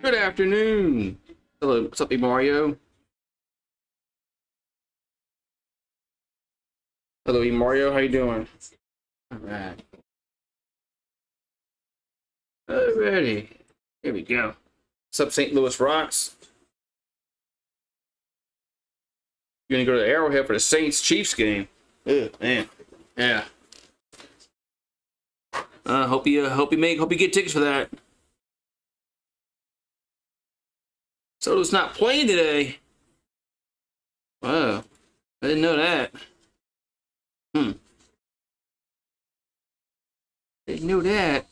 Good afternoon. Hello, what's up, Mario? Hello, Mario. How you doing? All right. Alrighty. Here we go. What's up, St. Louis Rocks? You're gonna go to the Arrowhead for the Saints-Chiefs game. Ugh, man. Yeah. Hope you get tickets for that. Soto's not playing today. Wow. I didn't know that. Didn't know that.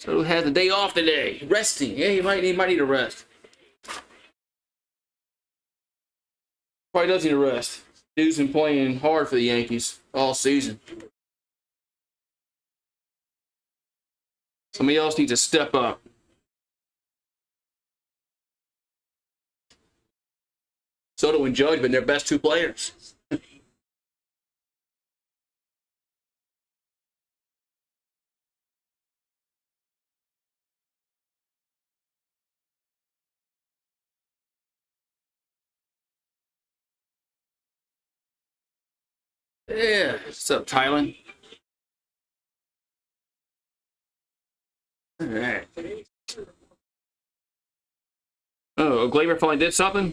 Soto has the day off today. Resting. Yeah, he might need a rest. Probably does need a rest. Dude's been playing hard for the Yankees all season. Somebody else needs to step up. Soto and Judge been their best two players. Yeah. What's up, Tylen? All right. Oh, Glaber finally did something?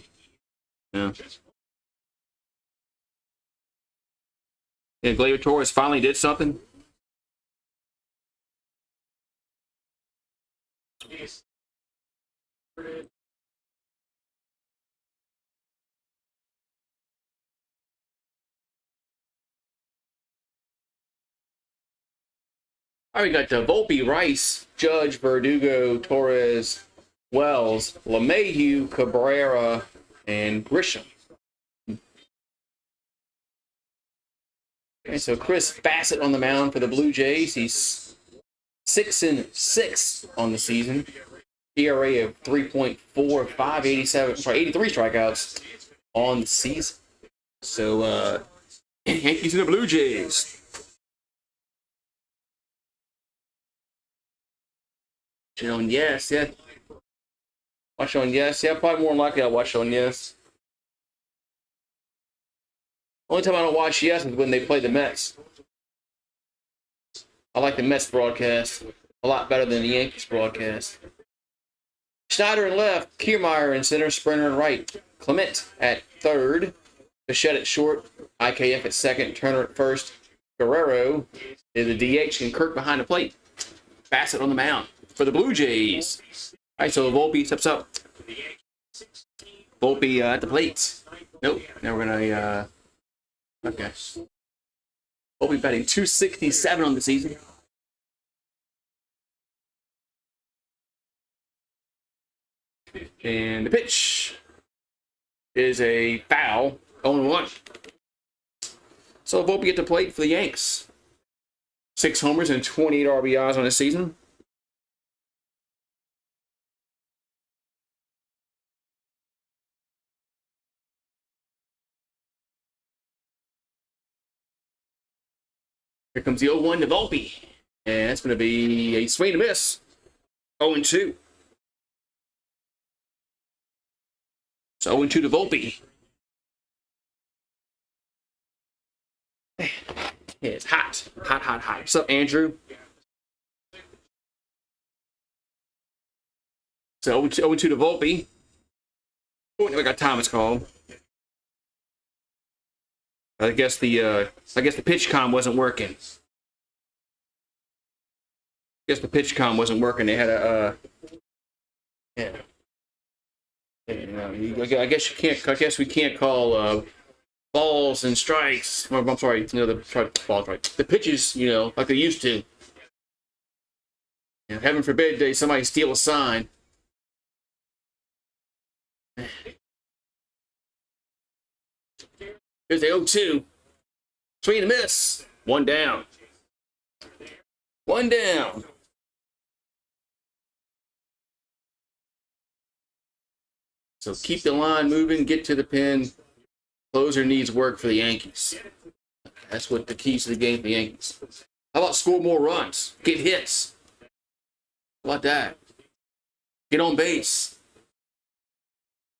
Yeah. Yeah, Glaber Torres finally did something? All right, we got Volpe, Rice, Judge, Verdugo, Torres, Wells, LeMahieu, Cabrera, and Grisham. Okay, so Chris Bassett on the mound for the Blue Jays. He's 6-6 on the season. ERA of 3.45, 83 strikeouts on the season. So, Yankees and the Blue Jays. On Yes, yeah. Watch on Yes, yeah. Probably more than likely I'll watch on Yes. Only time I don't watch Yes is when they play the Mets. I like the Mets broadcast a lot better than the Yankees broadcast. Schneider in left, Kiermaier in center, Springer in right, Clement at third, Bichette at short, IKF at second, Turner at first, Guerrero is the DH, and Kirk behind the plate. Bassett on the mound for the Blue Jays. All right, so Volpe steps up. Volpe at the plate. Nope. Now we're gonna okay. Volpe batting .267 on the season. And the pitch is a foul. 0-1. So Volpe at the plate for the Yanks. 6 homers and 28 RBIs on the season. Here comes the 0-1 to Volpe. And that's going to be a swing and a miss. 0-2. So 0-2 to Volpe. It's hot. Hot. What's up, Andrew? So 0-2 to Volpe. Oh, I got Thomas called. I guess the pitch comm wasn't working. They had a yeah. I guess we can't call balls and strikes. I'm sorry, the balls, right? The pitches, like they used to. Heaven forbid somebody steal a sign. Here's the 0-2. Swing and a miss. One down. So keep the line moving, get to the pin. Closer needs work for the Yankees. That's what the keys to the game for the Yankees. How about score more runs? Get hits. How about that? Get on base.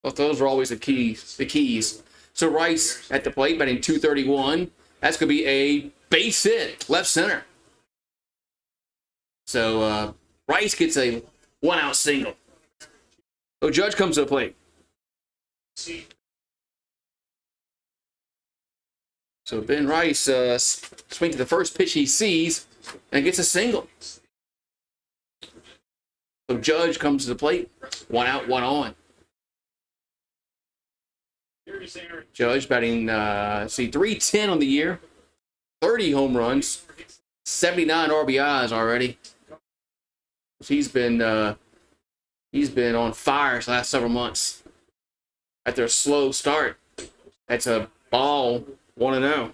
Well, those are always the keys. So Rice at the plate, batting .231. That's going to be a base hit, left center. So Rice gets a 1-out single. So Judge comes to the plate. So Ben Rice swings to the first pitch he sees and gets a single. So Judge comes to the plate. 1 out, 1 on. Judge batting, .310 on the year. 30 home runs. 79 RBIs already. He's been on fire the last several months. After a slow start. That's a ball, 1-0.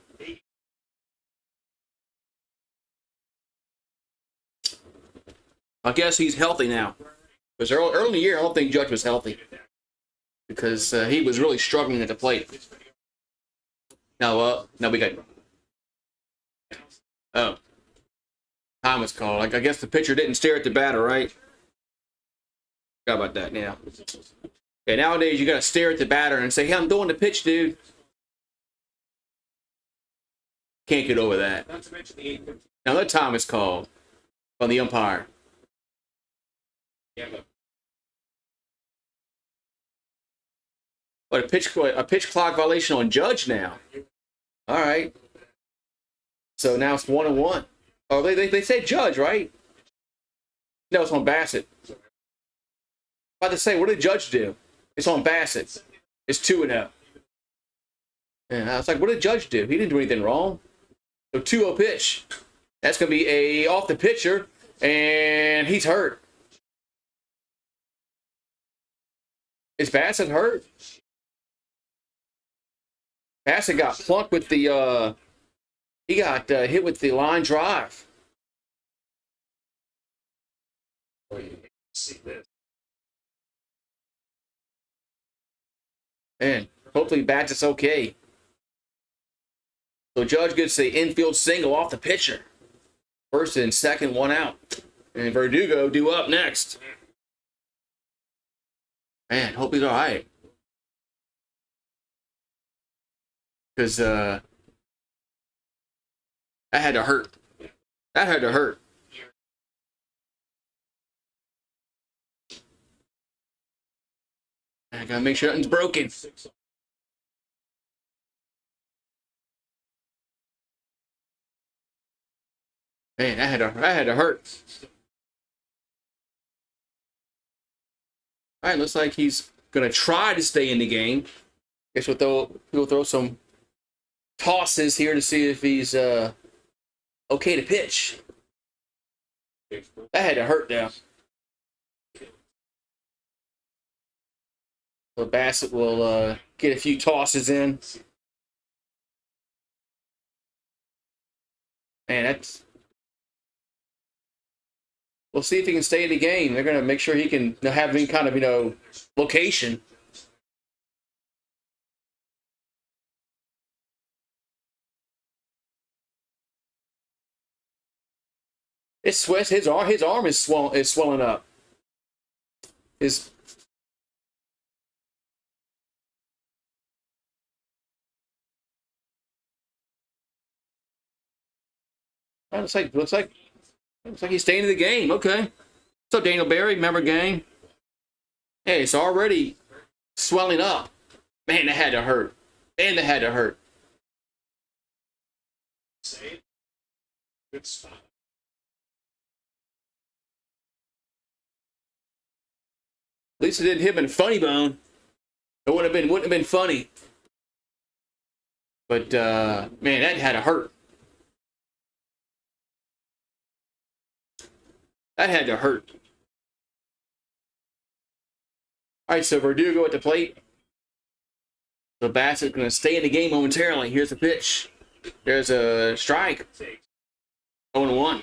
I guess he's healthy now. Because early in the year, I don't think Judge was healthy. Because he was really struggling at the plate. Now we got... Oh. Time was called. I guess the pitcher didn't stare at the batter, right? Forgot about that now. Yeah, nowadays you got to stare at the batter and say, hey, I'm doing the pitch, dude. Can't get over that. Now that time is called on the umpire. But a pitch clock violation on Judge now. All right. So now it's 1-1. Oh, they say Judge, right? No, it's on Bassett. About to say, what did Judge do? It's on Bassett. It's 2-0. And I was like, what did Judge do? He didn't do anything wrong. So 2-0 pitch. That's going to be a off the pitcher, and he's hurt. Is Bassett hurt? Bassett got plunked with the, he got hit with the line drive. And hopefully Bassett's okay. So Judge gets the infield single off the pitcher. First and second, 1 out. And Verdugo due up next. Man, hope he's all right. Because that had to hurt. That had to hurt. I gotta make sure nothing's broken. Man, that had to hurt. All right, looks like he's gonna try to stay in the game. Guess we'll throw some tosses here to see if he's okay to pitch. That had to hurt now. So Bassett will get a few tosses in. Man, that's... We'll see if he can stay in the game. They're going to make sure he can have any kind of, location. It's sweat. His arm is swelling up. His... Looks like he's staying in the game. Okay. What's up, Daniel Barry? Member gang. Hey, it's already swelling up. Man, that had to hurt. Man, that had to hurt. Good spot. At least it didn't hit him in funny bone. It wouldn't have been funny. But man, that had to hurt. That had to hurt. All right, so Verdugo at the plate. So Bassett's going to stay in the game momentarily. Here's the pitch. There's a strike. 0-1.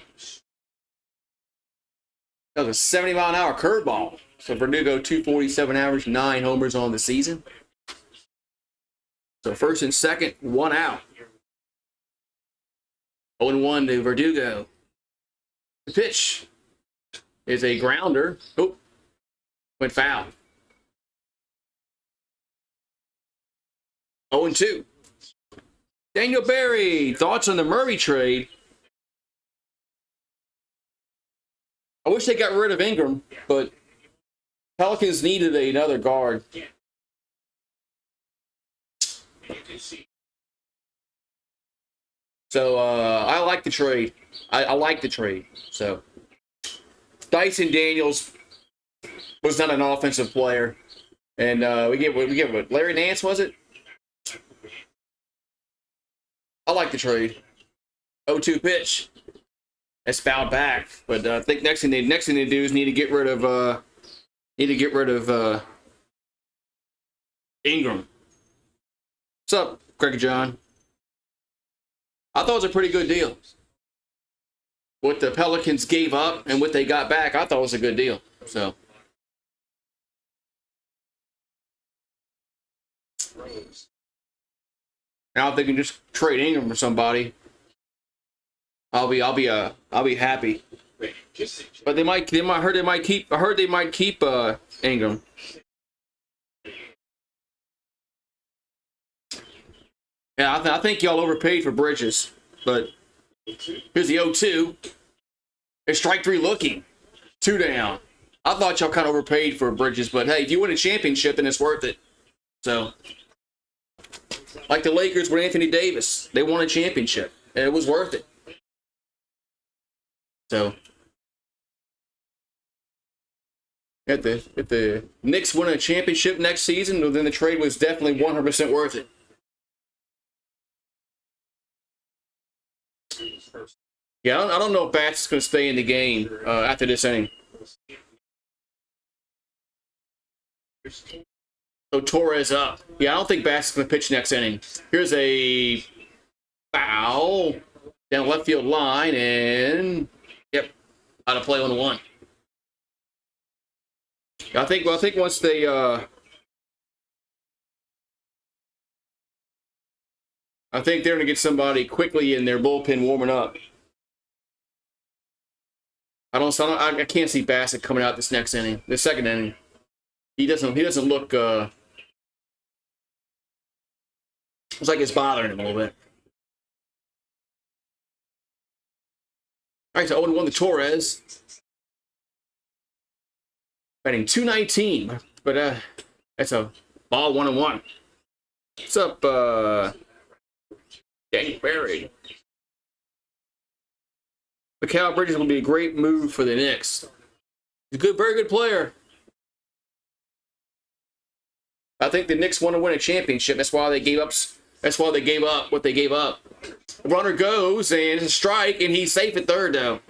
That was a 70-mile-an-hour curveball. So Verdugo, 247 average, 9 homers on the season. So first and second, 1 out. 0-1 to Verdugo. The pitch is a grounder. Oh, went foul. 0-2. Daniel Berry, thoughts on the Murray trade? I wish they got rid of Ingram, but Pelicans needed another guard. So I like the trade. I like the trade. So Dyson Daniels was not an offensive player, and we get what Larry Nance, was it? I like the trade. 0-2 pitch. That's fouled back, but I think next thing they do is need to get rid of Ingram. What's up, Craig John? I thought it was a pretty good deal. What the Pelicans gave up and what they got back, I thought was a good deal. So. Now if they can just trade Ingram for somebody, I'll be happy. But I heard they might keep Ingram. Yeah, I think y'all overpaid for Bridges, but here's the 0-2. It's strike three looking. 2 down. I thought y'all kind of overpaid for Bridges, but hey, if you win a championship, then it's worth it. So, like the Lakers with Anthony Davis, they won a championship, and it was worth it. So, if the Knicks win a championship next season, then the trade was definitely 100% worth it. Yeah, I don't know if Bass is going to stay in the game after this inning. So Torres up. Yeah, I don't think Bass is going to pitch next inning. Here's a foul down left field line, and yep, out of play on the 1. I think once they I think they're going to get somebody quickly in their bullpen warming up. I can't see Bassett coming out this next inning, the second inning. He doesn't look. It's like it's bothering him a little bit. All right, so 0-1 to Torres. Batting .219, but that's a ball 1-1. What's up, Daniel Berry? Mikal Bridges will be a great move for the Knicks. He's a very good player. I think the Knicks want to win a championship. That's why they gave up. That's why they gave up what they gave up. The runner goes and it's a strike, and he's safe at third though.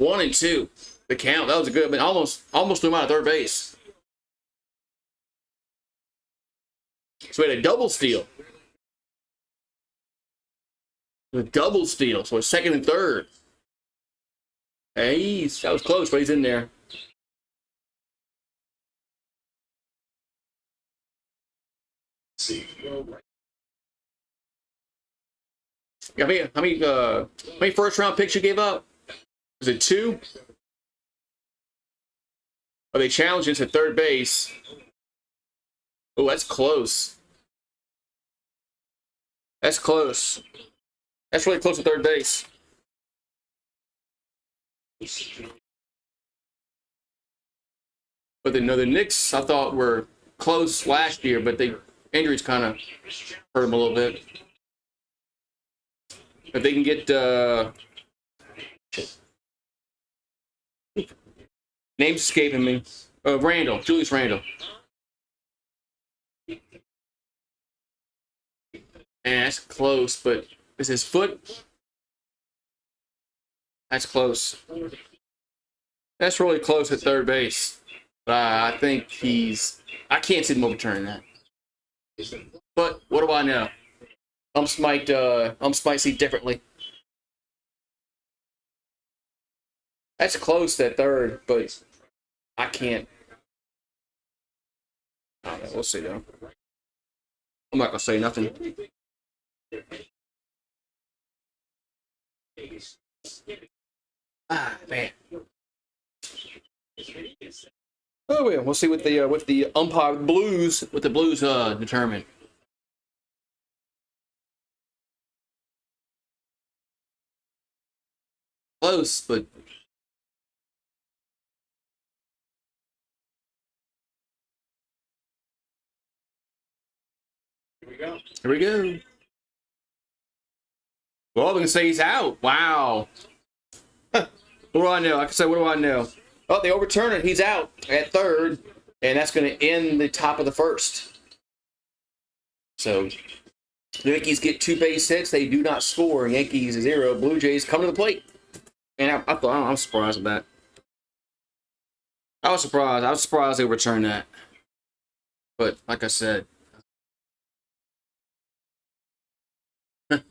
1-2. The count. That was a good. But almost threw him out of third base. So we had a double steal. A double steal. So it's second and third. Hey, that was close, but he's in there. How many first round picks you gave up? Was it 2? Are they challenging to third base? Oh, that's close. That's close. That's really close to third base. But the Knicks, I thought, were close last year, but injuries kind of hurt them a little bit. If they can get name's escaping me. Julius Randle. And that's close, but is his foot? That's close. That's really close at third base. But I think I can't see them overturning that. But what do I know? Umps might see differently. That's close at third, but I can't. I don't know, we'll see though. I'm not gonna say nothing. Ah, man. Oh yeah, we'll see what the umpire Blues determine. Close, but here we go. Well, we can say he's out. Wow. What do I know? I can say, what do I know? Oh, they overturn it. He's out at third, and that's going to end the top of the first. So the Yankees get 2 base hits. They do not score. Yankees 0. Blue Jays come to the plate. And I was surprised with that. I was surprised. I was surprised they returned that. But like I said, the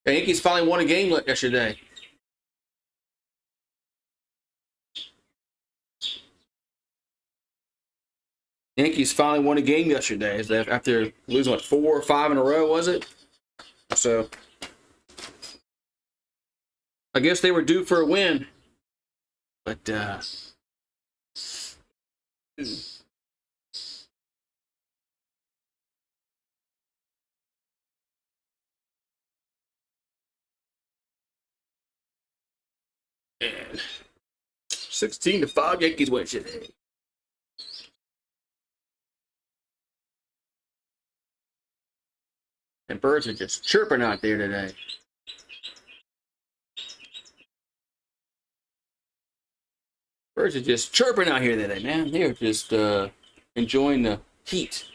Yankees finally won a game yesterday. Yankees finally won a game yesterday after losing, what, 4 or 5 in a row, was it? So I guess they were due for a win. But 16-5 Yankees win today. And birds are just chirping out there today. Birds are just chirping out here today, man. They're just enjoying the heat.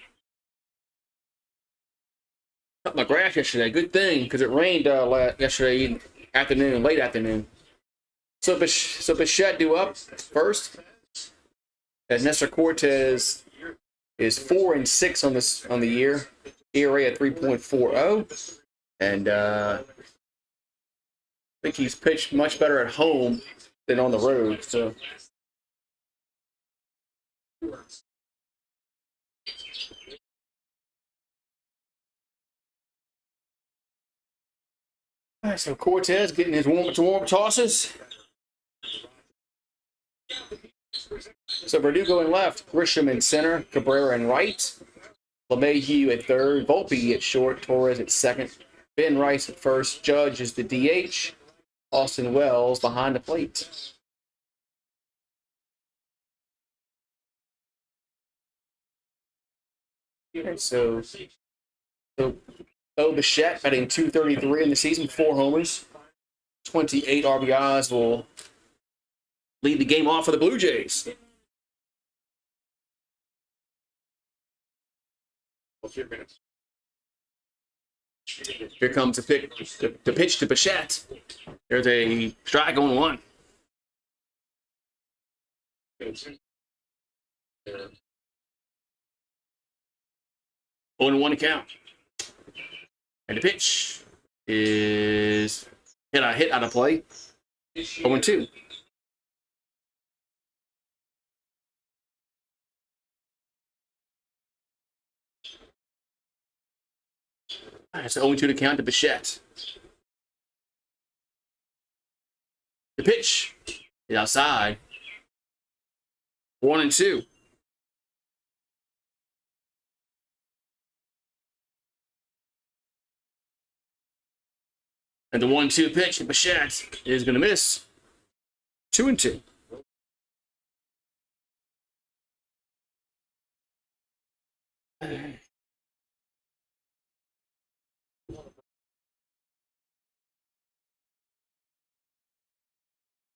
Cut my grass yesterday. Good thing, because it rained yesterday afternoon, late afternoon. So Bichette due up first. And Nestor Cortez is 4-6 on the year. ERA at 3.40. And I think he's pitched much better at home than on the road. So so Cortez getting his warm-up tosses. So Verdugo in left, Grisham in center, Cabrera in right, LeMahieu at third, Volpe at short, Torres at second, Ben Rice at first, Judge is the DH, Austin Wells behind the plate. Okay, so Bichette batting .233 in the season, 4 homers, 28 RBIs will lead the game off for the Blue Jays. Here comes the pitch to Bichette. There's a strike on 1. On 1 count. And the pitch is hit out of play. 0-2. It's 0-2 to count to Bichette. The pitch is outside. 1-2. And the 1-2 pitch to Bichette is going to miss. 2-2.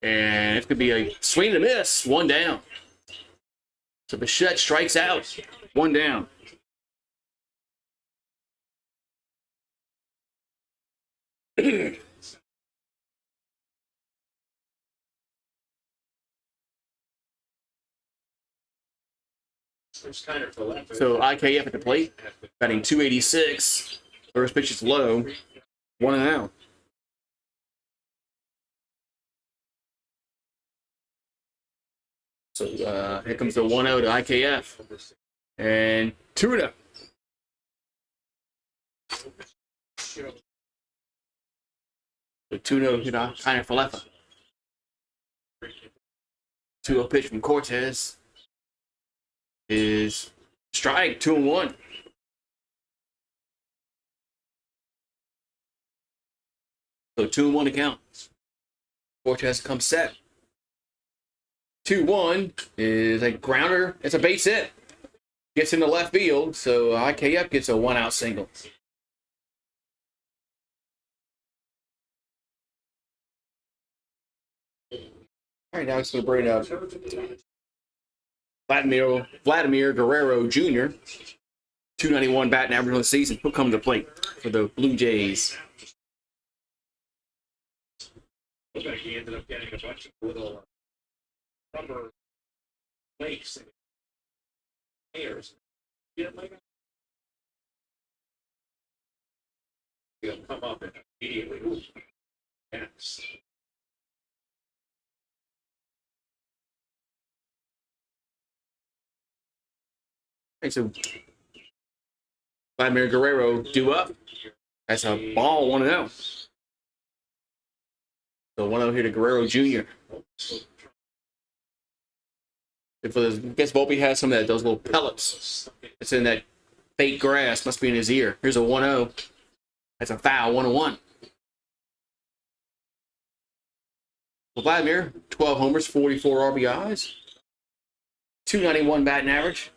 And it could be a swing and a miss. 1 down. So Bichette strikes out. 1 down. So IKF at the plate, batting .286. First pitch is low. 1-0. So here comes the 1-0 to IKF. And 2-0. The 2-0 hit on kind of Falefa. 2-0 pitch from Cortez is strike, 2-1. So 2-1 to count. Cortez comes set. 2-1 is a grounder. It's a base hit. Gets into left field, so IKF gets a 1-out single. All right, now it's going to bring up Vladimir Guerrero Jr. 291 batting average on the season. He'll come to plate for the Blue Jays. Looks like he ended up getting a bunch of little rubber flakes and hairs. Yeah, like he'll come up and immediately, ooh, yes. Okay, so Vladimir Guerrero due up. That's a ball, 1-0. So 1-0 here to Guerrero Jr. I guess Volpe has some of those little pellets. It's in that fake grass. Must be in his ear. Here's a 1-0. That's a foul, 1-1. Well, Vladimir, 12 homers, 44 RBIs. 291 batting average.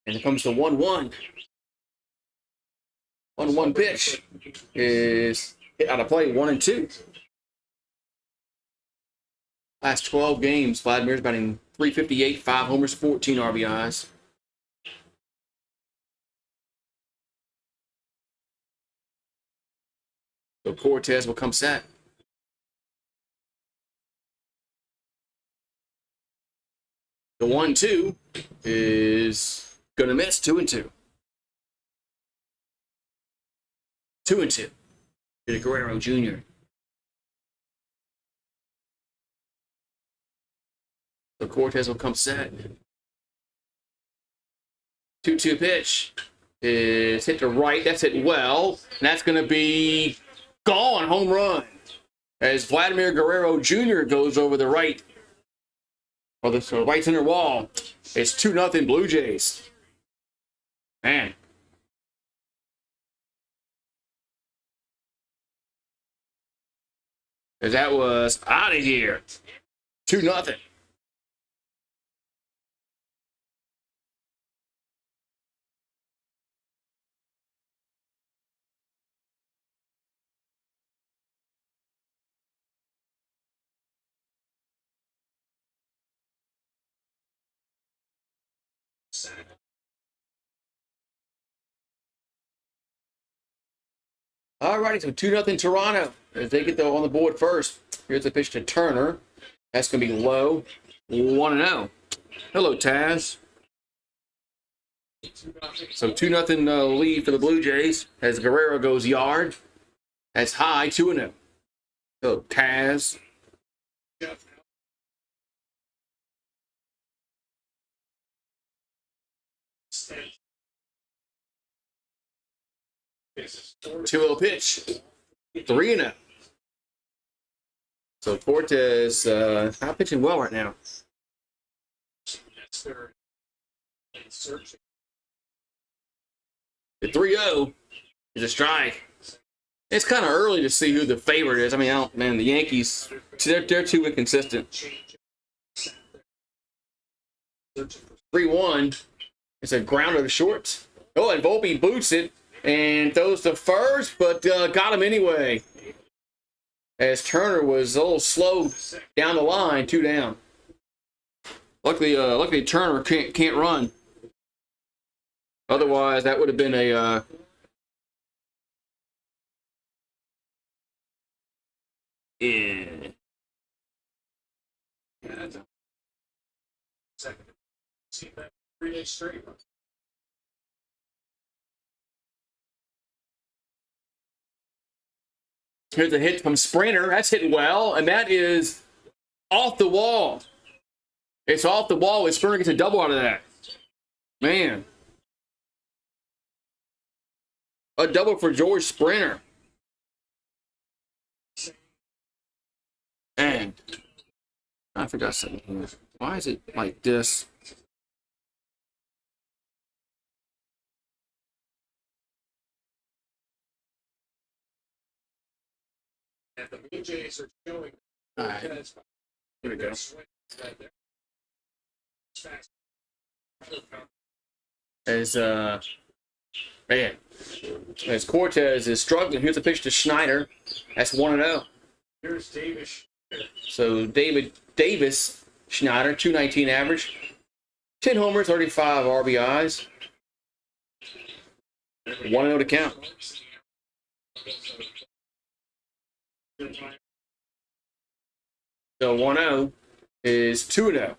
And it comes to 1-1. 1-1 pitch is hit out of play, 1-2. Last 12 games, Vladimir's batting .358, 5 homers, 14 RBIs. So Cortez will come set. The 1-2 is going to miss, 2-2. 2-2 to Guerrero Jr. So Cortez will come set. 2-2 pitch is hit to right. That's hit well. And that's going to be gone, home run. As Vladimir Guerrero Jr. goes over the right. Or the right center wall. It's 2-0 Blue Jays. Man. As that was out of here. 2-0. All righty, so 2-0 Toronto as they get on the board first. Here's the pitch to Turner. That's going to be low. 1-0. Hello, Taz. So 2-0 lead for the Blue Jays as Guerrero goes yard. That's high, 2-0. So Taz. Yes. 2-0 pitch. 3-0. So Cortez not pitching well right now. The 3-0 is a strike. It's kind of early to see who the favorite is. I mean, the Yankees, they're too inconsistent. 3-1. It's a grounder to short. Oh, and Volpe boots it and throws to first, but got him anyway. As Turner was a little slow down the line, 2 down. Luckily Turner can't run. Otherwise, that would have been a Second. See that 3 days straight. Here's a hit from Sprinter. That's hit well, and that is off the wall. It's off the wall, and Sprinter gets a double out of that. Man. A double for George Springer. And I forgot something here. Why is it like this? And the Blue Jays are showing. All right. Here we go. As man, as Cortez is struggling. Here's a pitch to Schneider. That's 1-0. Here's Davis. So David Davis Schneider, 219 average, 10 homers, 35 RBIs, 1-0 to count. So 1-0 is 2-0.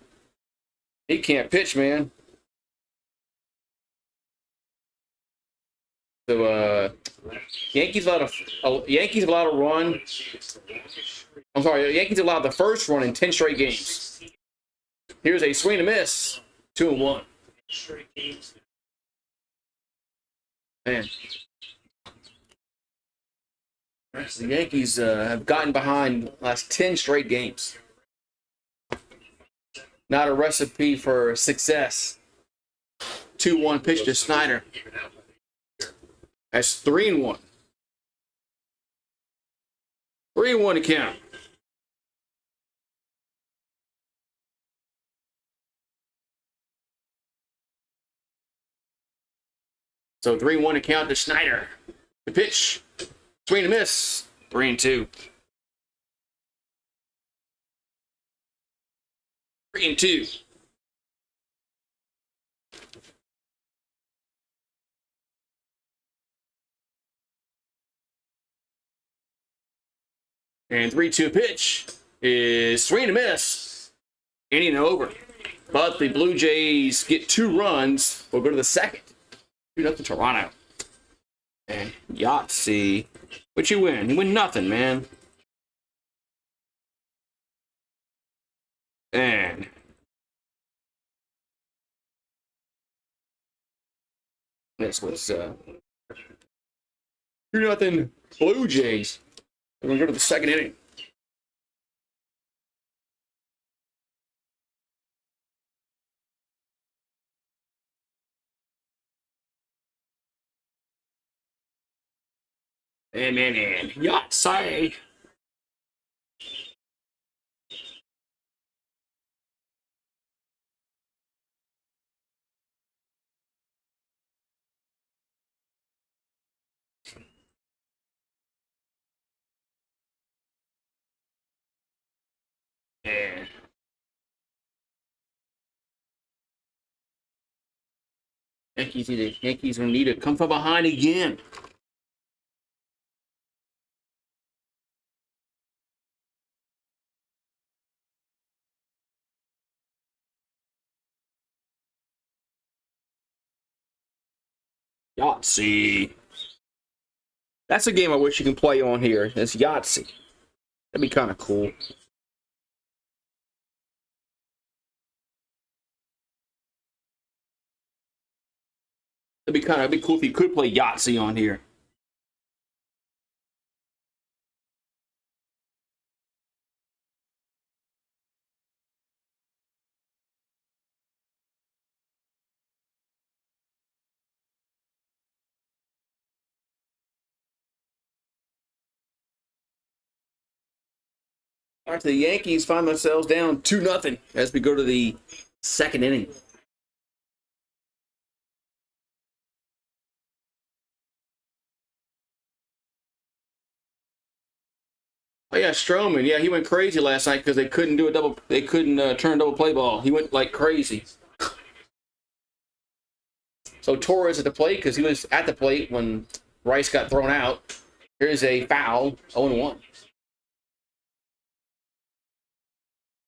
He can't pitch, man. So Yankees allowed a run. I'm sorry, the Yankees allowed the first run in 10 straight games. Here's a swing and a miss. 2-1. Man. The Yankees have gotten behind the last 10 straight games. Not a recipe for success. 2-1 pitch to Snyder. That's 3-1. 3-1 to count. So 3-1 to count to Snyder. The pitch. Swing and miss. 3-2. 3-2. And 3-2 pitch is swing and miss. Inning over. But the Blue Jays get 2 runs. We'll go to the second. 2-0 Toronto. And Yahtzee. What you win? You win nothing, man. And this was 2-0 Blue Jays. We're going to go to the second inning. And Yahtzee. And Yankees will need to come from behind again. Yahtzee. That's a game I wish you can play on here. It's Yahtzee. That'd be kind of cool. It'd be cool if you could play Yahtzee on here. All right, the Yankees find themselves down 2-0 as we go to the second inning. Oh yeah, Stroman. Yeah, he went crazy last night because they couldn't do a double. They couldn't turn a double play ball. He went like crazy. So Torres at the plate because he was at the plate when Rice got thrown out. Here's a foul. 0-1.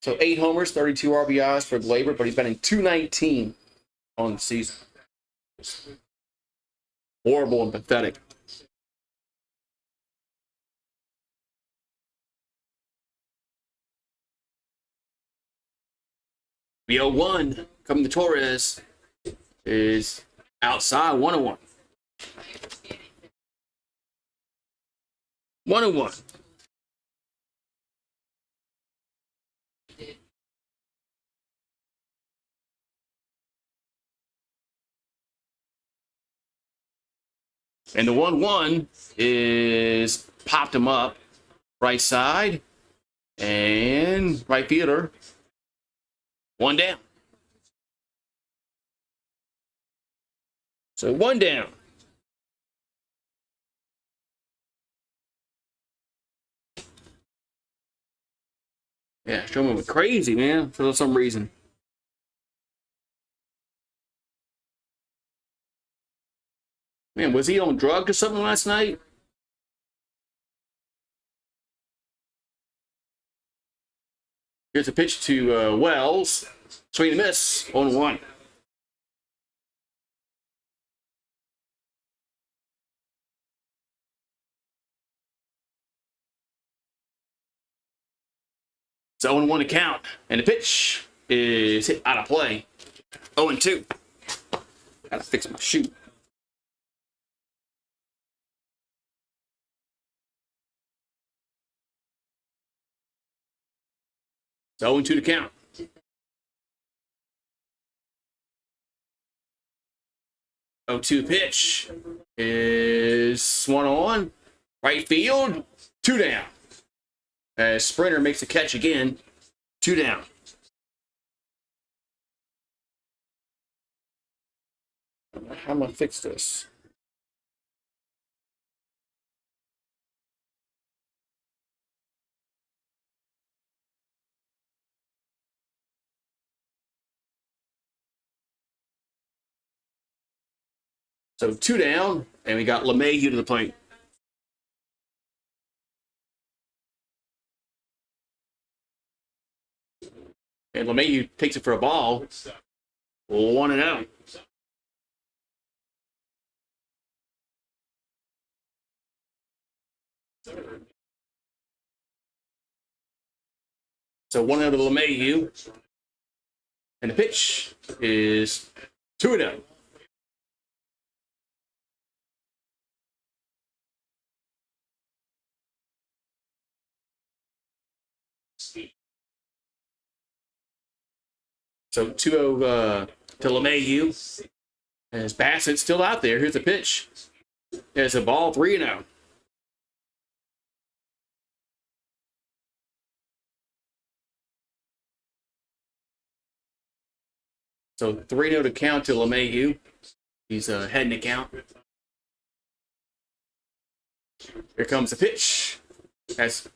So 8 homers, 32 RBIs for Glaber, but he's batting .219 on the season. Horrible and pathetic. We 0-1 coming to Torres. is outside 1-1. 1-1. And the 1-1 is popped him up right side and right fielder. One down. So one down. Yeah, Strowman went crazy, man, for some reason. Man, was he on drugs or something last night? Here's a pitch to Wells. Swing and miss. 0-1. It's 0-1 to count. And the pitch is hit out of play. 0-2. Gotta fix my shoe. It's 0-2 to count. 0-2 pitch is swung on. Right field. 2 down. As Sprinter makes a catch again. 2 down. How am I gonna fix this? So 2 down, and we got LeMahieu to the plate. And LeMahieu takes it for a ball. 1-0. So 1-0 to LeMahieu. And the pitch is 2-0. So 2-0 to LeMahieu. As Bassett's still out there. Here's the pitch. There's a ball, 3-0. So 3-0 to count to LeMahieu. He's heading the count. Here comes the pitch. That's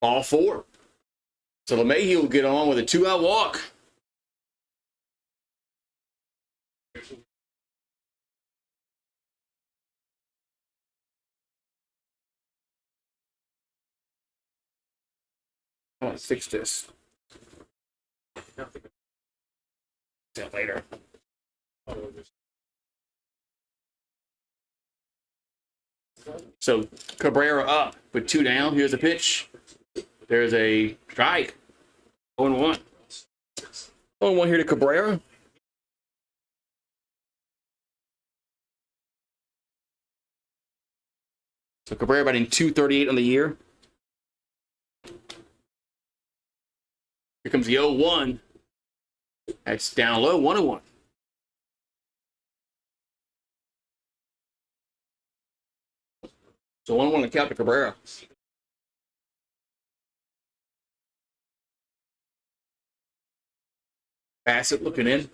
ball 4. So LeMahieu will get on with a 2-out walk. I want to fix this. See you later. So Cabrera up with 2 down. Here's a pitch. There's a strike. 0-1. 0-1 here to Cabrera. So Cabrera batting .238 on the year. Here comes the 0-1. That's down low, 1-1. So 1-1 to count to Cabrera. Bassett looking in.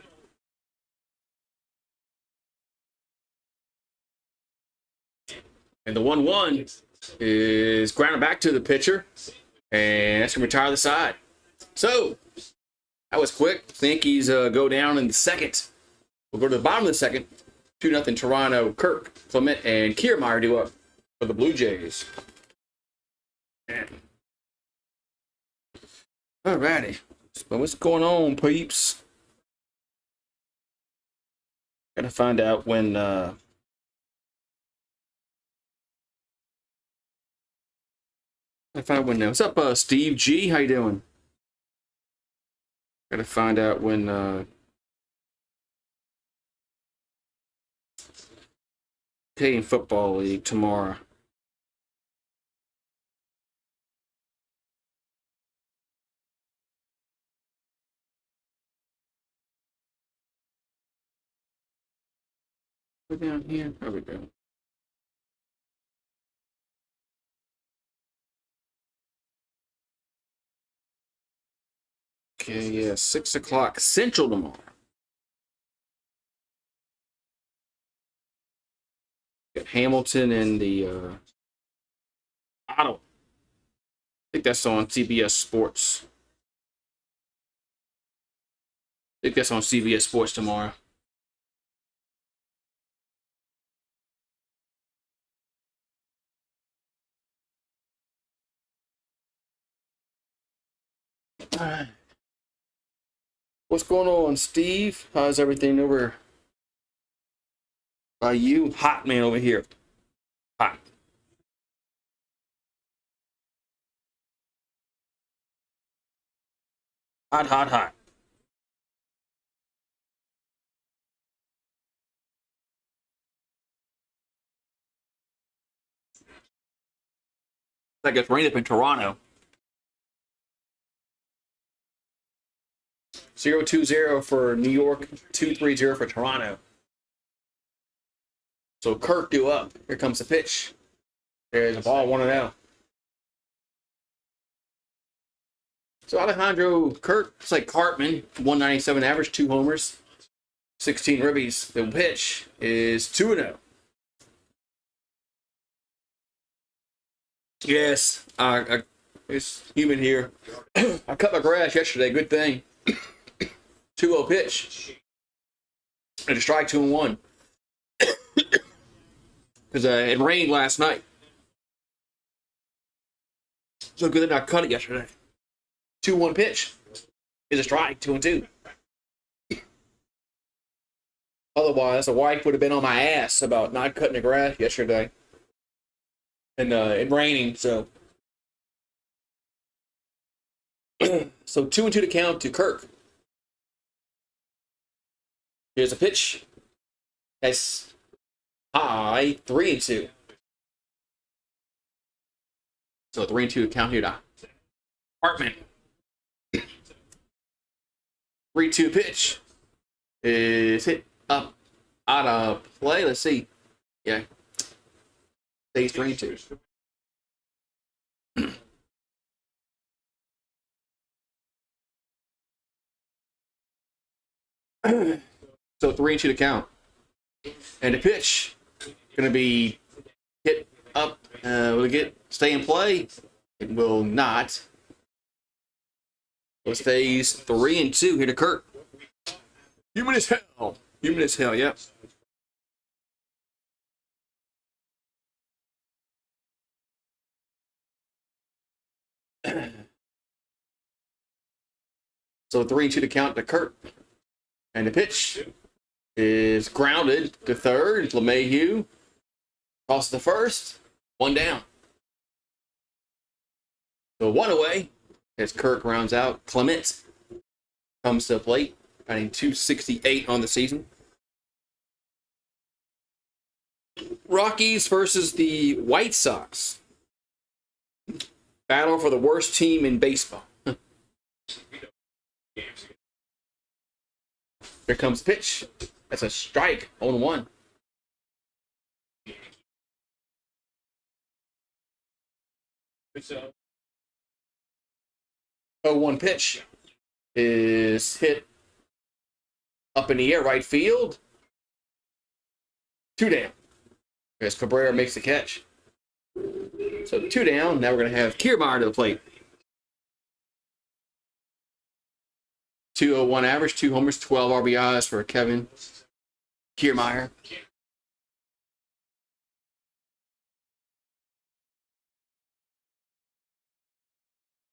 And the 1-1 is grounded back to the pitcher. And that's going to retire the side. So, that was quick. The Yankees go down in the second. We'll go to the bottom of the second. 2-0 Toronto. Kirk, Clement, and Kiermaier do up for the Blue Jays. Alrighty. So what's going on, peeps? Gotta find out when what's up, Steve G? How you doing? Gotta find out when Canadian Football League tomorrow. We're down here. There we go. Okay, yeah, 6 o'clock Central tomorrow. Got Hamilton and the Ottawa. I think that's on CBS Sports. I think that's on CBS Sports tomorrow. All right. What's going on, Steve? How's everything over by you? Hot man over here. Hot. Hot, hot, hot. Like it's rained up in Toronto. 0-2-0 for New York, 2-3-0 for Toronto. So Kirk due up. Here comes the pitch. There's a ball 1-0. So Alejandro Kirk, it's like Cartman, 197 average, 2 homers, 16 ribbies. The pitch is 2-0. Yes, it's humid here. I cut my grass yesterday. Good thing. 2-0 pitch. And a strike 2-1. Because it rained last night. So good that I cut it yesterday. 2-1 pitch is a strike, 2-2. Otherwise, the wife would have been on my ass about not cutting the grass yesterday. And it raining, so. So 2-2 to count to Kirk. Here's a pitch. That's high, 3-2. So 3-2 to count here to Hartman. 3-2 pitch is hit up out of play. Let's see. Yeah. Stays 3-2. So 3-2 to count. And the pitch gonna be hit up. Will it stay in play? It will not. It stays 3-2 here to Kirk. Human as hell. Human as hell, yep. So 3-2 to count to Kirk. And the pitch is grounded to third. LeMahieu tosses the first. 1 down. So 1 away as Kirk rounds out. Clement comes to the plate, batting .268 on the season. Rockies versus the White Sox. Battle for the worst team in baseball. Here comes the pitch. That's a strike, 0-1. So 0-1 pitch is hit up in the air, right field. 2 down. As Cabrera makes the catch. So 2 down. Now we're going to have Kiermaier to the plate. 201 average, 2 homers, 12 RBIs for Kevin Kiermaier.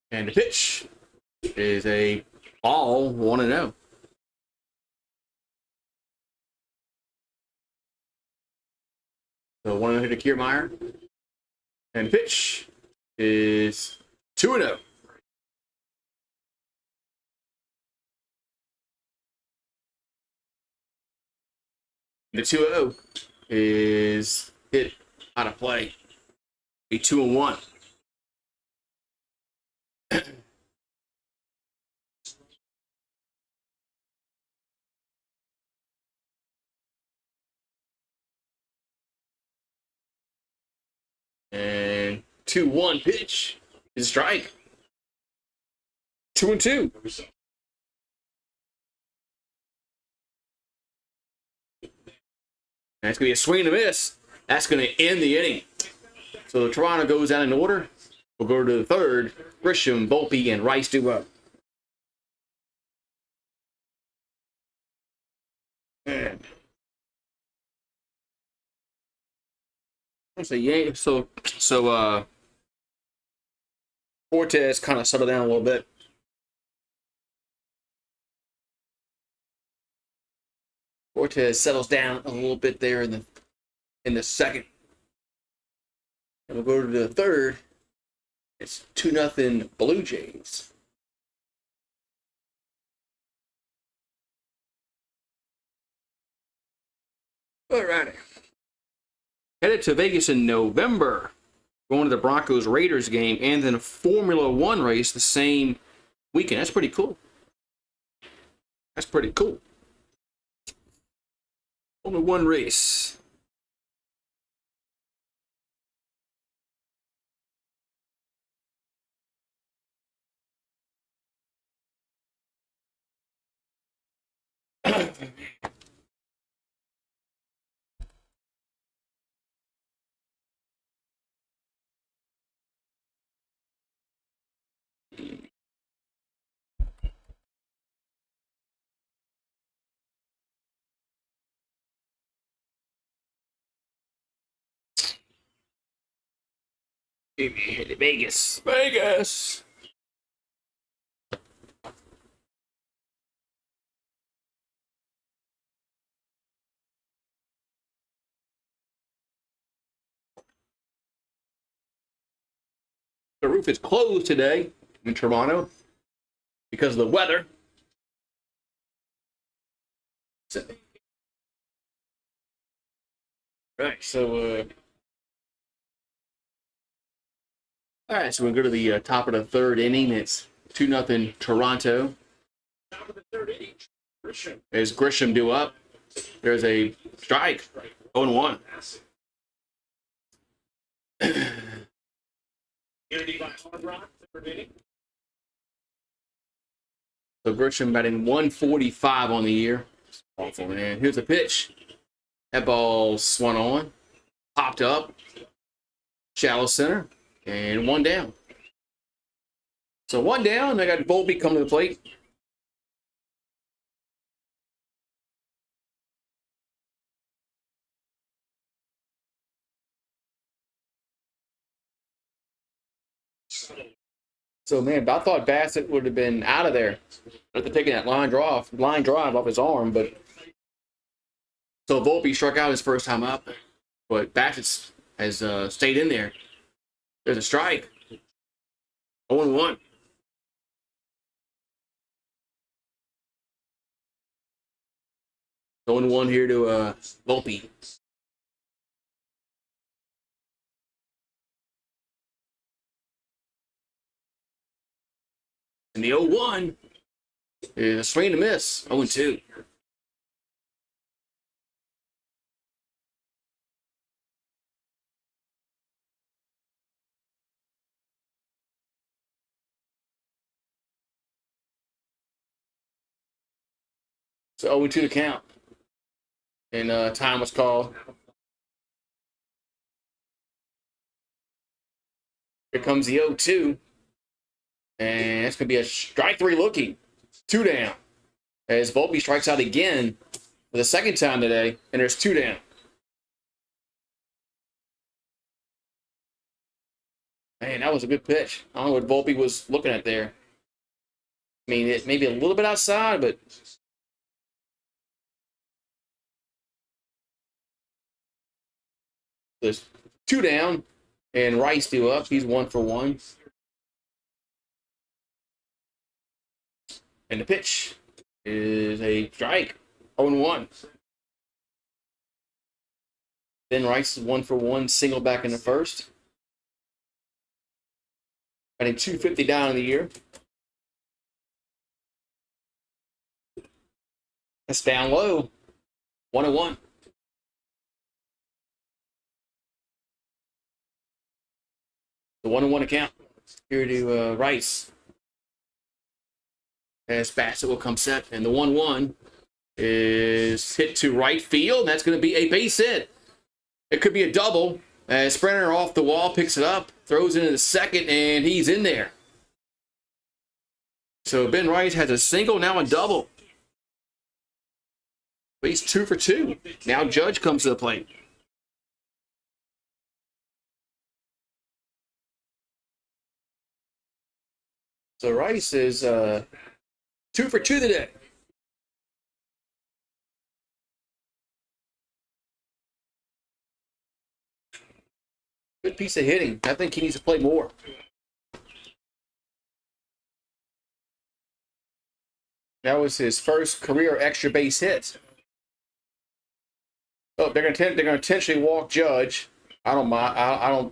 And the pitch is a ball, 1-0. So 1-0 to Kiermaier. And the pitch is 2-0. The 2-0 is hit out of play. Be 2-1. And 2-1 pitch is a strike. 2-2. That's going to be a swing and a miss. That's going to end the inning. So Toronto goes down in order. We'll go to the third. Grisham, Volpe, and Rice do up. Man. So Cortez kind of settled down a little bit. Cortez settles down a little bit there in the second. And we'll go to the third. It's 2-0 Blue Jays. All righty. Headed to Vegas in November. Going to the Broncos-Raiders game and then a Formula One race the same weekend. That's pretty cool. That's pretty cool. Only one race. Head to Vegas. Vegas. The roof is closed today in Toronto because of the weather. Right, so all right, so we go to the top of the third inning. It's 2-0 Toronto. Top of the third inning. Grisham. As Grisham due up, there's a strike. 0-1. Unity by Hard Rock, third inning. So Grisham batting 145 on the year. Awful, man. Here's a pitch. That ball swung on, popped up, shallow center, and one down. So one down. They got Volpe coming to the plate. So, man, I thought Bassett would have been out of there after taking that line drive off his arm. But so Volpe struck out his first time up, but Bassett has stayed in there. There's a strike. 0-1. Going one here to Volpe. And the 0-1 is a swing and a miss. 0-2. So 0-2 to count. And time was called. Here comes the 0-2. And that's going to be a strike three looking. 2 down. As Volpe strikes out again for the second time today. And there's 2 down. Man, that was a good pitch. I don't know what Volpe was looking at there. I mean, it may be a little bit outside, but there's 2 down. And Rice due up. He's 1 for 1. And the pitch is a strike. 0-1. Ben Rice is 1-for-1, single back in the first. Batting .250 down in the year. That's down low. 1-1. The 1-1 account. Here to Rice. As Bassett will come set. And the 1-1 is hit to right field. And that's going to be a base hit. It could be a double. As Sprinter off the wall picks it up, throws it into the second, and he's in there. So Ben Rice has a single, now a double. But he's 2 for 2. Now Judge comes to the plate. So Rice is 2 for 2 today. Good piece of hitting. I think he needs to play more. That was his first career extra base hit. Oh, they're going to intentionally walk Judge. I don't mind. I don't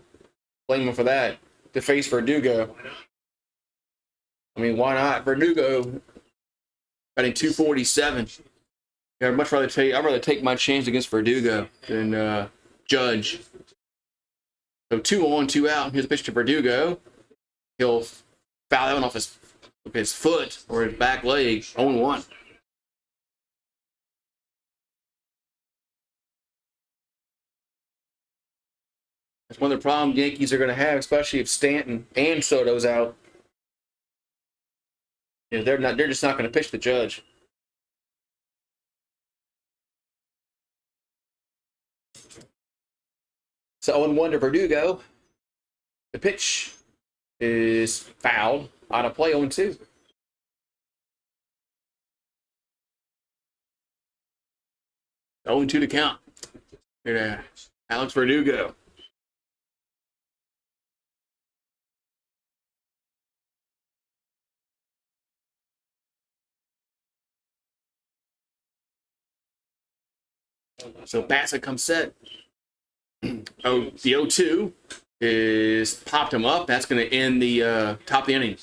blame him for that. To face Verdugo. I mean, why not? Verdugo batting .247. I'd much rather take my chance against Verdugo than Judge. So 2 on, 2 out. Here's a pitch to Verdugo. He'll foul that one off his foot or his back leg. 0-1. That's one of the problems the Yankees are going to have, especially if Stanton and Soto's out. You know, they're just not going to pitch the Judge. So 0-1 to Verdugo. The pitch is fouled. On a play 0-2. Oh, 0-2 to count. Here, Alex Verdugo. So Bassett comes set. Oh, the 0-2 is popped him up. That's going to end the top of the inning.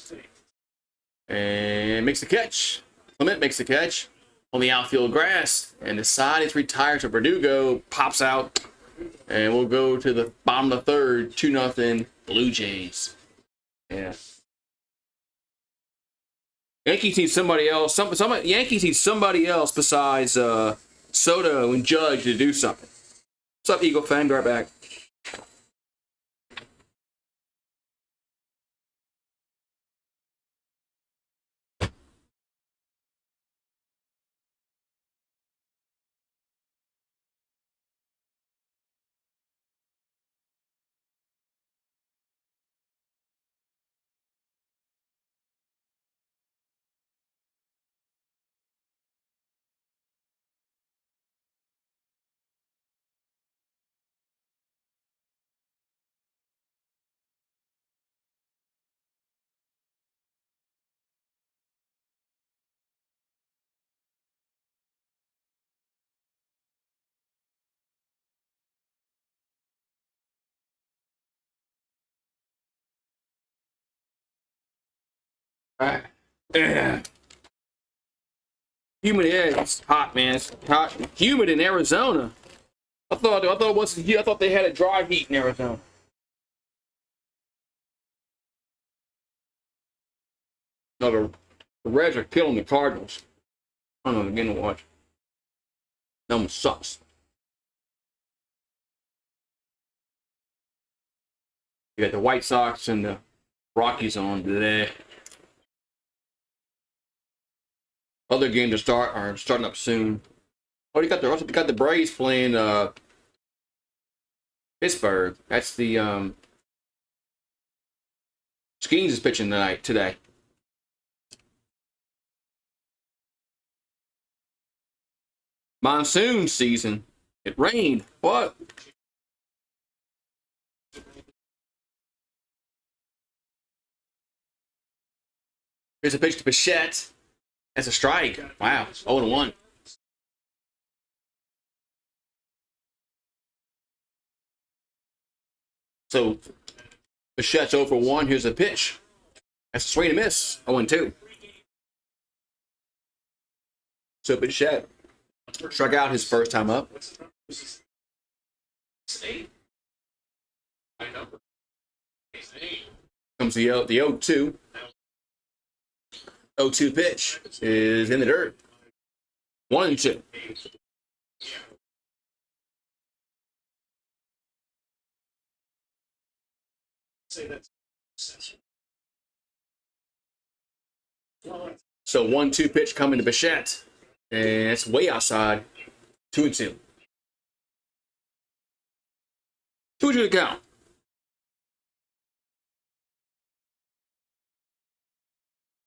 And makes the catch. Clement makes the catch on the outfield grass. And the side is retired. So Verdugo pops out. And we'll go to the bottom of the third. 2-0 Blue Jays. Yeah. Yankees need somebody else. Yankees need somebody else besides Soto and Judge to do something. What's up, Eagle fan? Be right back. All right. Yeah. Humid air. It's hot, man. It's hot. Humid in Arizona. I thought it wasn't here. I thought they had a dry heat in Arizona. No, the Reds are killing the Cardinals. I don't know. Again to watch. That one sucks. You got the White Sox and the Rockies on today. Other games are starting up soon. Oh, you got the Braves playing Pittsburgh. That's the Skeens is pitching today. Monsoon season. It rained. What? Here's a pitch to Bichette. That's a strike. Wow. 0-1. So Bichette's 0 for 1. Here's a pitch. That's a swing and a miss. 0-2. So Bichette struck out his first time up. Comes the 0-2. 0-2 pitch is in the dirt. 1-2. So 1-2 pitch coming to Bichette. And it's way outside. 2-2. 2-2 to count.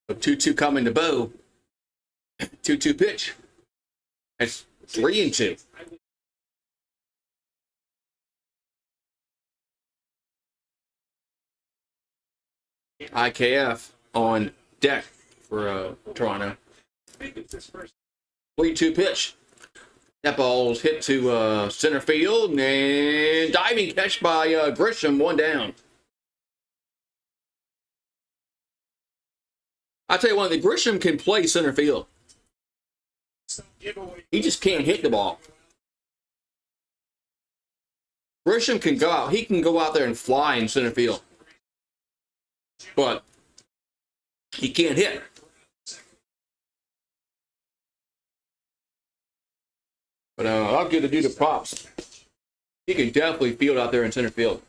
So 2-2 coming to Bo. 2-2 pitch. That's 3-2. IKF on deck for Toronto. 3-2 pitch. That ball's hit to center field and diving catch by Grisham, 1 down. I tell you what, the Grisham can play center field. He just can't hit the ball. Grisham can go out. He can go out there and fly in center field. But he can't hit. But I'll give the dude the props. He can definitely field out there in center field.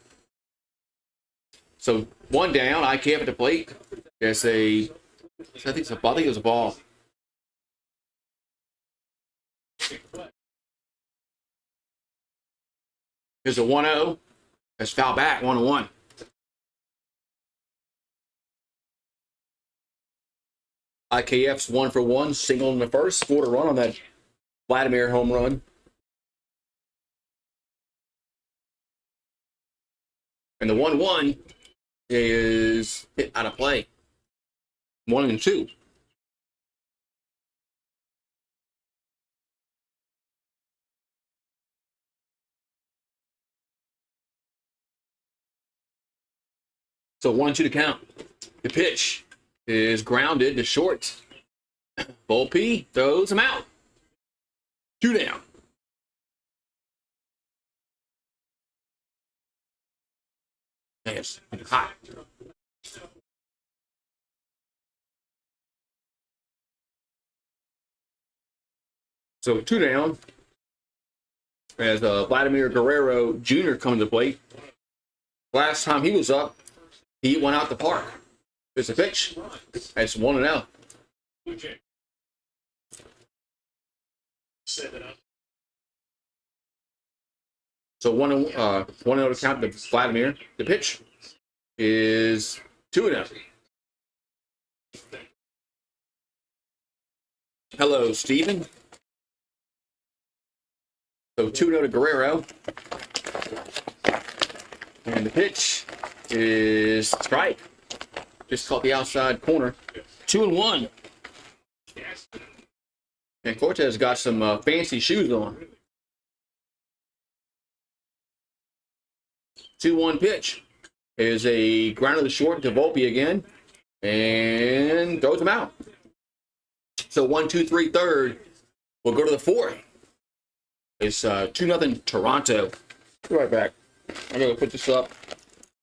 So 1 down, IKF at the plate. There's I think it was a ball. There's a 1-0. That's foul back, 1-1. IKF's 1 for 1, single in the first, scored a run on that Vladimir home run. And the 1-1 is hit out of play. 1-2. So 1-2 to count. The pitch is grounded to short. Volpe throws him out. 2 down. Yes, hot. So 2 down. As Vladimir Guerrero Jr. comes to plate. Last time he was up, he went out the park. It's a pitch. That's 1-0. So 1-0 to count to Vladimir. The pitch is 2-0. Hello, Steven. So 2-0 to Guerrero. And the pitch is strike. Just caught the outside corner. 2-1. And Cortez got some fancy shoes on. 2-1 pitch is a grounder to short to Volpe again. And throws him out. So 1-2-3 third. We'll go to the fourth. It's 2-0 Toronto. Be right back. I gotta put this up.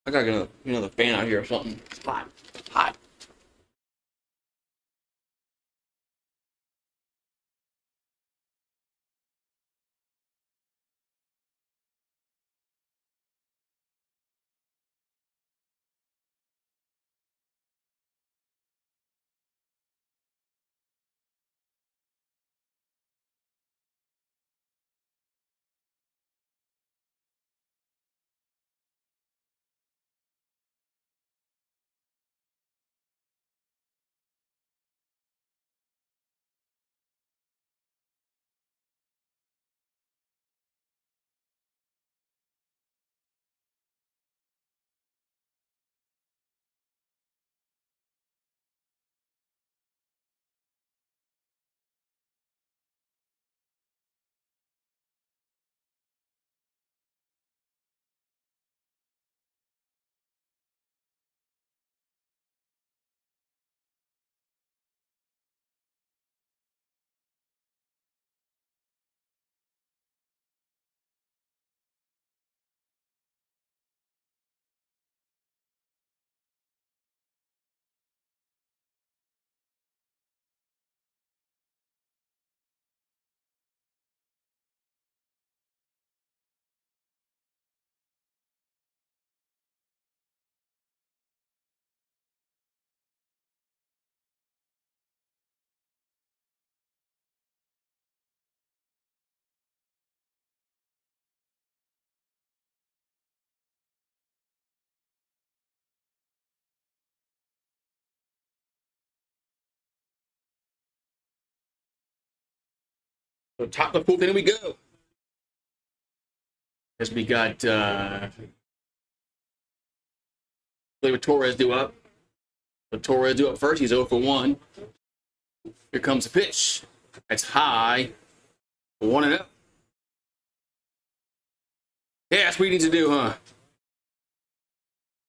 I gotta get another fan out here or something. It's hot. Hot. So top of the 4th inning we go. As we got Torres due up. So Torres due up first. He's 0 for 1. Here comes the pitch. That's high. 1-0. Yeah, that's what you need to do, huh?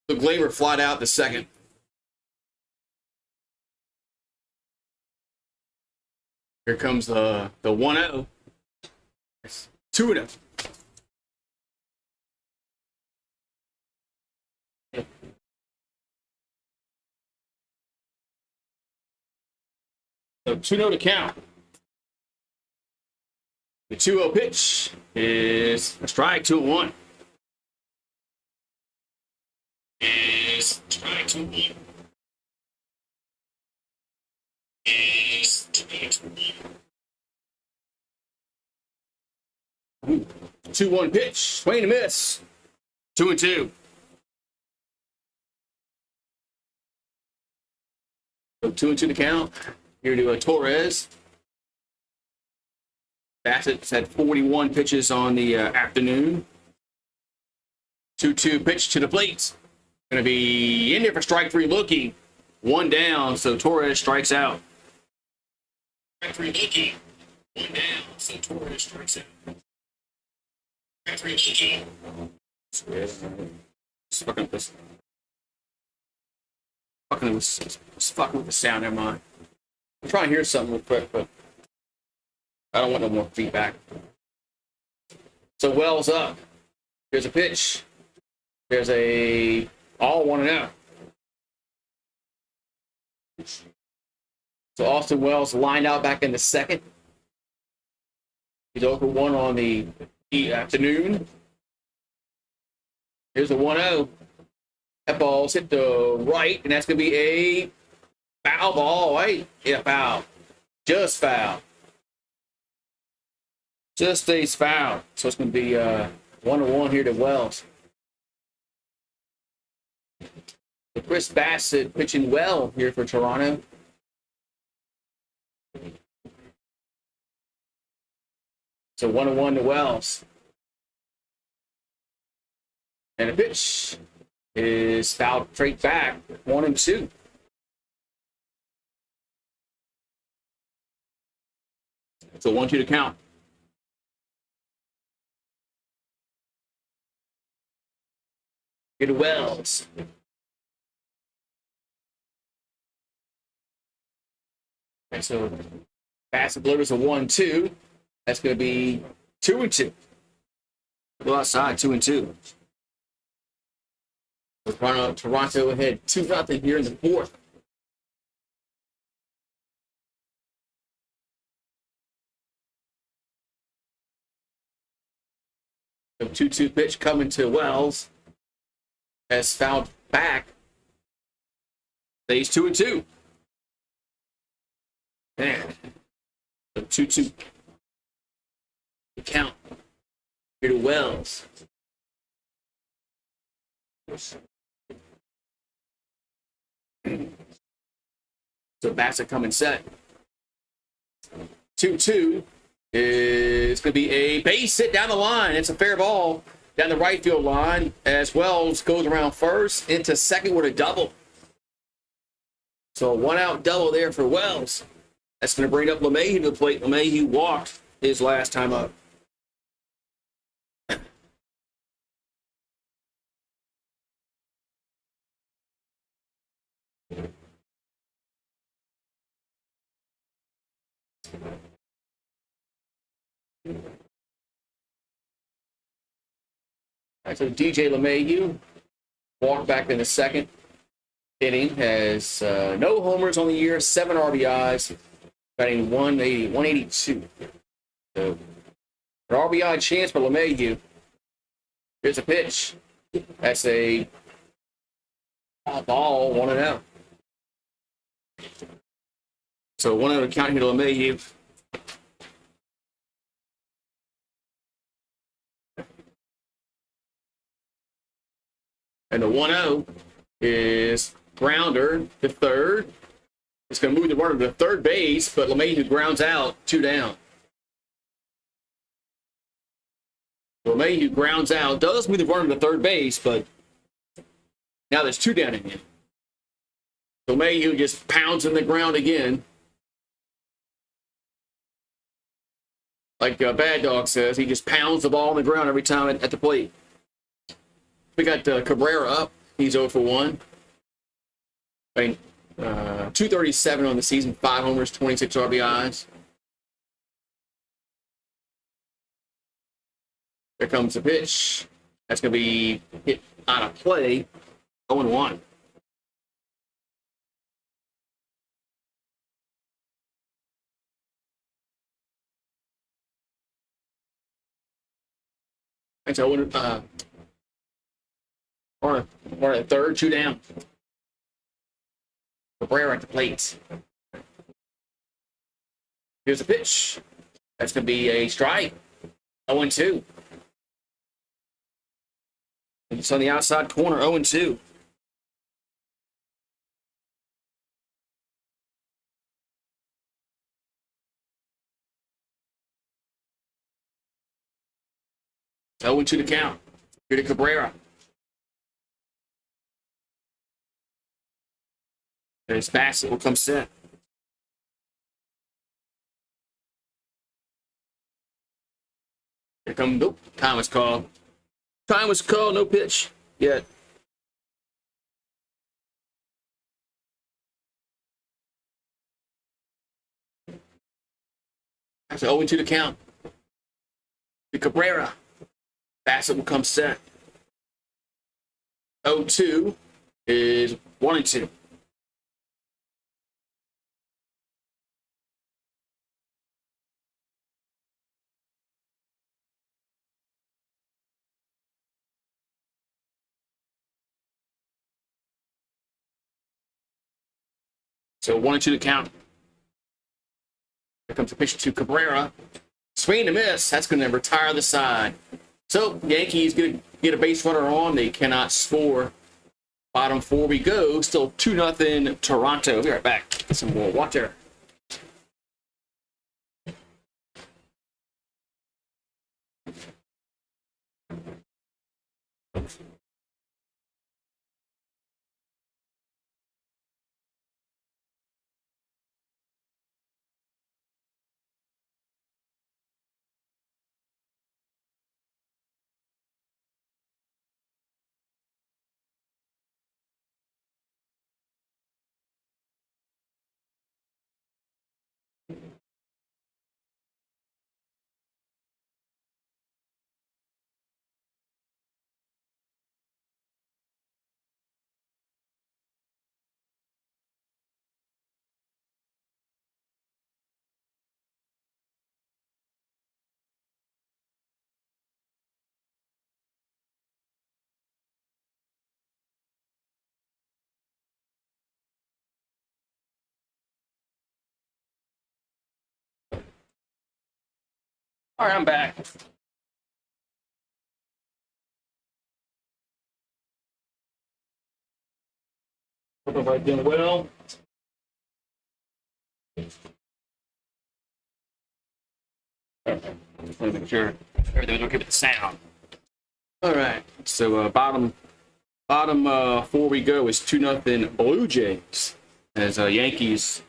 The Glaber flied out the second. Here comes the 1-0. 2-0. So 2-0 to count. The 2-0 pitch is a strike, 2-1. Is strike 2-1. Is strike 2-1. 2-1 pitch, swing and miss. 2-2. So 2-2 to count. Here to Torres. Bassett's had 41 pitches on the afternoon. 2-2 pitch to the plate. Going to be in there for strike 3 looking. 1 down, so Torres strikes out. Strike 3 looking. 1 down, so Torres strikes out. Strike 3 looking. Just fucking with this. Fucking with the sound, never mind. I'm trying to hear something real quick, but I don't want no more feedback. So Wells up. Here's a pitch. There's a all 1-0. So Austin Wells lined out back in the second. He's over 1 on the afternoon. Here's a 1-0. That ball's hit the right, and that's going to be a foul ball, right? Yeah, foul. Just foul. Just stays foul. So it's going to be 1-1 here to Wells. So Chris Bassett pitching well here for Toronto. So 1-1 to Wells. And a pitch is fouled straight back, 1-2. So 1-2 to count. Here to Wells. Okay, so Bassett delivers a 1-2. That's going to be 2-2. Go outside, 2-2. Toronto ahead 2-0 here in the 4th. The 2-2 pitch coming to Wells. Has fouled back. Stays 2-2. Man. The 2-2 count here to Wells. So Bassett coming set. 2-2 is going to be a base hit down the line. It's a fair ball down the right field line as Wells goes around first into second with a double. So a 1-out double there for Wells. That's going to bring up LeMahieu to the plate. LeMahieu walked his last time up. All right, so DJ LeMahieu walked back in the second inning, has no homers on the year, 7 RBIs, batting 182. So an RBI chance for LeMahieu. Here's a pitch. That's a ball, 1-0. So 1-0 count here to LeMahieu. And the 1-0 is grounder to third. It's going to move the runner to third base, but LeMahieu grounds out, 2 down. LeMahieu grounds out, does move the runner to third base, but now there's 2 down again. LeMahieu just pounds in the ground again. Like Bad Dog says, he just pounds the ball on the ground every time at the plate. We got Cabrera up. He's 0 for 1. I mean, 237 on the season, 5 homers, 26 RBIs. Here comes the pitch. That's going to be hit out of play. 0 1. That's 0 we're at third, 2 down. Cabrera at the plate. Here's a pitch. That's going to be a strike. 0 2. It's on the outside corner, 0 2. It's 0 2 to count. Here to Cabrera. There's Bassett will come set. Here come, nope, time was called. Time was called, no pitch yet. That's 0 2 to count. To Cabrera. Bassett will come set. 0 2 is 1 2. So 1 2 to count. Here comes the pitch to Cabrera. Swing to miss. That's going to retire the side. So Yankees going to get a base runner on. They cannot score. Bottom 4 we go. Still 2-0 Toronto. We'll be right back. Get some more water. All right, I'm back. Hope everybody's doing well. Okay. Just want to make sure everything's okay with the sound. All right. So bottom 4 we go is 2-0 Blue Jays as Yankees.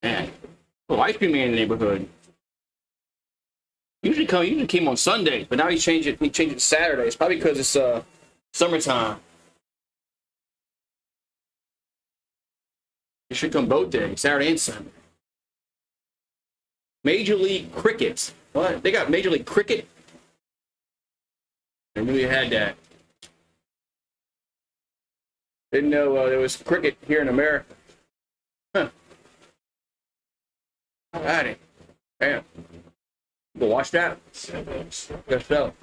Man, little ice cream man in the neighborhood. Usually came on Sundays, but now he changed it to Saturdays. Probably because it's summertime. It should come both days, Saturday and Sunday. Major League Cricket. What? They got Major League Cricket? I knew you had that. Didn't know there was cricket here in America. Huh. All righty. Bam. Go watch that. Guess so.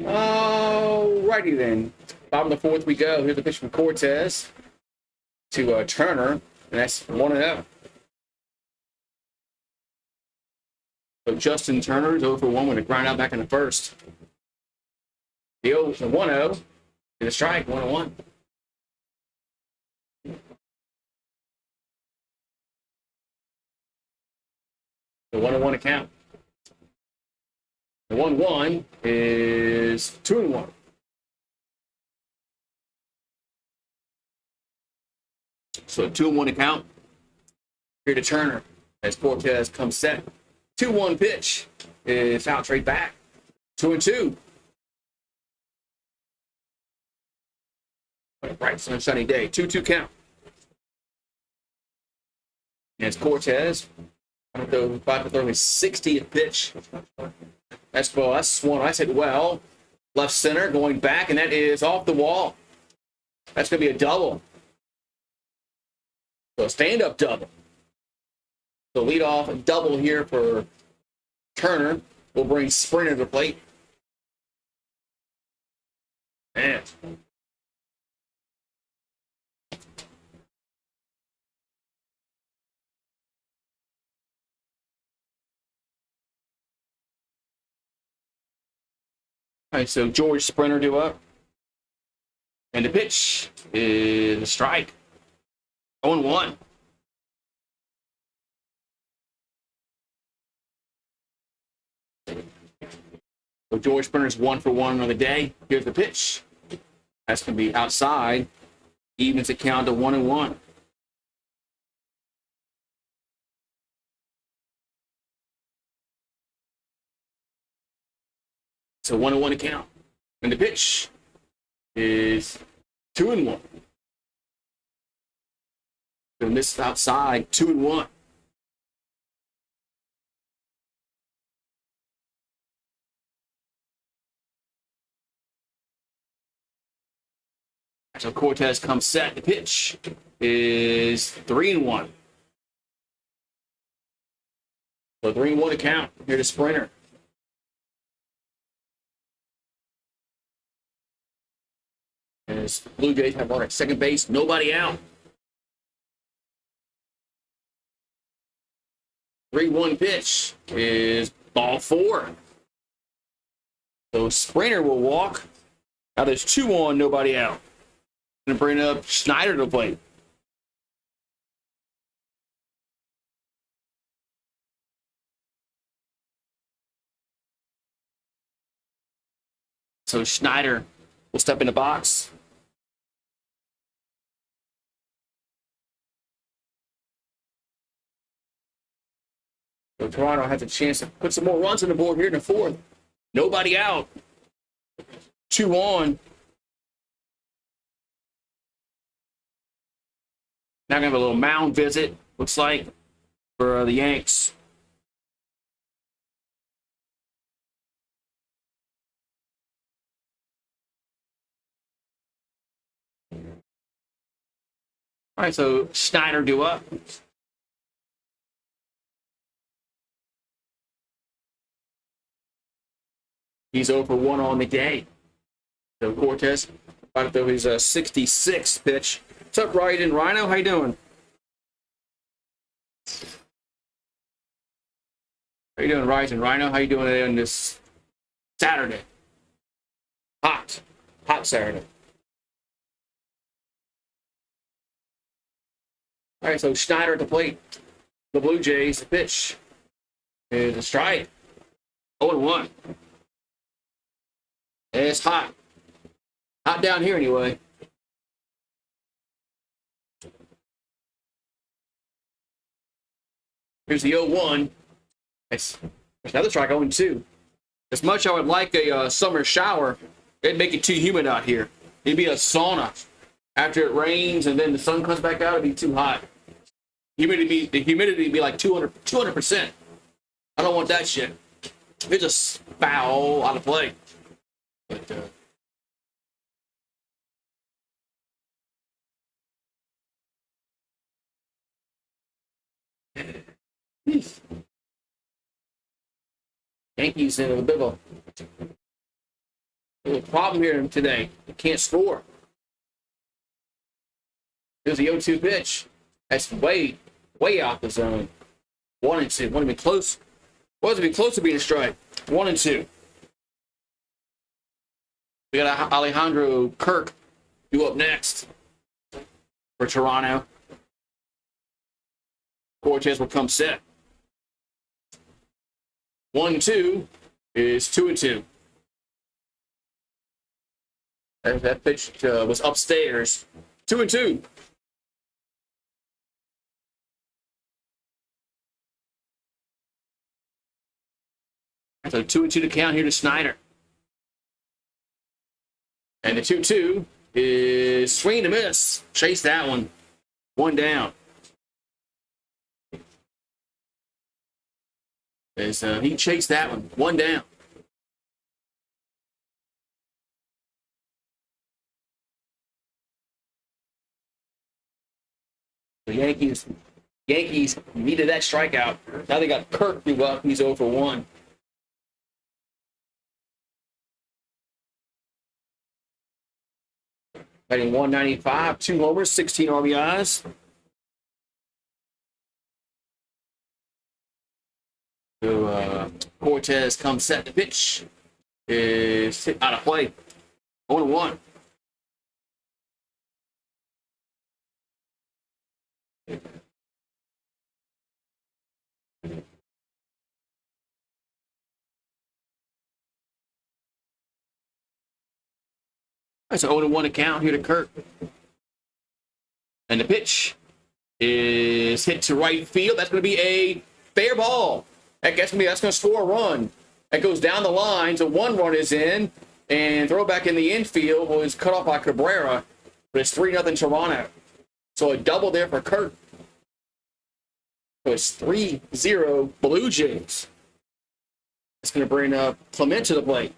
Alrighty then. Bottom of the 4th we go. Here's the pitch from Cortez to Turner, and that's 1-0. So Justin Turner is 0 for 1 with a ground out back in the first. The 1-0 and a strike, 1-1. The 1-1 account. The 1-1 is 2-1. So 2-1 account. Here to Turner as Cortez comes set. 2-1 pitch is out straight back. 2-2. Bright sunshiny day. 2-2 count. And it's Cortez. About to throw his 60th pitch. That's one I said well. Left center going back, and that is off the wall. That's going to be a double. So a stand-up double. So lead off a double here for Turner. Will bring Springer to the plate. Man. All right, so George Springer due up. And the pitch is a strike. 0-1. So George Springer's 1 for 1 on the day. Here's the pitch. That's going to be outside. Evens the count to 1-1. So 1-1 account. And the pitch is 2-1. So this outside, 2-1. So Cortez comes set. The pitch is 3-1. So 3-1 account. Here to Springer. As Blue Jays have one at second base, nobody out. 3-1 pitch is ball 4. So Springer will walk. Now there's 2 on, nobody out. Going to bring up Schneider to play. So Schneider will step in the box. So Toronto has a chance to put some more runs on the board here in the 4th. Nobody out. 2 on. Now going to have a little mound visit, looks like, for the Yanks. All right, so Schneider due up. He's 0 for 1 on the day. So Cortez about to throw his 66th pitch. What's up, Ryan Rhino? How you doing? How you doing, Ryan Rhino? How you doing today on this Saturday? Hot Saturday. All right, so Schneider at the plate. The Blue Jays, the pitch is a strike. 0-1. It's hot. Hot down here anyway. Here's the 0-1. There's another strike, 0-2. As much I would like a summer shower, it'd make it too humid out here. It'd be a sauna. After it rains and then the sun comes back out, it'd be too hot. The humidity would be like 200%. I don't want that shit. It's just foul out of play. But, Yankees in a bit of a problem here today. They can't score. There's the 0-2 pitch. That's way out the zone. 1-2. Want to be close. Was to be close to being a strike. 1-2. We got Alejandro Kirk due up next for Toronto. Cortez will come set. 1-2 is 2-2. That pitch was upstairs. 2-2. So 2-2 to count here to Snyder. And the 2-2 is swing and a miss. Chase that one. One down. As he chased that one. One down. The Yankees needed that strikeout. Now they got Kirk move up. He's 0 for 1. Batting 195, 2 homers, 16 RBIs. So Cortez comes set to pitch. Is hit out of play. 0-1. That's an 0-1 account here to Kirk. And the pitch is hit to right field. That's going to be a fair ball. That's going to score a run. That goes down the line. So 1 run is in. And throw back in the infield was cut off by Cabrera. But it's 3-0 Toronto. So a double there for Kirk. So it's 3-0 Blue Jays. It's going to bring Clement to the plate.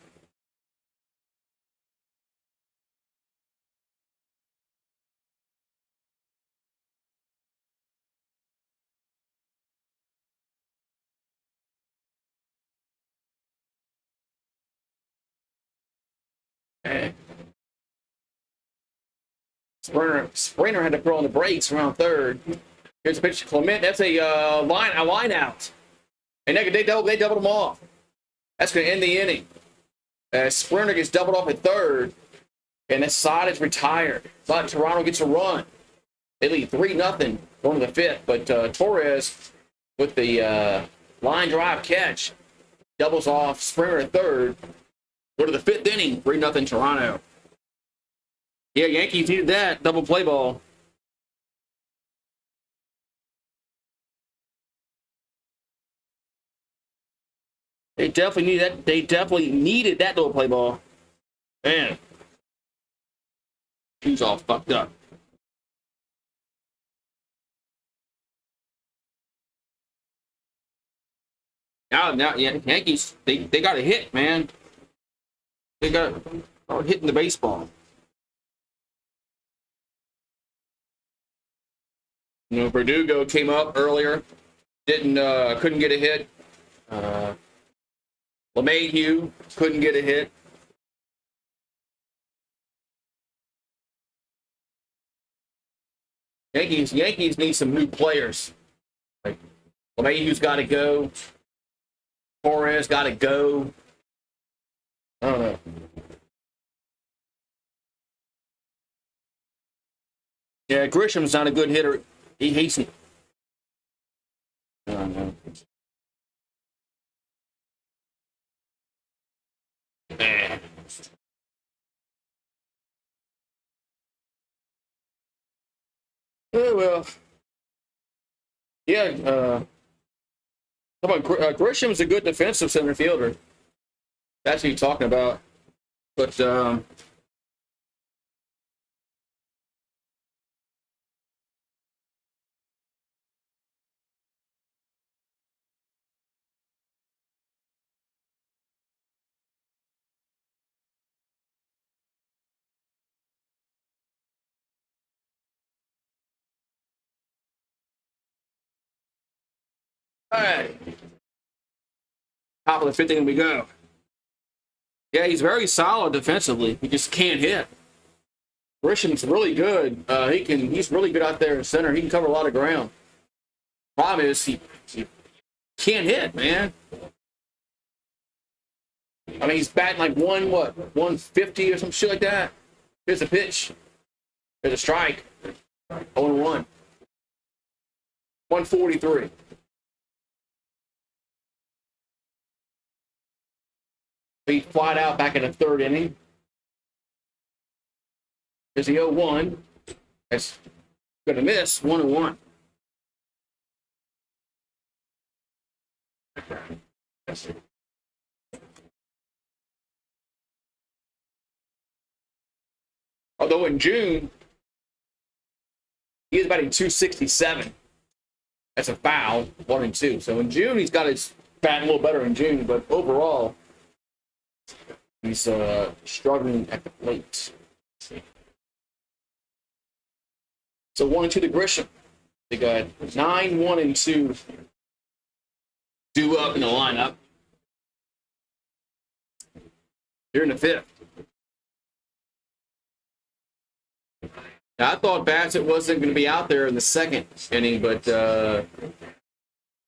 Springer had to throw on the brakes around third. Here's a pitch to Clement. That's a line out. And they doubled them off. That's going to end the inning. Springer gets doubled off at third. And that side is retired. But Toronto gets a run. They lead 3-0 going to the fifth. But Torres with the line drive catch doubles off Springer at third. Go to the fifth inning. 3-0 Toronto. Yeah, Yankees needed that double play ball. They definitely needed that. They definitely needed that double play ball. Man, shoes all fucked up. Now, Yankees. They got a hit, man. They got hitting the baseball. You know, Verdugo came up earlier, couldn't get a hit. LeMahieu couldn't get a hit. Yankees need some new players. Like LeMahieu's got to go. Torres got to go. I don't know. Yeah, Grisham's not a good hitter. He hates it. I don't know. Yeah, well, yeah. Grisham's a good defensive center fielder. That's what you're talking about. But all right. Top of the fifth inning we go. Yeah, he's very solid defensively. He just can't hit. Grisham's really good. He's really good out there in center. He can cover a lot of ground. Problem is he can't hit, man. I mean, he's batting like 150 or some shit like that. Here's a pitch. There's a strike. 0-1. 143. He flied out back in the third inning. There's the 0-1. That's going to miss 1-1. Although in June, he was batting 267. That's a foul, 1-2. So in June, he's got his batting a little better in June, but overall, he's struggling at the plate. So 1-2 to Grisham. They got 9-1-2 due up in the lineup. Here in the fifth. Now, I thought Bassett wasn't going to be out there in the second inning, but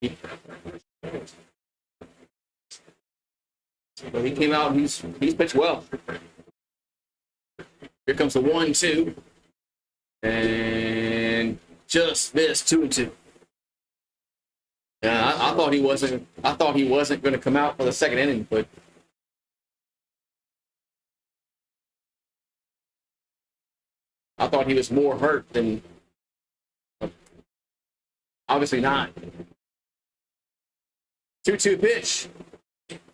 he came out and he's pitched well. Here comes the 1-2, and just missed 2-2. Yeah, I thought he wasn't. I thought he wasn't going to come out for the second inning, but I thought he was more hurt than. Obviously not. 2-2 pitch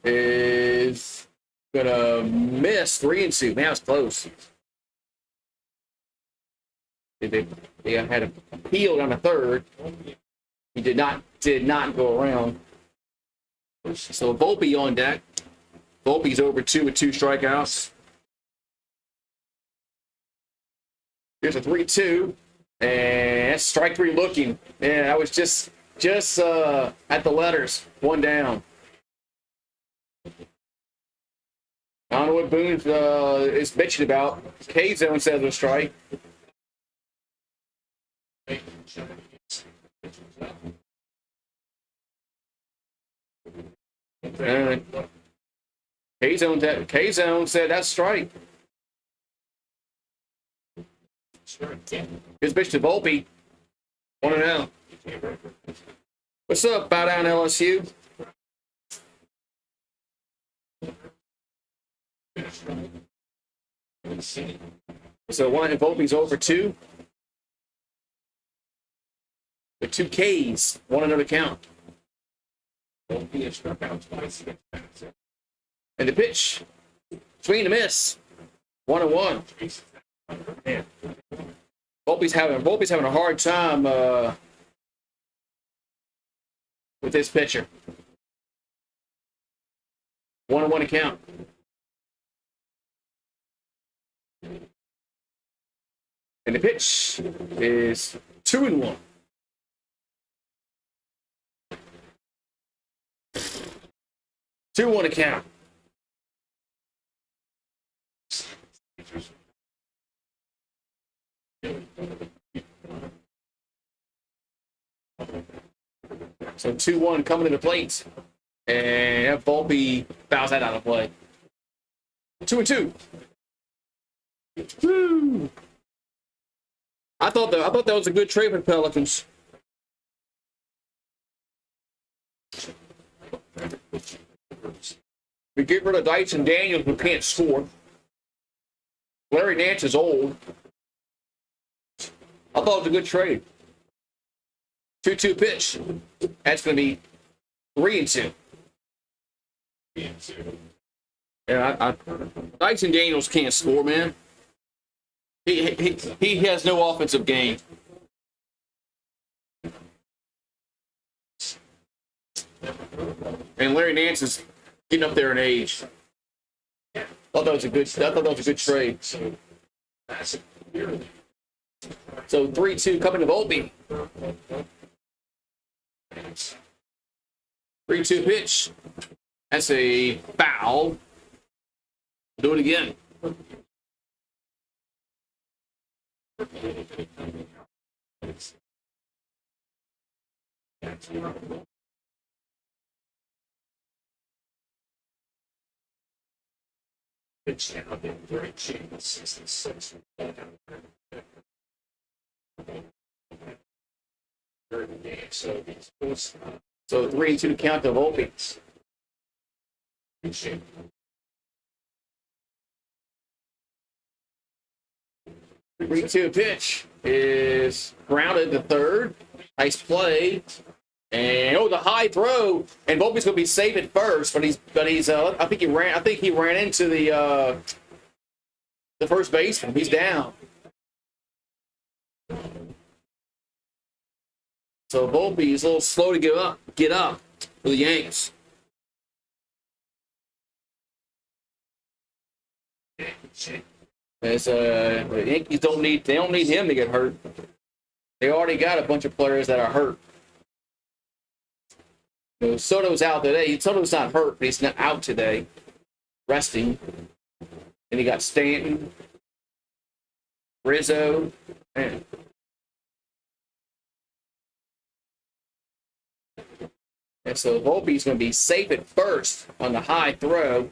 is gonna miss 3-2. Man, that was close. They had a peel on the third. He did not go around. So Volpe on deck. Volpe's over 2 with 2 strikeouts. Here's a 3-2, and that's strike 3 looking. Man, I was just at the letters, 1 down. I don't know what Boone is bitching about. K-Zone says it was a strike. K-Zone said that's strike. His bitch to Volpe. 1-0. What's up, Bow Down LSU? So Volpe's over 2. With 2 Ks, 1-0 count. And the pitch, swing and a miss, 1-1. Man. Volpe's having a hard time with this pitcher. 1-1 count. And the pitch is 2-1. 2-1 count. So 2-1 coming to the plate. And Volpe fouls that out of play. 2-2. Woo! I thought that was a good trade for the Pelicans. We get rid of Dyson Daniels, who can't score. Larry Nance is old. I thought it was a good trade. 2-2 pitch. That's going to be 3-2. Yeah, Dyson Daniels can't score, man. He has no offensive game. And Larry Nance is getting up there in age. I thought that was a good trade. So 3-2 coming to Volpe. 3-2 pitch. That's a foul. Do it again. So 3-2 count to Volpe. 3-2 pitch is grounded to third. Nice play. And the high throw. And Volpe's gonna be safe at first, but he's I think he ran into the first baseman. He's down. So Volpe is a little slow to get up for the Yanks. As the Yankees don't need him to get hurt. They already got a bunch of players that are hurt. Soto's out today. Soto's not hurt, but he's not out today. Resting. And he got Stanton, Rizzo, man. And so Volpe's going to be safe at first on the high throw.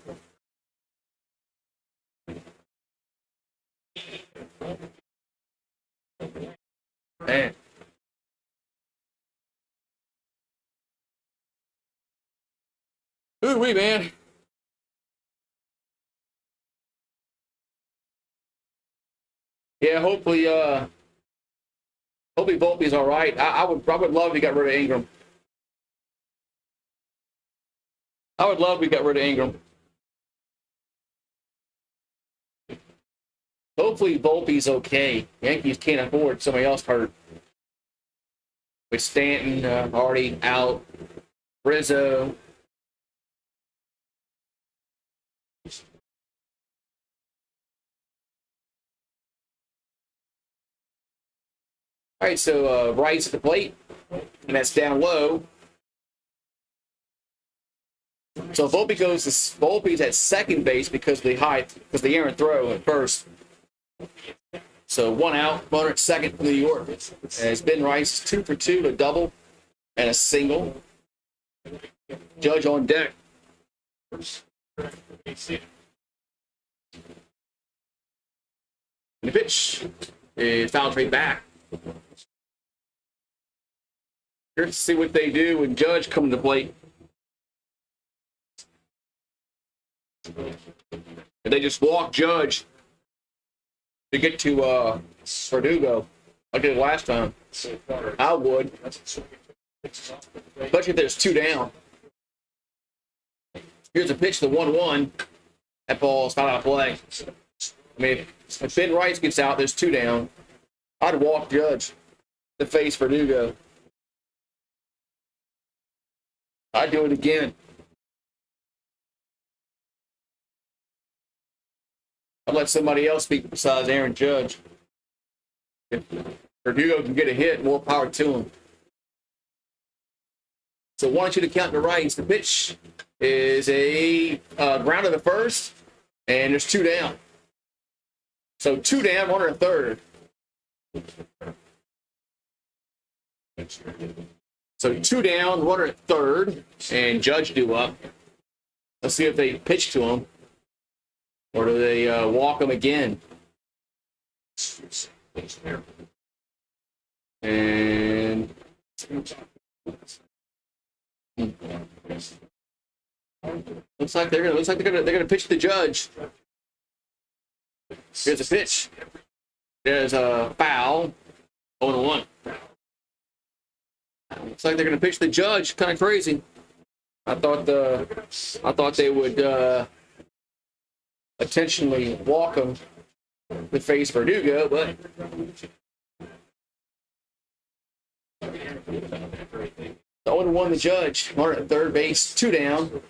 Man. Ooh-wee, man. Yeah, hopefully Volpe's all right. I would love if he got rid of Ingram. I would love if we got rid of Ingram. Hopefully Volpe's okay. Yankees can't afford somebody else hurt. With Stanton already out. Rizzo. All right, so Rice at the plate, and that's down low. So Volpe's at second base because the errant throw at first. So 1 out, runner at second for New York. As Ben Rice is 2 for 2, a double and a single. Judge on deck. And the pitch is foul straight back. Here to see what they do when Judge comes to plate. If they just walk Judge to get to Verdugo, like I did last time, I would. Especially if there's 2 down. Here's a pitch to 1-1. That ball's foul out of play. I mean, if Ben Rice gets out, there's 2 down. I'd walk Judge to face Verdugo. I'd do it again. I'd let somebody else speak besides Aaron Judge. If Verdugo can get a hit, more power to him. So 1-2 to count to Rice. The pitch is a ground to the first, and there's 2 down. So 2 down, runner at third. So 2 down, runner at third, and Judge due up. Let's see if they pitch to him, or do they walk him again. And looks like they're gonna pitch the Judge. Here's a pitch. There's a foul. 0-1. Looks like they're going to pitch the Judge. Kind of crazy. I thought they would intentionally walk him to face Verdugo, but the 0-1 the Judge. Runner at third base, 2 down.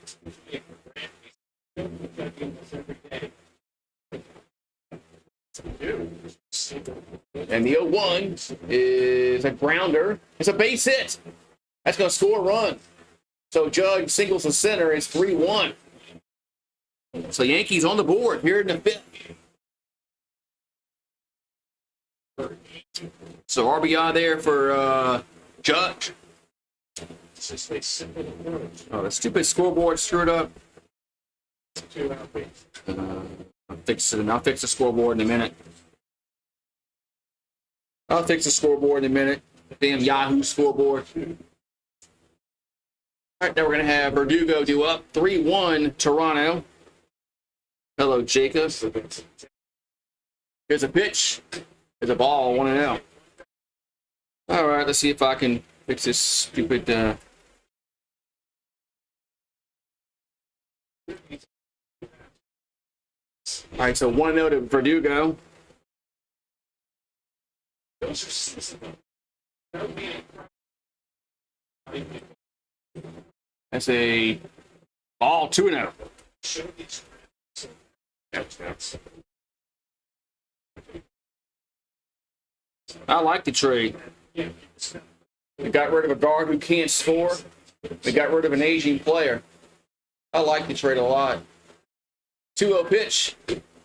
And the 0-1 is a grounder. It's a base hit. That's going to score a run. So Judge singles the center. It's 3-1. So Yankees on the board here in the 5th. So RBI there for Judge. Oh, the stupid scoreboard screwed up. I'll fix the scoreboard in a minute. I'll fix the scoreboard in a minute. Damn Yahoo scoreboard. All right, now we're going to have Verdugo do up. 3-1 Toronto. Hello, Jacob. Here's a pitch. It's a ball, 1-0. All right, let's see if I can fix this stupid. All right, so 1-0 to Verdugo. That's a ball, 2-0. I like the trade. We got rid of a guard who can't score. We got rid of an aging player. I like the trade a lot. 2-0 pitch.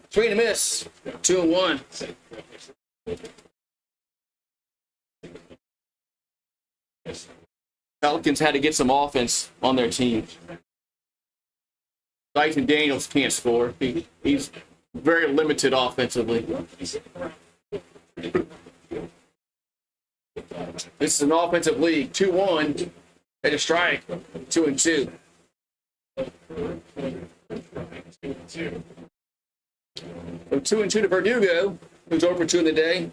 Swing and a miss. 2-1. Pelicans had to get some offense on their team. Dyson Daniels can't score. He's very limited offensively. This is an offensive league. 2-1. At a strike. 2-2. So 2-2 to Verdugo, who's over 2 in the day.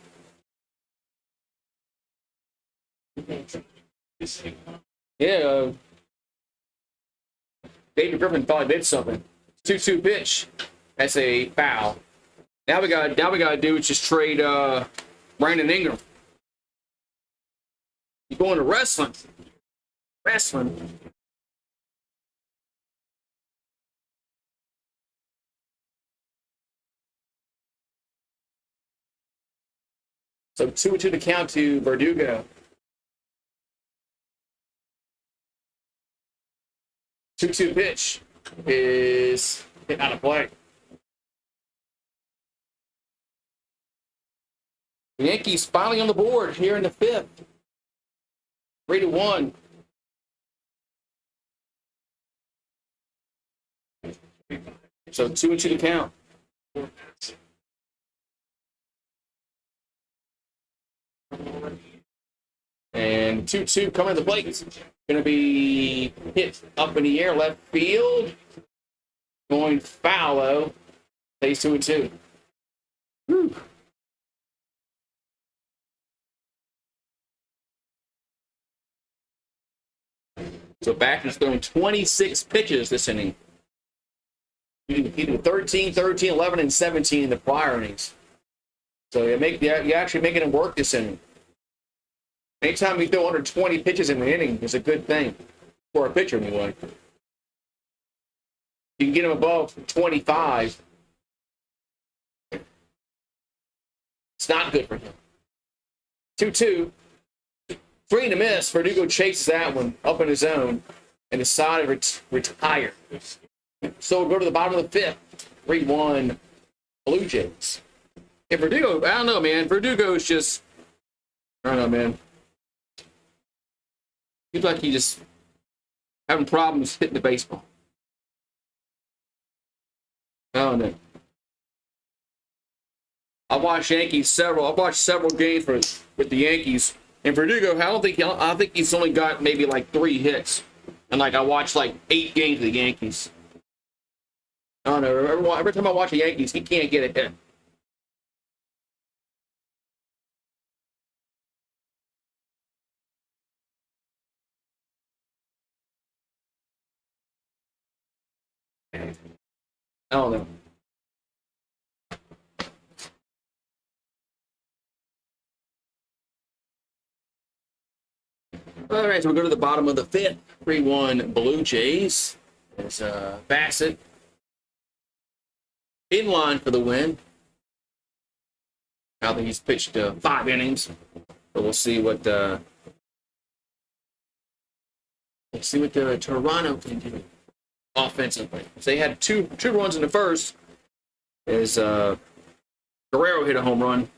Yeah. David Griffin thought he did something. 2-2 pitch. That's a foul. Now we gotta do is just trade Brandon Ingram. He's going to wrestling. Wrestling. So 2-2 to count to Verdugo. 2-2 pitch is hit out of play. The Yankees finally on the board here in the 5th. 3-1. So 2-2 to count. And 2-2 coming to the plate. Going to be hit up in the air, left field. Going foul. Stays 2-2. Whew. So Baxter's thrown 26 pitches this inning. He did 13, 11, and 17 in the prior innings. So you're actually making him work this inning. Anytime you throw under 20 pitches in an inning is a good thing. For a pitcher, anyway. You can get him above 25. It's not good for him. 2-2. 3 and a miss. Verdugo chases that one up in his zone and decided to retire. So we'll go to the bottom of the 5th. 3-1 Blue Jays. And Verdugo, I don't know, man. Verdugo is just, I don't know, man. Seems like he's just having problems hitting the baseball. I don't know. I watched several games with the Yankees. And Verdugo, I think he's only got maybe like 3 hits. And I watched 8 games of the Yankees. I don't know. Every time I watch the Yankees, he can't get a hit. I don't know. All right, so we'll go to the bottom of the 5th. 3-1 Blue Jays. There's Bassett in line for the win. I think he's pitched 5 innings, but we'll see what the Toronto can do offensively. So they had two runs in the first. As Guerrero hit a home run.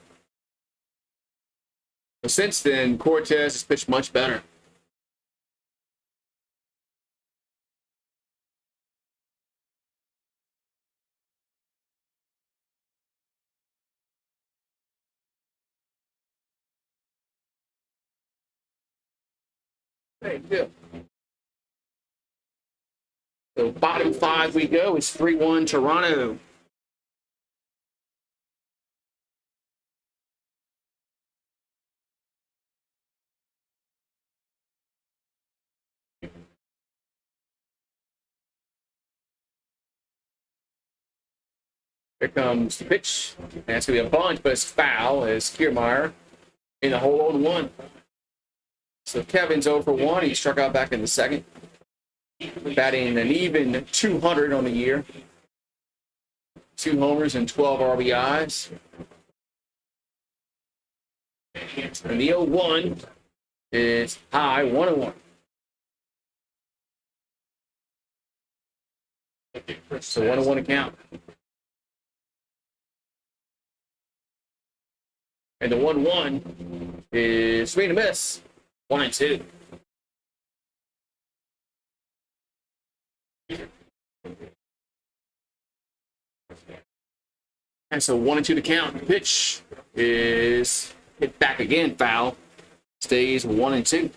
But since then, Cortez has pitched much better. Hey, good. So bottom 5 we go. It's 3-1 Toronto. Here comes the pitch. And it's going to be a bunt, but it's foul as Kiermaier in the hole on 1. So Kevin's 0 for 1. He struck out back in the second. Batting an even 200 on the year. 2 homers and 12 RBIs. And the 0-1 is high, 1-1. So 1-1 to count. And the 1-1 is swing and miss, 1-2. And so 1-2 to count. The pitch is hit back again, foul. Stays 1-2.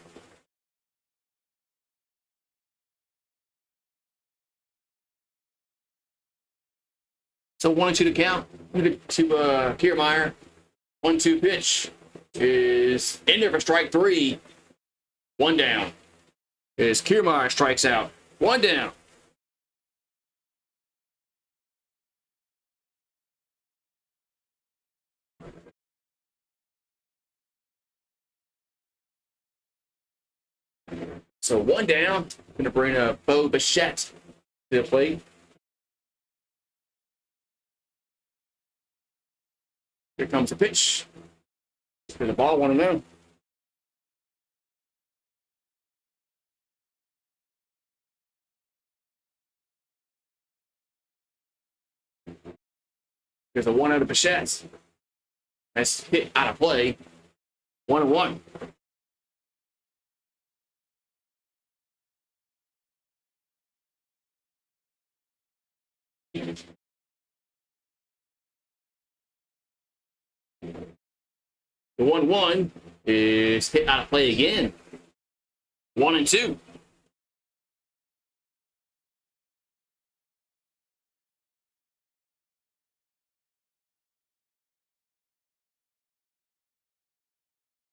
So 1-2 to count. To Kiermaier. 1-2 pitch is in there for strike 3. 1 down. As Kiermaier strikes out. 1 down. So 1 down. Going to bring Bo Bichette to the plate. Here comes the pitch. For the ball, 1-0. There's a 1 out of Bichette. That's hit out of play. 1-1. The 1-1 is hit out of play again. 1-2.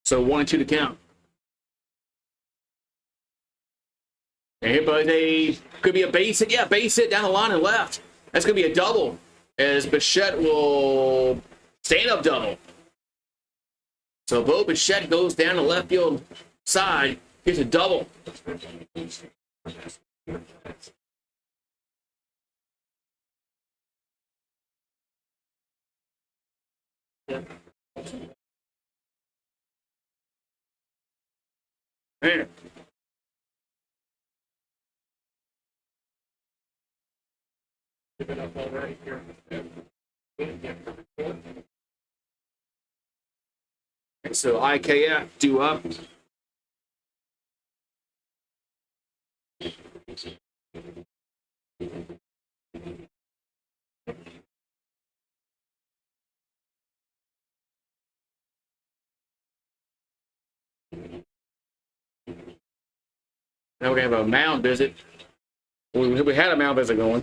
So 1-2 to count. And here, but they could be a base hit. Yeah, base hit down the line and left. That's going to be a double, as Bichette will stand up double. So Bo Bichette goes down the left field side, gets a double. Man. So IKF due up. Now we're going to have a mound visit. We had a mound visit going.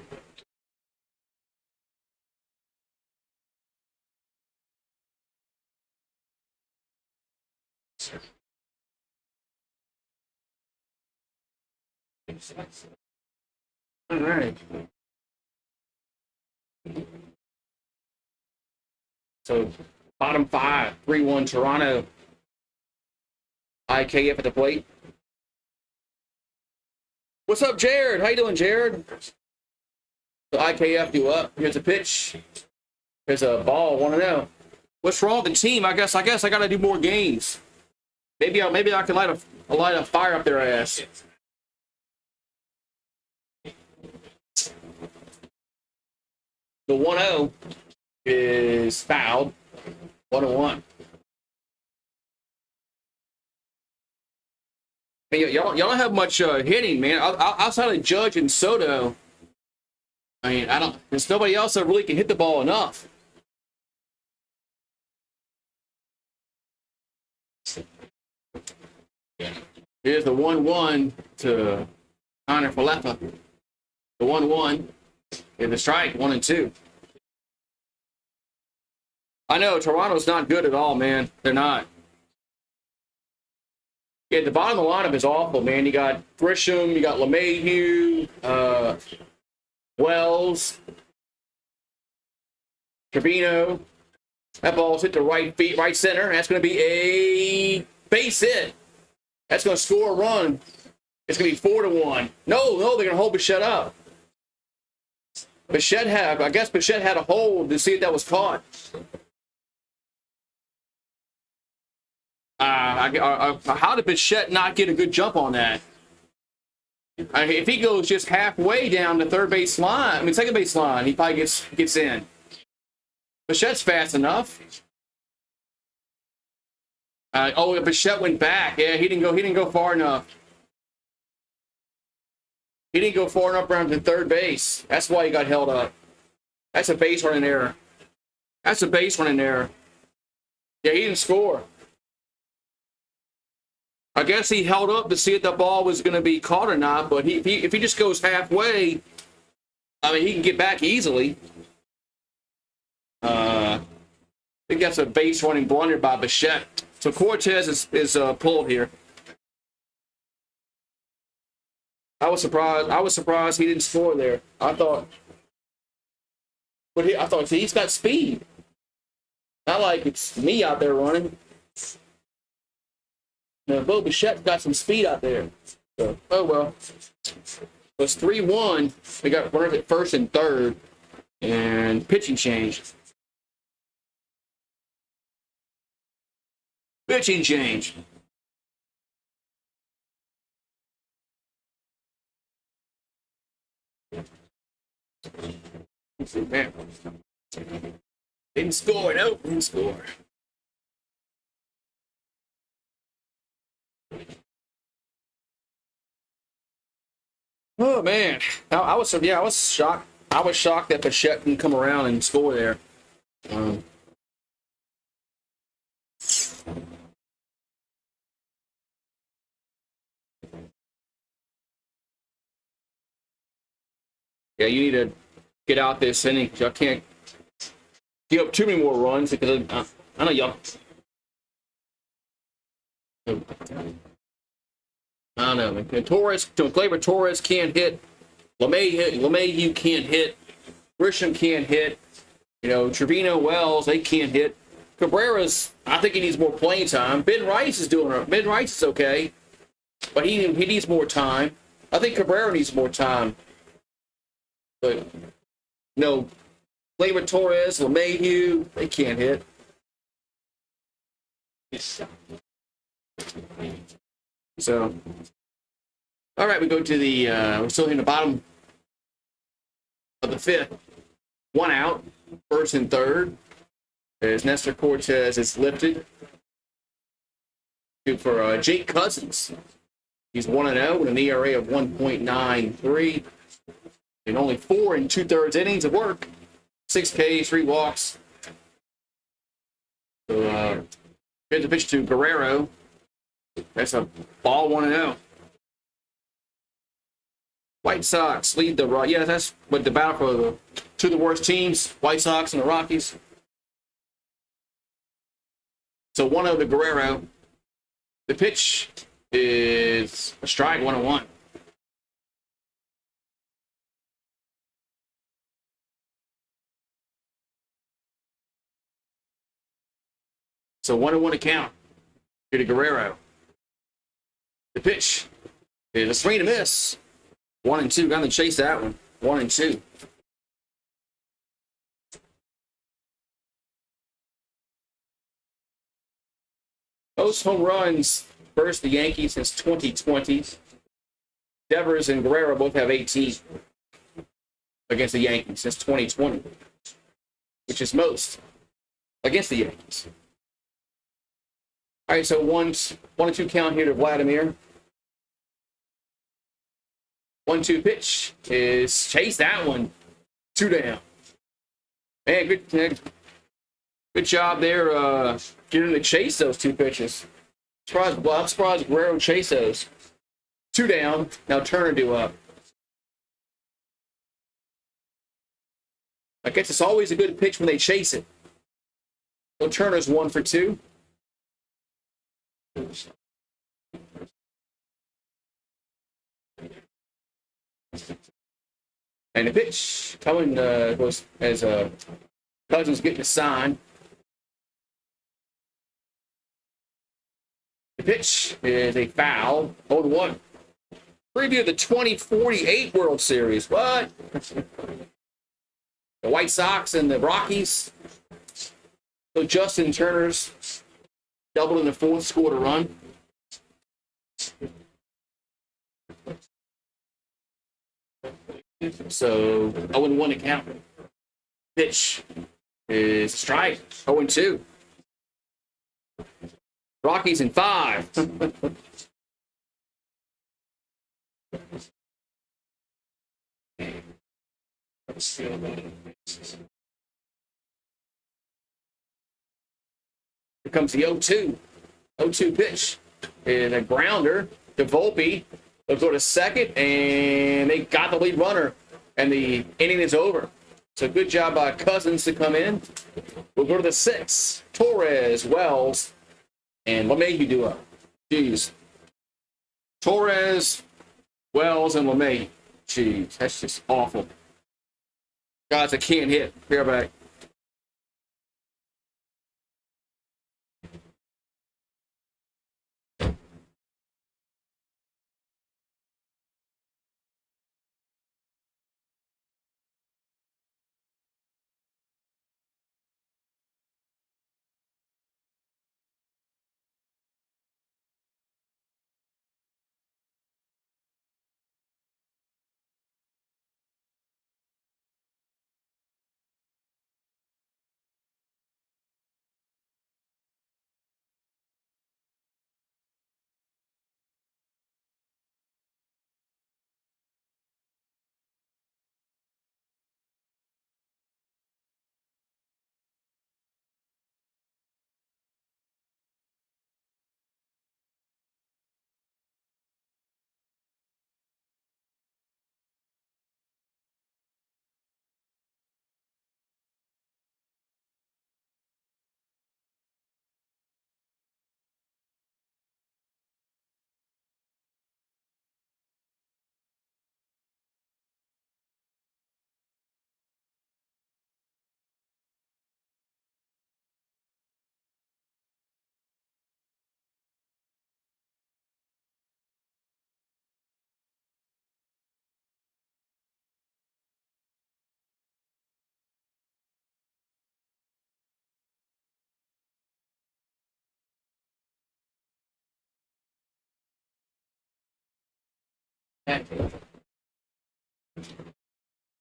All right. So bottom 5, 3-1 Toronto. IKF at the plate. What's up, Jared? How you doing, Jared? So IKF due up. Here's a pitch. Here's a ball. 1-0. What's wrong with the team? I guess I got to do more games. Maybe I can light a fire up their ass. The 1-0 is fouled. 1-1. Hey, y'all don't have much hitting, man. Outside of Judge and Soto, I mean, there's nobody else that really can hit the ball enough. Here's the 1-1 to Connor Falefa. The 1-1 is the strike, 1-2. I know Toronto's not good at all, man. They're not. Yeah, the bottom of the lineup is awful, man. You got Grisham, you got LeMahieu, Wells. Trevino. That ball's hit the right center. That's going to be a base hit. That's going to score a run. It's going to be 4-1. No, they're going to hold Bichette up. Bichette had a hold to see if that was caught. How did Bichette not get a good jump on that? If he goes just halfway down the second base line, he probably gets in. Bichette's fast enough. Bichette went back. Yeah, he didn't go far enough. He didn't go far enough around to third base. That's why he got held up. That's a base running error. Yeah, he didn't score. I guess he held up to see if the ball was going to be caught or not, but if he just goes halfway, he can get back easily. I think that's a base running blunder by Bichette. So Cortez is pulled here. I was surprised he didn't score there. I thought he's got speed. Not like it's me out there running. Now, Bo Bichette's got some speed out there. So, oh well. It's 3-1. We got runners at first and third, and pitching change. Let's see, man. Didn't score. Oh man, I was shocked. I was shocked that Bichette didn't come around and score there. Yeah, you need to get out this inning. Y'all can't give up too many more runs because I know y'all. I don't know. Man. Gleyber Torres can't hit. LeMahieu can't hit. Grisham can't hit. Trevino, Wells, they can't hit. Cabrera's, I think he needs more playing time. Ben Rice is okay, but he needs more time. I think Cabrera needs more time. But Gleyber Torres, LeMahieu, they can't hit. So, all right, we go to the, we're still in the bottom of the fifth. One out, first and third. As Nestor Cortez is lifted. For Jake Cousins. He's 1-0 with an ERA of 1.93. In only 4 2/3 innings of work. 6 Ks, 3 walks. So, here's the pitch to Guerrero. That's a ball 1-0. White Sox lead the Rockies. Yeah, that's what the battle for two of the worst teams, White Sox and the Rockies. So 1-0 to Guerrero. The pitch is a strike, 1-1. So 1-1 to count. Here to Guerrero. The pitch is a swing and a miss. 1-2. Got to chase that one. 1-2. Most home runs versus the Yankees since 2020. Devers and Guerrero both have 18 against the Yankees since 2020, which is most against the Yankees. All right, so 1-2 count here to Vladimir. 1-2 pitch is chase that one. 2 down. Man, good job there getting to chase those 2 pitches. I'm surprised Guerrero chased those. 2 down. Now Turner due up. I guess it's always a good pitch when they chase it. So Turner's 1 for 2. And the pitch coming was as Cousins getting a sign. The pitch is a foul. 0-1. Preview of the 2048 World Series. What? The White Sox and the Rockies. So Justin Turner's doubled in the fourth, scored a run. So 0-1 to count. Pitch is a strike. 0-2. Rockies in 5. Here comes the 0-2. 0-2 pitch. And a grounder to Volpe. They'll go to second, and they got the lead runner. And the inning is over. So good job by Cousins to come in. We'll go to the 6. Torres, Wells, and LeMahieu duo. Jeez. Torres, Wells, and LeMahieu. Jeez, that's just awful. Guys that can't hit. Fair back.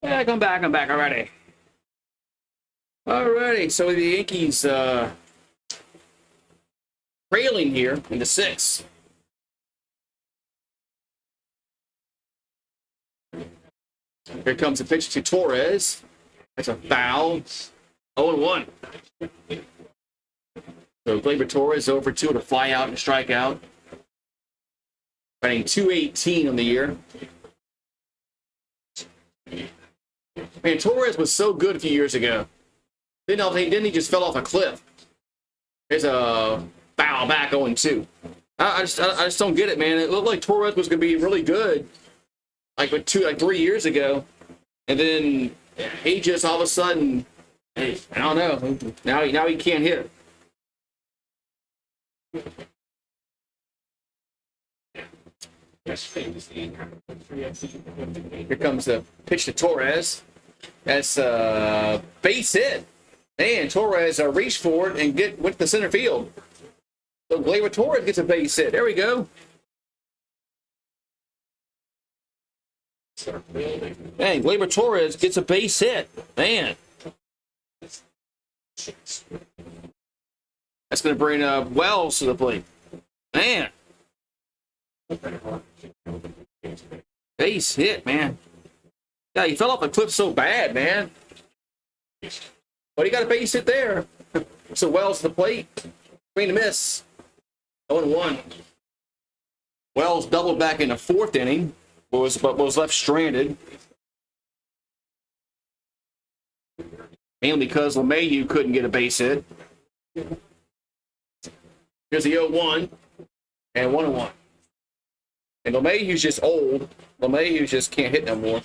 Yeah, I'm back already. Alrighty, so the Yankees trailing here in the 6th. Here comes a pitch to Torres. That's a foul. 0-1. So Gleyber Torres 0-2 to fly out and strike out. Batting .218 on the year. Man, Torres was so good a few years ago. Didn't he just fell off a cliff? There's a foul back 0-2. I just don't get it, man. It looked like Torres was going to be really good, like 3 years ago, and then he just all of a sudden, I don't know. Now he can't hit. Here comes the pitch to Torres. That's a base hit. And Torres reached for it and went to the center field. So Gleyber Torres gets a base hit. There we go. Man, Gleyber Torres gets a base hit. Man. That's going to bring Wells to the plate. Man. Base hit, man. Yeah, he fell off a cliff so bad, man. But he got a base hit there. So Wells to the plate. Swing and miss. 0-1. Wells doubled back in the 4th inning, but was left stranded. Mainly because LeMahieu couldn't get a base hit. Here's the 0-1 and 1-1. And LeMahieu's just old. LeMahieu just can't hit no more.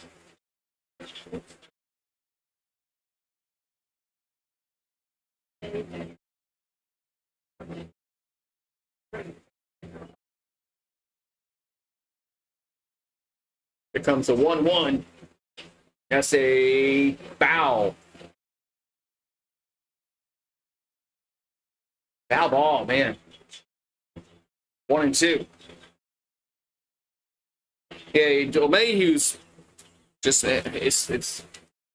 Here comes the 1-1. That's a foul. Foul ball, man. 1-2. Yeah, Joe Mayhew's just it's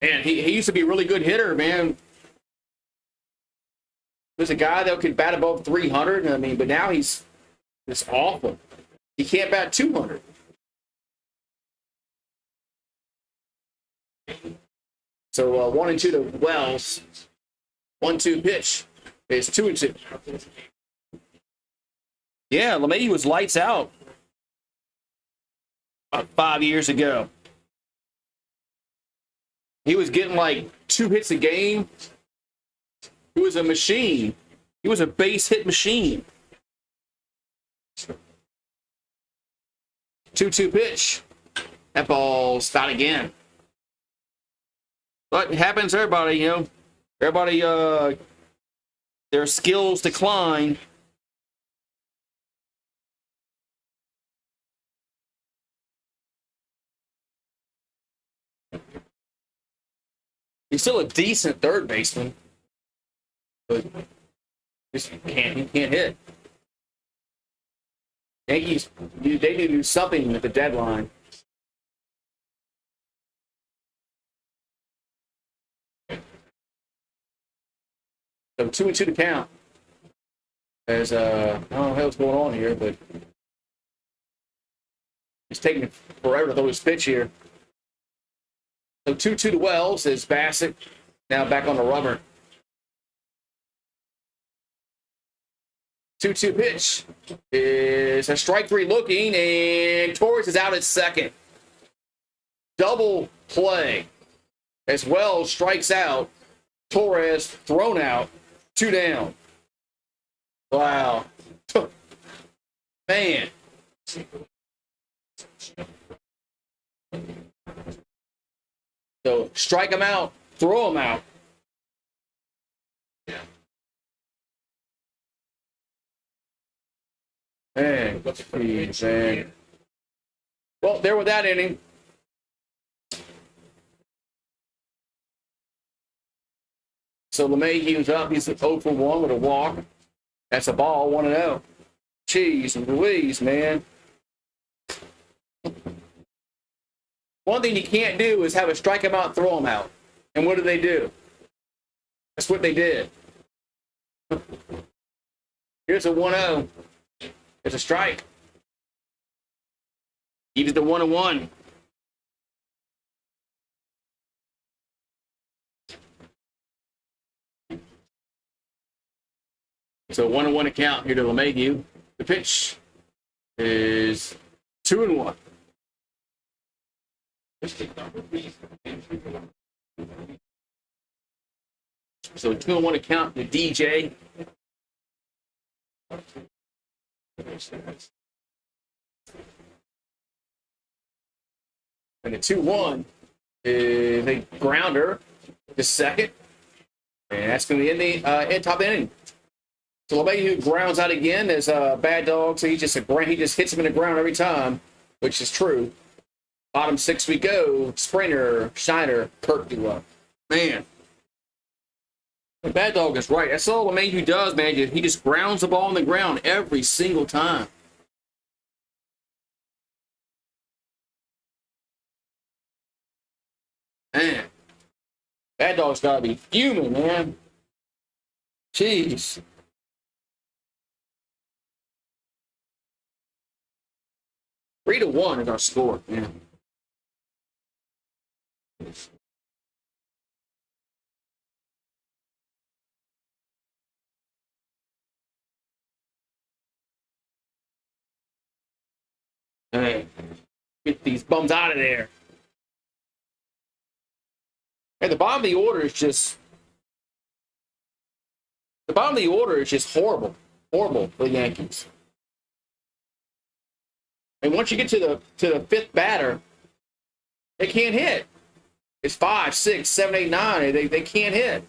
man. He used to be a really good hitter, man. There's a guy that could bat above 300. I mean, but now he's just awful. He can't bat 200. So 1-2 to Wells. 1-2 pitch. It's 2-2. Yeah, LeMahieu was lights out about 5 years ago. He was getting like 2 hits a game. He was a machine. He was a base hit machine. 2-2 pitch. That ball's out again. But it happens to everybody, you know. Everybody, their skills decline. He's still a decent third baseman, but he can't hit. Yankees, they need to do something at the deadline. So 2-2 to count. As I don't know what's going on here, but it's taking forever to throw his pitch here. So 2-2 to Wells as Bassett now back on the rubber. 2-2 pitch is a strike 3 looking, and Torres is out at second. Double play as Wells strikes out. Torres thrown out. 2 down. Wow. Man. So strike him out, throw him out. Man, geez, man. Well, there with that inning. So LeMahieu's up. He's 0 for 1 with a walk. That's a ball, 1-0. Jeez and Louise, man. One thing you can't do is have a strike him out, throw him out. And what do? That's what they did. Here's a 1-0. It's a strike. Even the 1-1. So 1-1 account here to LeMahieu. The pitch is 2-1. So 2-1 account to DJ. And the 2-1 is a grounder to second. And that's going to be in the top inning. So LeMahieu grounds out again as a bad dog. So he just hits him in the ground every time, which is true. Bottom 6 we go. Springer, Schneider, Kirk do up. Man. The bad dog is right. That's all LeMahieu does, man. He just grounds the ball on the ground every single time. Man. Bad dog's got to be fuming, man. Jeez. Three to 1 is our score, man. Hey, get these bums out of there. And the bottom of the order is just horrible. Horrible for the Yankees. And once you get to the fifth batter, they can't hit. It's 5, 6, 7, 8, 9. They can't hit.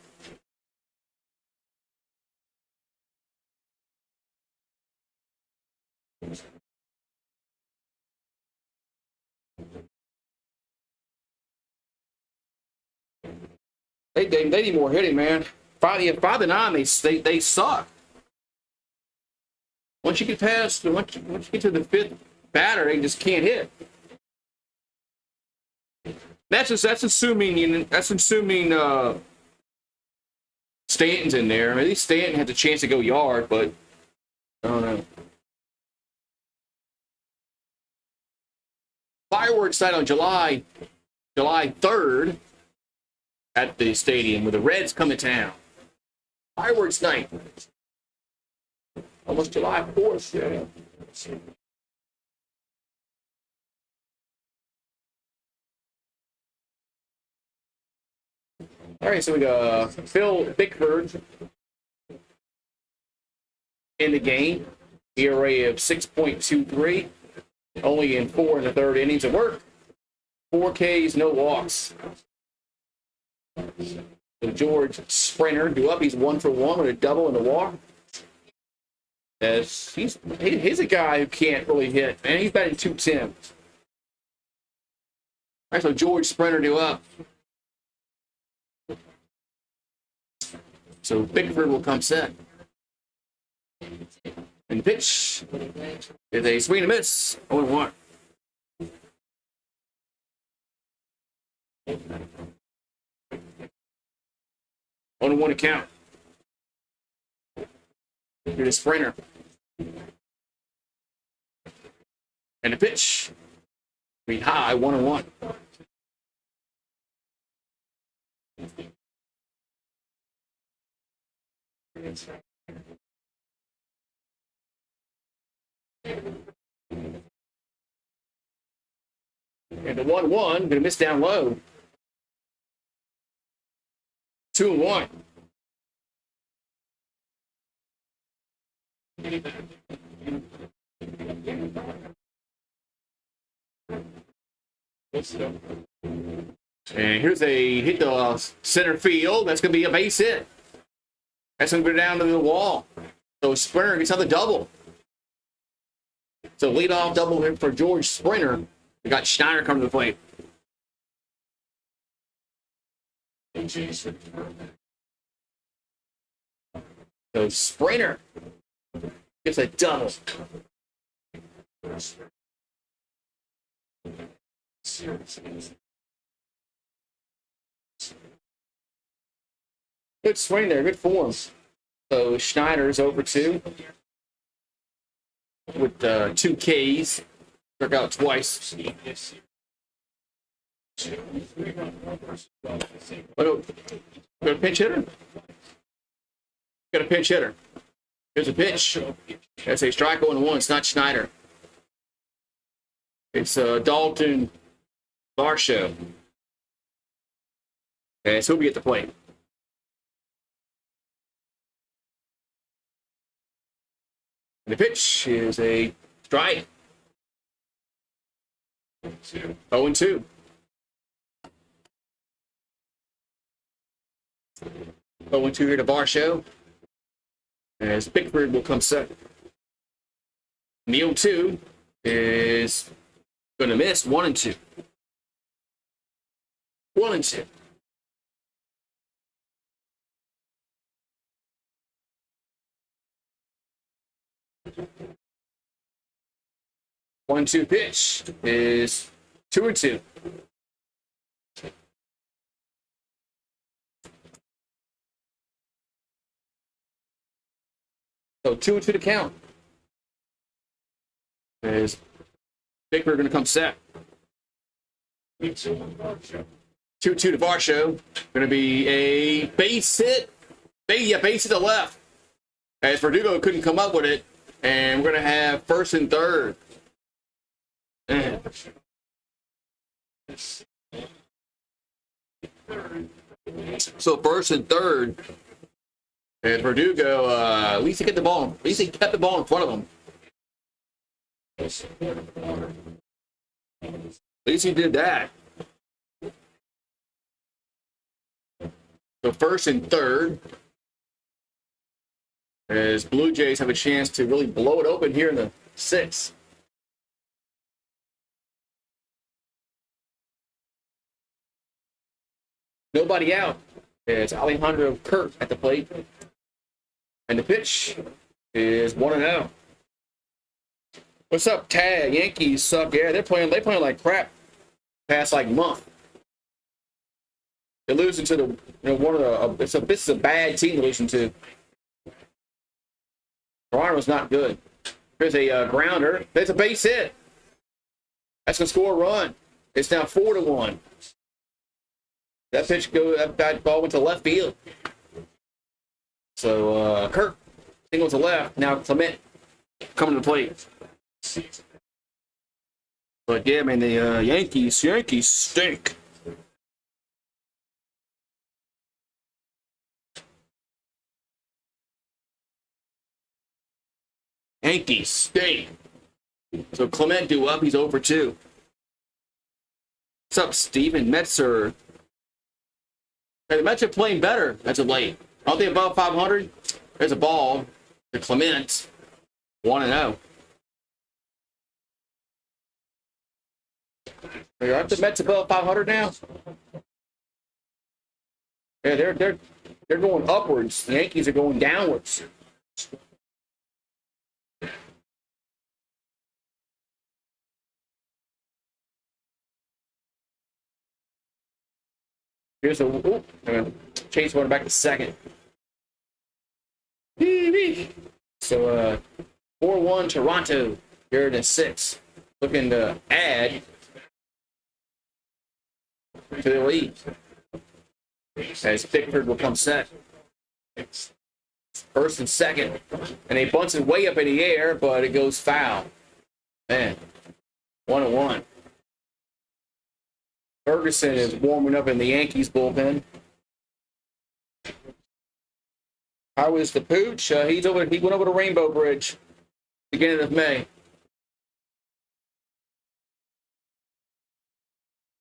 They need more hitting, man. 5-9, they suck. Once you get once you get to the fifth batter, they just can't hit. That's assuming Stanton's in there. I mean, at least Stanton has a chance to go yard, but I don't know. Fireworks night on July 3rd at the stadium, where the Reds come to town. Fireworks night. Almost July 4th. Yeah. All right, so we got Phil Bickford in the game. ERA of 6.23. Only in 4 in the third innings of work. 4 Ks, no walks. So George Springer due up. He's 1 for 1 with a double and a walk. As he's a guy who can't really hit, and he's batting .210. All right, so George Springer due up. So Bickford will come set. And the pitch is a swing and a miss. 0-1. On a 1 to count. Here's a Springer. And the pitch. Be high, 1-1. And the 1-1, gonna miss down low. 2-1. And here's a hit to center field. That's going to be a base hit. That's going to go down to the wall. So Springer gets another double. So leadoff double hit for George Springer. We got Schneider coming to the plate. So Springer gets a double. Good swing there, good form. So Schneider's over 2 with 2 Ks. Struck out twice. Got a pinch hitter? Got a pinch hitter. Here's a pitch. That's a strike 0-1. It's not Schneider. It's Dalton Varsho. And so he'll be at the plate. And the pitch is a strike. 0-2. 0-2 here to Varsho. As Bickford will come second. The 0-2 is going to miss 1-2. 1-2. One-two pitch is 2-2. So 2-2 to count. Is Bickford going to come set? 2-2 to Varsho. Going to be a base hit. Base hit to left. As Verdugo couldn't come up with it. And we're going to have first and third. So first and third. And Verdugo, at least he kept the ball. At least he kept the ball in front of him. At least he did that. So first and third. As Blue Jays have a chance to really blow it open here in the 6. Nobody out. It's Alejandro Kirk at the plate. And the pitch is 1-0. What's up, Tag? Yankees suck. Yeah, they're playing like crap past like month. They're losing to this is a bad team to losing to. Toronto's not good. There's a grounder. There's a base hit. That's gonna score a run. It's now 4-1. That that ball went to left field. So Kirk singles to left. Now Clement coming to the plate. But yeah, man, the Yankees stink. Yankees stink. So Clement due up. He's over 2. What's up, Steven? Mets are. Hey, the Mets are playing better as of late. Aren't they above 500? There's a ball to Clement. 1-0. Aren't the Mets above 500 now? Yeah, they're going upwards. The Yankees are going downwards. Here's a Chase going back to second. So 4-1 Toronto here in the 6th. Looking to add to the lead. As Pickford will come set. First and second. And he bunts it way up in the air, but it goes foul. Man. 1-1. Ferguson is warming up in the Yankees bullpen. How is the Pooch? He went over the Rainbow Bridge beginning of May.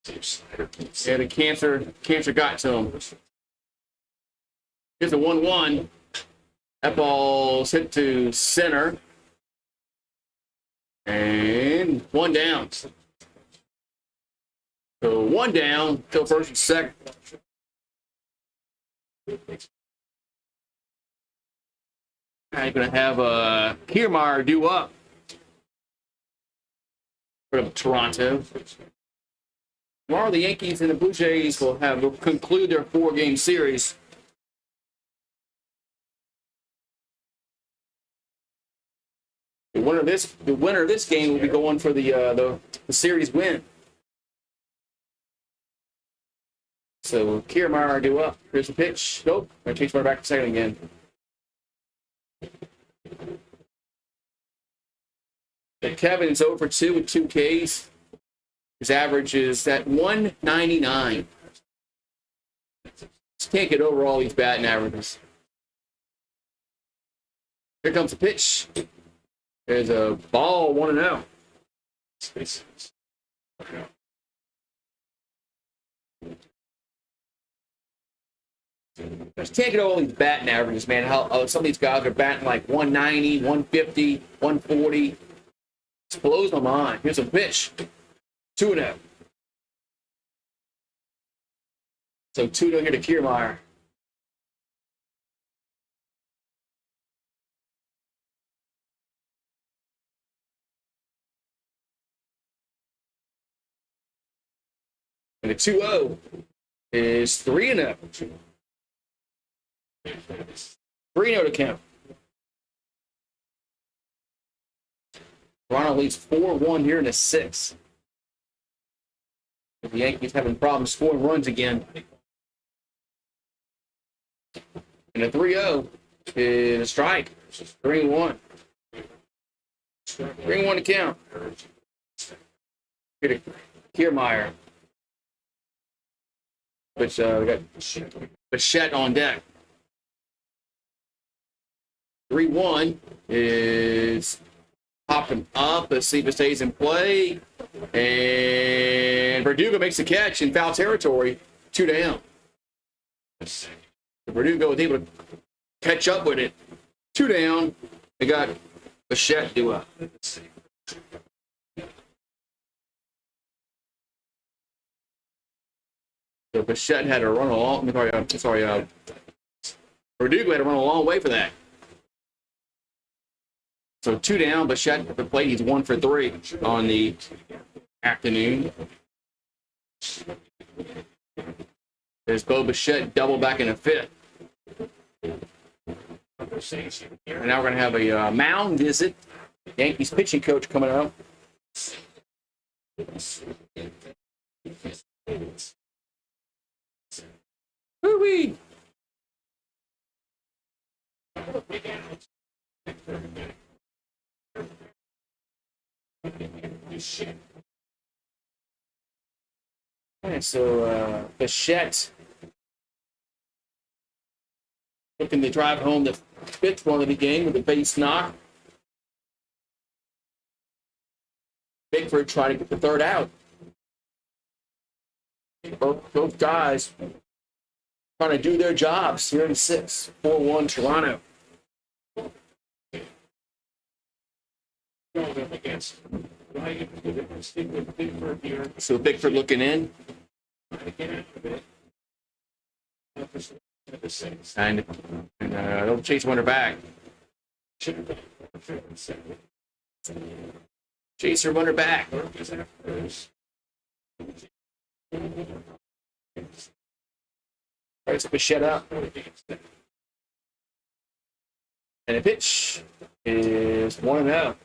Yeah, the cancer got to him. Here's a 1-1. That ball's hit to center. And 1 down. So 1 down till first and second. Now you're going to have Kiermaier due up for Toronto. Tomorrow the Yankees and the Blue Jays will conclude their 4-game series. The winner of this game will be going for the series win. So Kiermaier due up. Here's the pitch. Nope. I'm going to change my back to second again. So Kevin's over 2 with 2 Ks. His average is at 199. Just can't get over all these batting averages. Here comes the pitch. There's a ball, 1-0. Just can't get over all these batting averages, man. How some of these guys are batting like 190, 150, 140. It blows my mind. Here's a pitch. 2-0. So 2-0 here to Kiermaier. And the 2-0 is 3-0. 3-0 to count. Toronto leads 4-1 here in the 6th. The Yankees having problems scoring runs again. And the 3-0 is a strike. 3-1. 3-1 to count. Here to Kiermaier. Which we got Bichette on deck. 3-1 is popping up. Let's see if it stays in play. And Verdugo makes the catch in foul territory. 2 down. Verdugo was able to catch up with it. 2 down. They got Bichette duo. So Bichette had to run a long. Verdugo had to run a long way for that. So 2 down. Bichette at the plate. He's 1 for 3 on the afternoon. There's Bo Bichette double back in the 5th. And now we're going to have a mound visit. Yankees pitching coach coming out. Woo-wee. Okay, so Bichette looking to drive home the 5th one of the game with a base knock. Bigford trying to get the 3rd out. Both guys trying to do their jobs here in 6. 4-1 Toronto. So Bigford looking in. And they'll chase Winter back. Chaser Winter back. Tries to Bichette up. And the pitch is 1-0.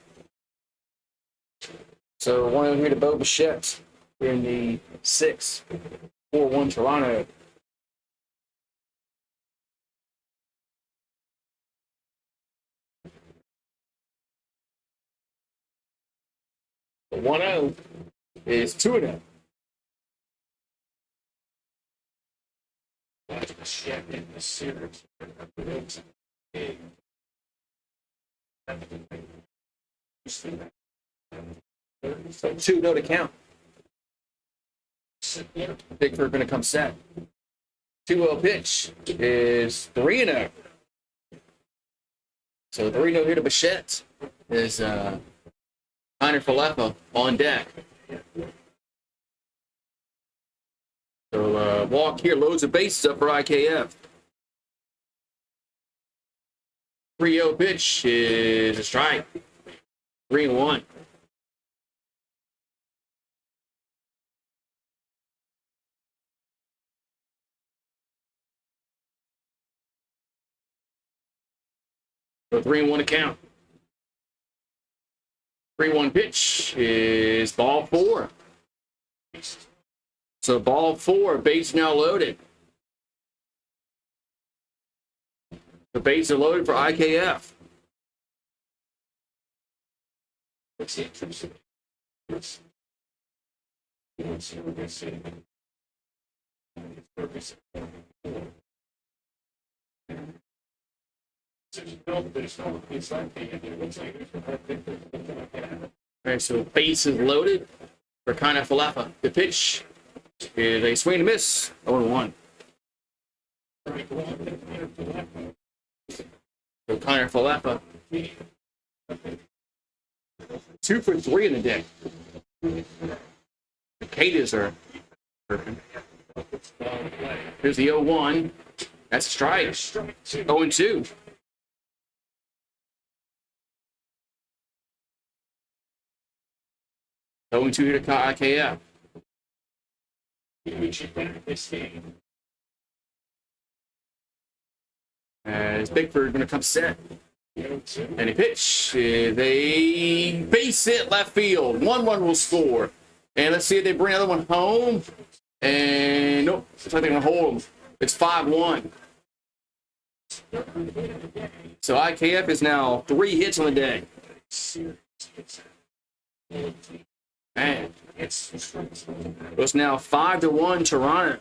So 1-0 here to Bo Bichette here in the 6th. 4-1 Toronto. The 1-0 is 2-0. So 2-0 to count. Bigford going to come set. 2-0 pitch is 3-0. So 3-0 here to Bichette is Connor Falefa on deck. So walk here, loads of bases up for IKF. 3-0 pitch is a strike. 3-1. So 3-1 to count. 3-1 pitch is ball 4. So ball 4, base now loaded. The bases are loaded for IKF. All right, so bases loaded for Connor Falefa. The pitch is a swing and a miss. 0-1. So Connor Falefa, 2 for 3 in the day. The Cadets are working. Here's the 0-1. That's a strike. 0-2. Going to here to IKF. As Bigford going to come set. And a pitch. They base hit left field. 1-1 will score. And let's see if they bring another one home. And nope. Looks like they're going to hold them. It's 5-1. So IKF is now 3 hits on the day. Man, it's now 5-1 Toronto.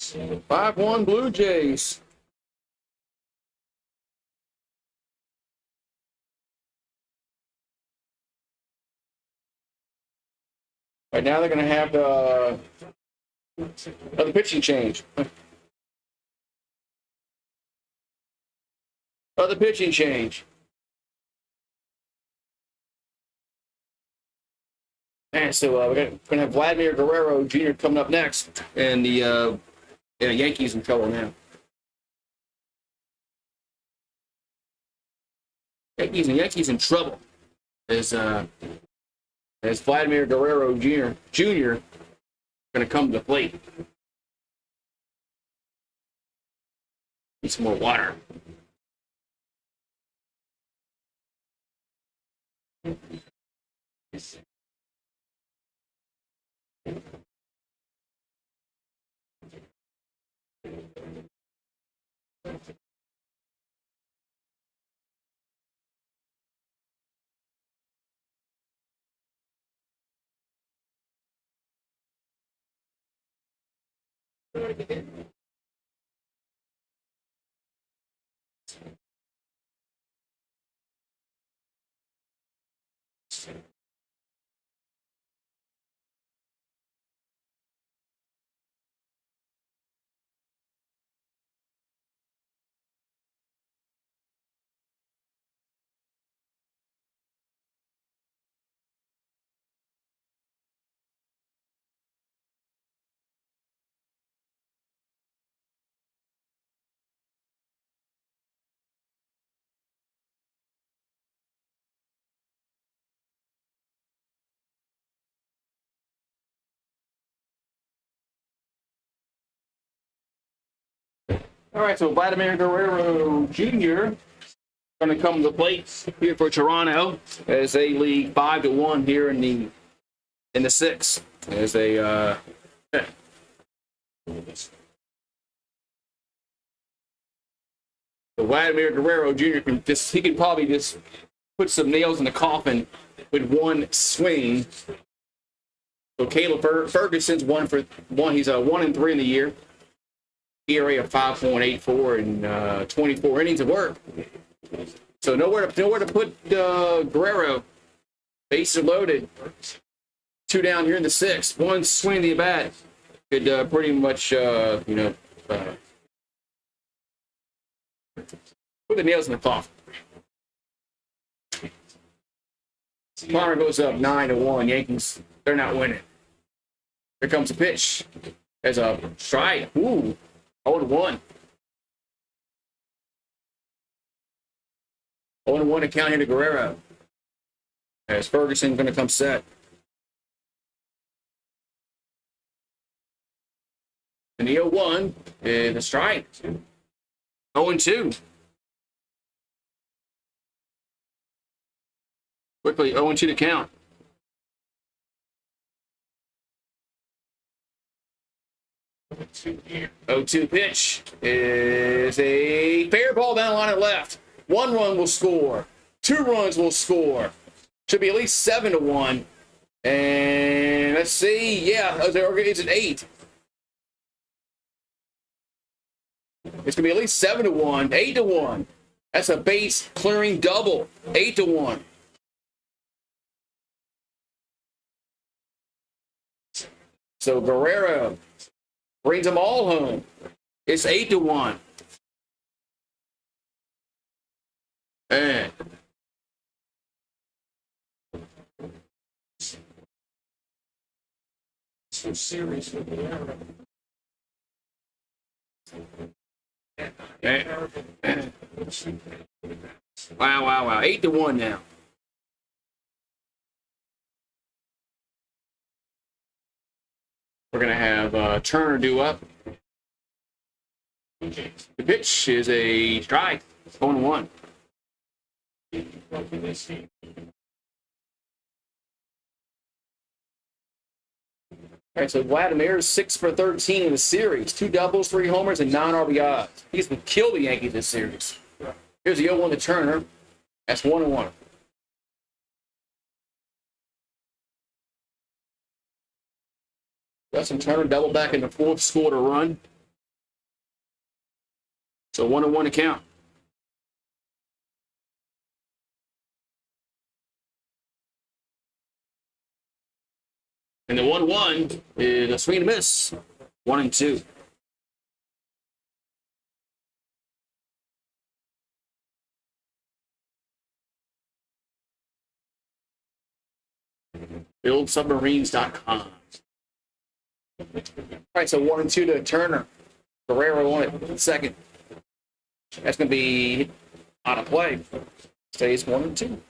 5-1 Blue Jays. Right now they're going to have another pitching change. Other pitching change. And so we're going to have Vladimir Guerrero Jr. coming up next. And the Yankees in trouble now. Yankees in trouble as Vladimir Guerrero Jr. going to come to the plate. Need some more water. All right, so Vladimir Guerrero Jr. going to come to the plate here for Toronto as they lead 5-1 here in the sixth. As they so Vladimir Guerrero Jr. can probably just put some nails in the coffin with one swing. So Caleb Ferguson's one for one. He's 1-3 in the year. ERA of 5.84 and 24 innings of work. So nowhere to put Guerrero. Bases loaded. 2 down here in the sixth. One swing of the bat could pretty much put the nails in the coffin. Connor goes up 9-1. Yankees, they're not winning. Here comes a pitch. There's a strike. Ooh. 0-1. 0-1 to count here to Guerrero. As Ferguson going to come set. And the 0-1 is a strike. 0-2. Quickly, 0-2 to count. Here. 0-2 pitch is a fair ball down the line and left. 1 run will score. 2 runs will score. Should be at least 7-1. And let's see. Yeah, it's an 8. It's gonna be at least 7-1. 8-1. That's a base clearing double. 8-1. So Guerrero brings them all home. It's 8-1. And so serious with the arrow. Wow. 8-1 now. We're going to have Turner due up. The pitch is a strike. 0-1. All right, so Vladimir's 6 for 13 in the series. 2 doubles, 3 homers, and 9 RBIs. He's been kill the Yankees this series. Here's the 0-1 to Turner. That's 1-1. Justin Turner double back in the 4th, scored a run. So 1-1 to count. And the 1-1 is a swing and a miss. 1-2. BuildSubmarines.com. All right, so 1 and 2 to Turner. Guerrero on it, second. That's going to be out of play. Stays 1 and 2.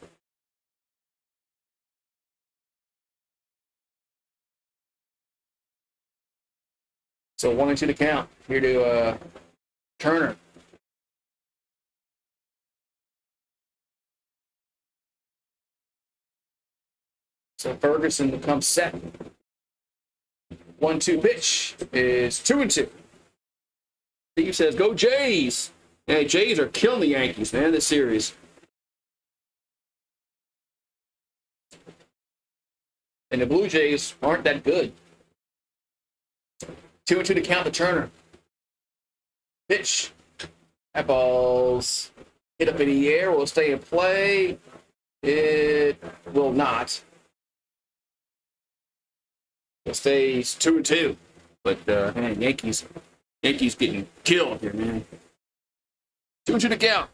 So 1 and 2 to count. Here to Turner. So Ferguson becomes set. 1-2 pitch is 2 and 2. Steve says, "Go Jays!" And Jays are killing the Yankees, man, this series. And the Blue Jays aren't that good. 2 and 2 to count to Turner. Pitch. That ball's hit up in the air. Will stay in play. It will not. It stays 2 and 2. But man, Yankees getting killed here, man. 2 and 2 to count.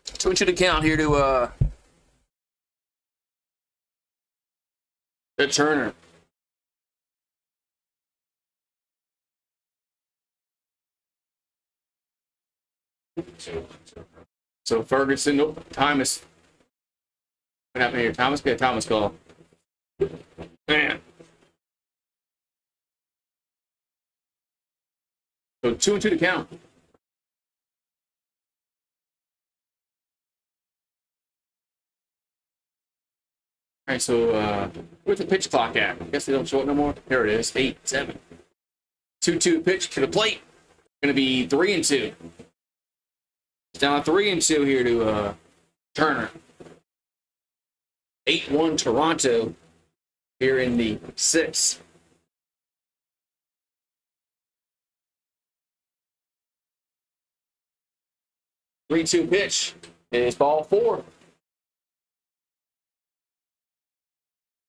2 and 2 to count here to Turner. So Ferguson, nope, Thomas. What happened here? Thomas got a Thomas call. Man. So 2 and 2 to count. All right, so where's the pitch clock at? I guess they don't show it no more. Here it is, 8-7. 2-2 pitch to the plate. Going to be 3 and 2. It's down 3 and 2 here to Turner. 8-1 Toronto here in the 6th. Three-two pitch is ball 4.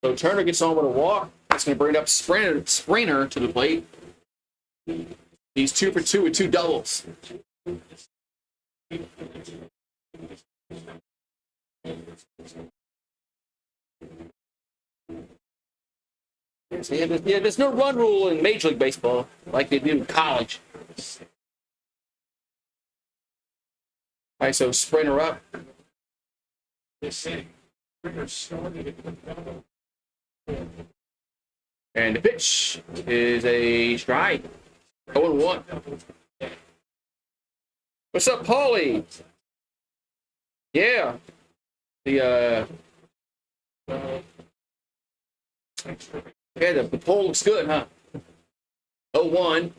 So Turner gets on with a walk. That's going to bring up Springer to the plate. He's 2 for 2 with 2 doubles. Yeah, there's no run rule in Major League Baseball like they do in college. All right, so Springer up. And the pitch is a strike. 0-1. What's up, Paulie? Yeah. The poll looks good, huh? 0-1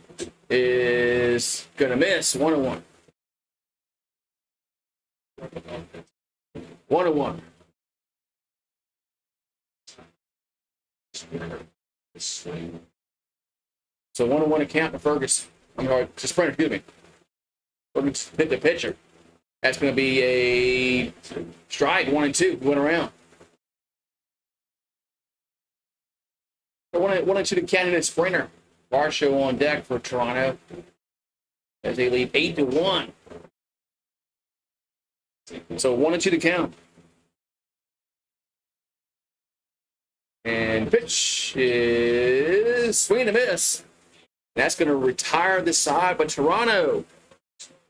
is gonna miss. 1-1. 1-1. So 1-1 account to Ferguson. Or to Springer, excuse me. Ferguson hit the pitcher. That's going to be a strike. 1 and 2. Went around. So 1 and 2 to Cannon and Springer. Varsho on deck for Toronto as they lead 8-1. So 1 and 2 to count. And pitch is swing and a miss. That's going to retire this side, but Toronto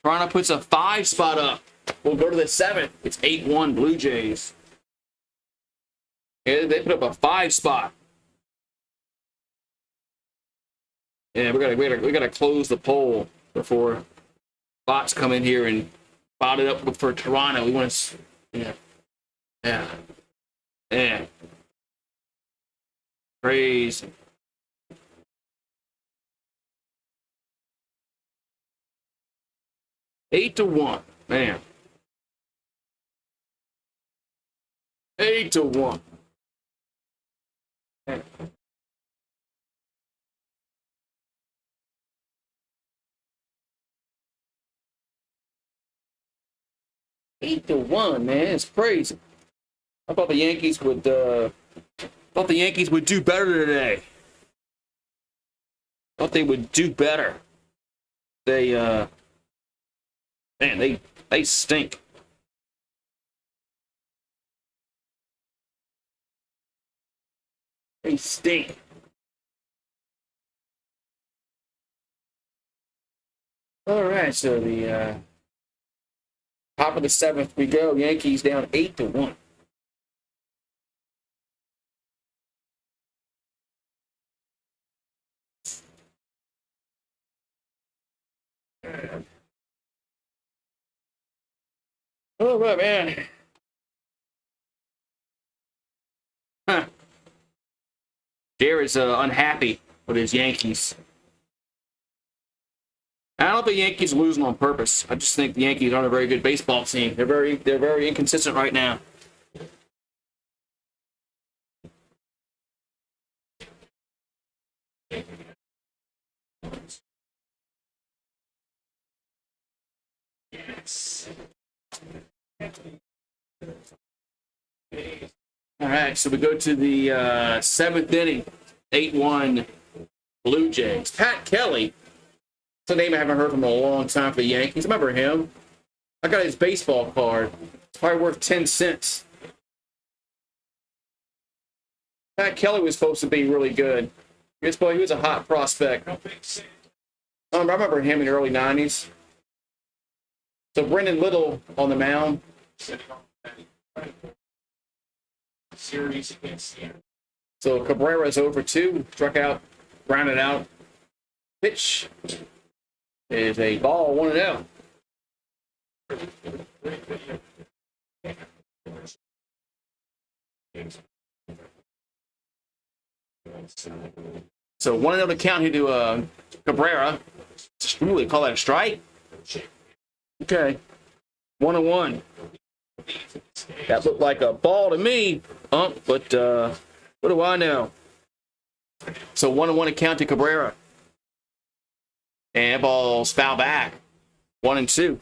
puts a 5 spot up. We'll go to the 7th. It's 8-1 Blue Jays. And they put up a 5 spot. Yeah, we gotta close the poll before bots come in here and bot it up for Toronto. We want to, yeah. Crazy. Eight to 1, man. 8-1. Man. Eight to 1, man. It's crazy. I thought the Yankees would do better today. Thought they would do better. They stink. They stink. All right, so the top of the seventh we go. Yankees down 8-1. Oh, right, man. Huh. Jared's unhappy with his Yankees. I don't think the Yankees are losing on purpose. I just think the Yankees aren't a very good baseball team. They're very inconsistent right now. All right, so we go to the seventh inning, 8-1 Blue Jays. Pat Kelly. It's a name I haven't heard from in a long time for the Yankees. I remember him. I got his baseball card. It's probably worth 10 cents. Pat Kelly was supposed to be really good. He was a hot prospect. I remember him in the early 90s. So Brendan Little on the mound. Series against the So Cabrera's over 2, struck out, grounded out. Pitch is a ball, 1-0. So 1-0 to count here to Cabrera. Just really call that a strike? Okay. 1-1. That looked like a ball to me, but what do I know? So 1-1 to count to Cabrera. And ball's foul back. 1-2.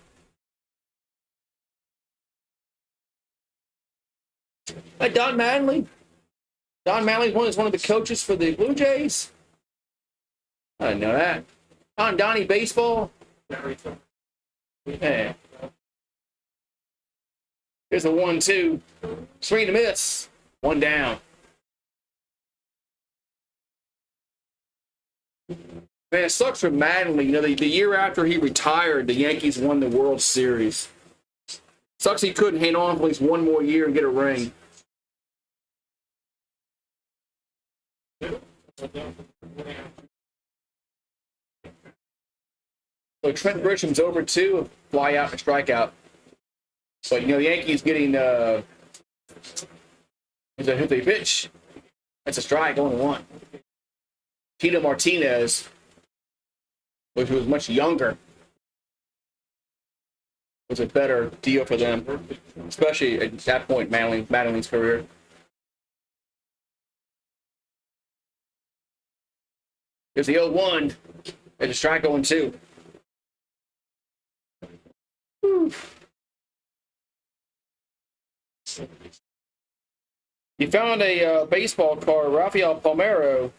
Hey, Don Mattingly. Don Mattingly is one of the coaches for the Blue Jays. I didn't know that. Donnie Baseball. Yeah. Here's a 1-2. Swing and a miss. 1 down. Man, it sucks for Mattingly. You know, the year after he retired, the Yankees won the World Series. Sucks he couldn't hang on for at least one more year and get a ring. So Trent Grisham's over 2, fly out and strike out. But, you know, the Yankees getting here's a pitch. That's a strike, 1-1. Tito Martinez, which was much younger, was a better deal for them, especially at that point in Mattingly's career. Here's the 0-1. There's a strike, 0-2. You found a baseball card, Rafael Palmeiro.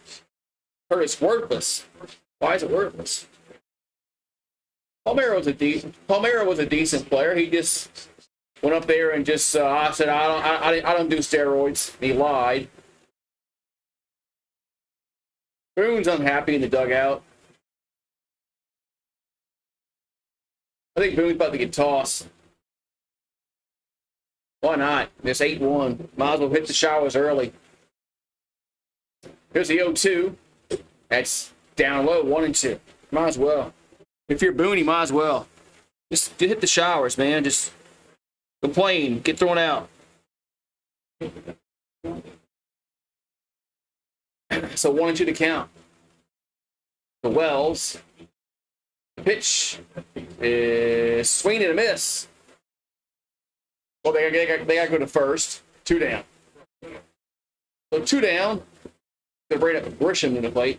Heard it's worthless. Why is it worthless? Palmeiro was a decent player. He just went up there and just I said I don't do steroids. He lied. Boone's unhappy in the dugout. I think Boone's about to get tossed. Why not? It's 8-1. Might as well hit the showers early. Here's the 0-2. That's down low, 1-2. Might as well. If you're Boone, you might as well. Just hit the showers, man. Just complain. Get thrown out. So 1-2 to count. The Wells. The pitch is swing and a miss. Well, they got to go to first. 2 down. So 2 down. Going to bring up Grisham to the plate.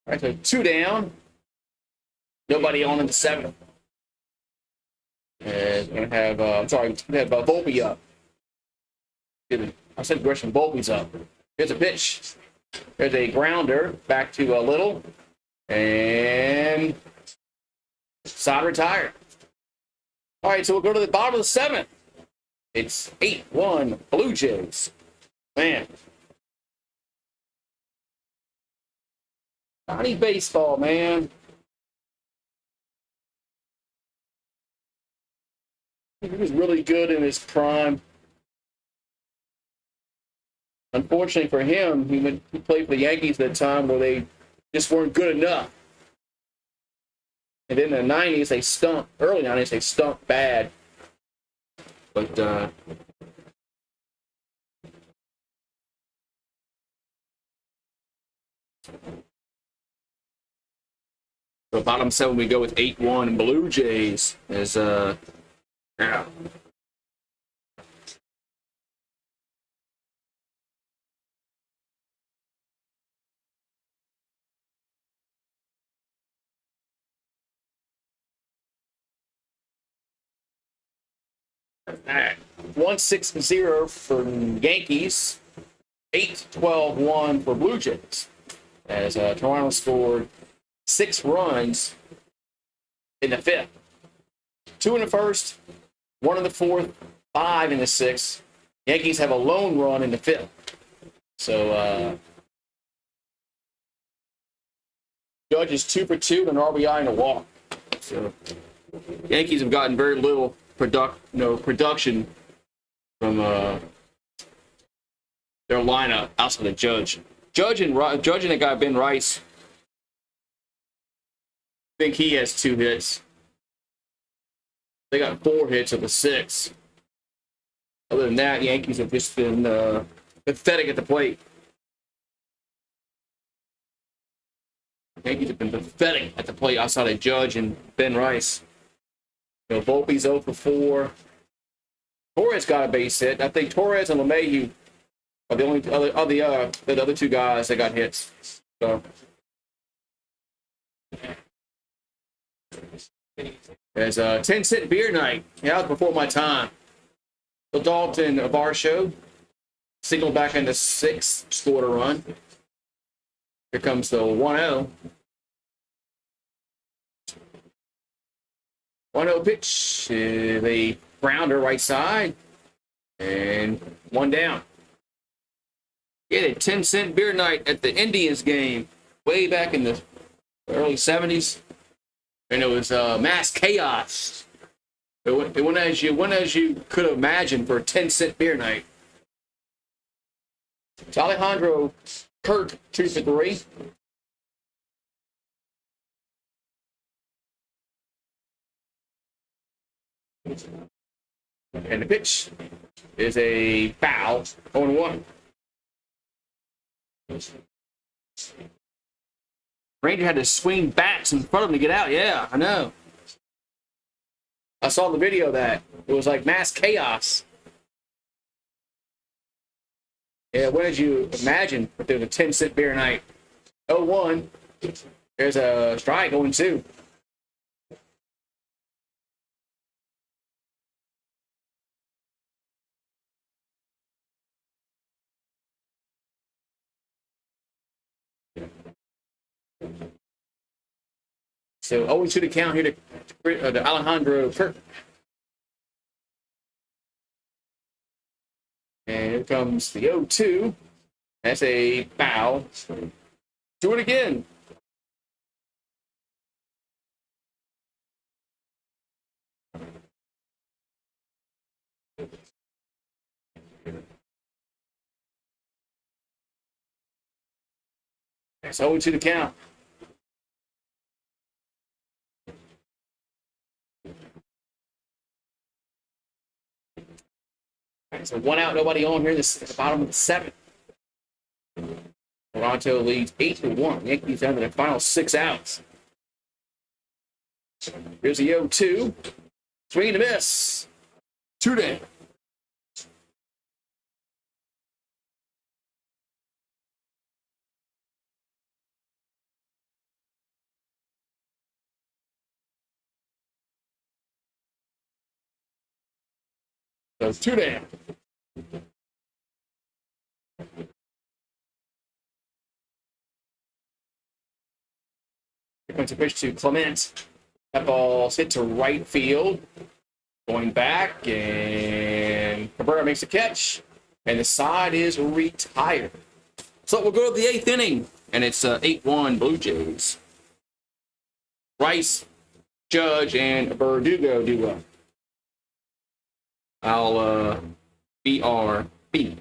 All right, so 2 down. Nobody on in the 7th. And going to have, Volpe up. I said Gresham Volpe's up. Here's a pitch. There's a grounder back to Little. And side retired. All right, so we'll go to the bottom of the 7th. It's 8-1 Blue Jays. Man. Johnny Baseball, man. He was really good in his prime. Unfortunately for him, he played for the Yankees at a time where they just weren't good enough. And then in the 90s, they stunk. Early 90s, they stunk bad. But, so bottom 7, we go with 8-1 Blue Jays. As, yeah. All right. 1-6-0 for Yankees. 8-12-1 for Blue Jays. As Toronto scored 6 runs in the 5th. 2 in the 1st, 1 in the 4th, 5 in the 6th. Yankees have a lone run in the 5th. So Judge is 2 for 2 and an RBI and a walk. So Yankees have gotten very little production from their lineup outside of Judge. Judge and the guy Ben Rice. I think he has 2 hits. They got 4 hits of the 6. Other than that, Yankees have just been pathetic at the plate. Yankees have been pathetic at the plate outside of Judge and Ben Rice. You know, Volpe's 0 for 4. Torres got a base hit. I think Torres and LeMahieu are the only the other 2 guys that got hits. So there's a 10-cent beer night. Yeah, that was before my time. So Dalton of our show signaled back into 6th, scored a run. Here comes the 1-0. 1-0 pitch. The grounder right side. And 1 down. Get a 10-cent beer night at the Indians game way back in the early 70s. And it was mass chaos. It went as you could imagine for a 10-cent beer night. It's Alejandro Kirk, 2 for 3. And the pitch is a foul, 0-1. Ranger had to swing bats in front of him to get out. Yeah, I know. I saw the video of that. It was like mass chaos. Yeah, what did you imagine if there was a 10-cent beer night? 0-1. There's a strike, 0-2. So 0-2 to count here to Alejandro Kirk. And here comes the 0-2. That's a foul. Do it again. That's 0-2 to count. So 1 out, nobody on here at the bottom of the 7th. Toronto leads 8-1. Yankees down to their final 6 outs. Here's the 0-2. Swing and a miss. 2 down. So 2 down. Here comes a pitch to Clement. That ball's hit to right field. Going back, and Cabrera makes a catch, and the side is retired. So we'll go to the 8th inning, and it's 8-1 Blue Jays. Rice, Judge, and Verdugo do up. I'll BRB.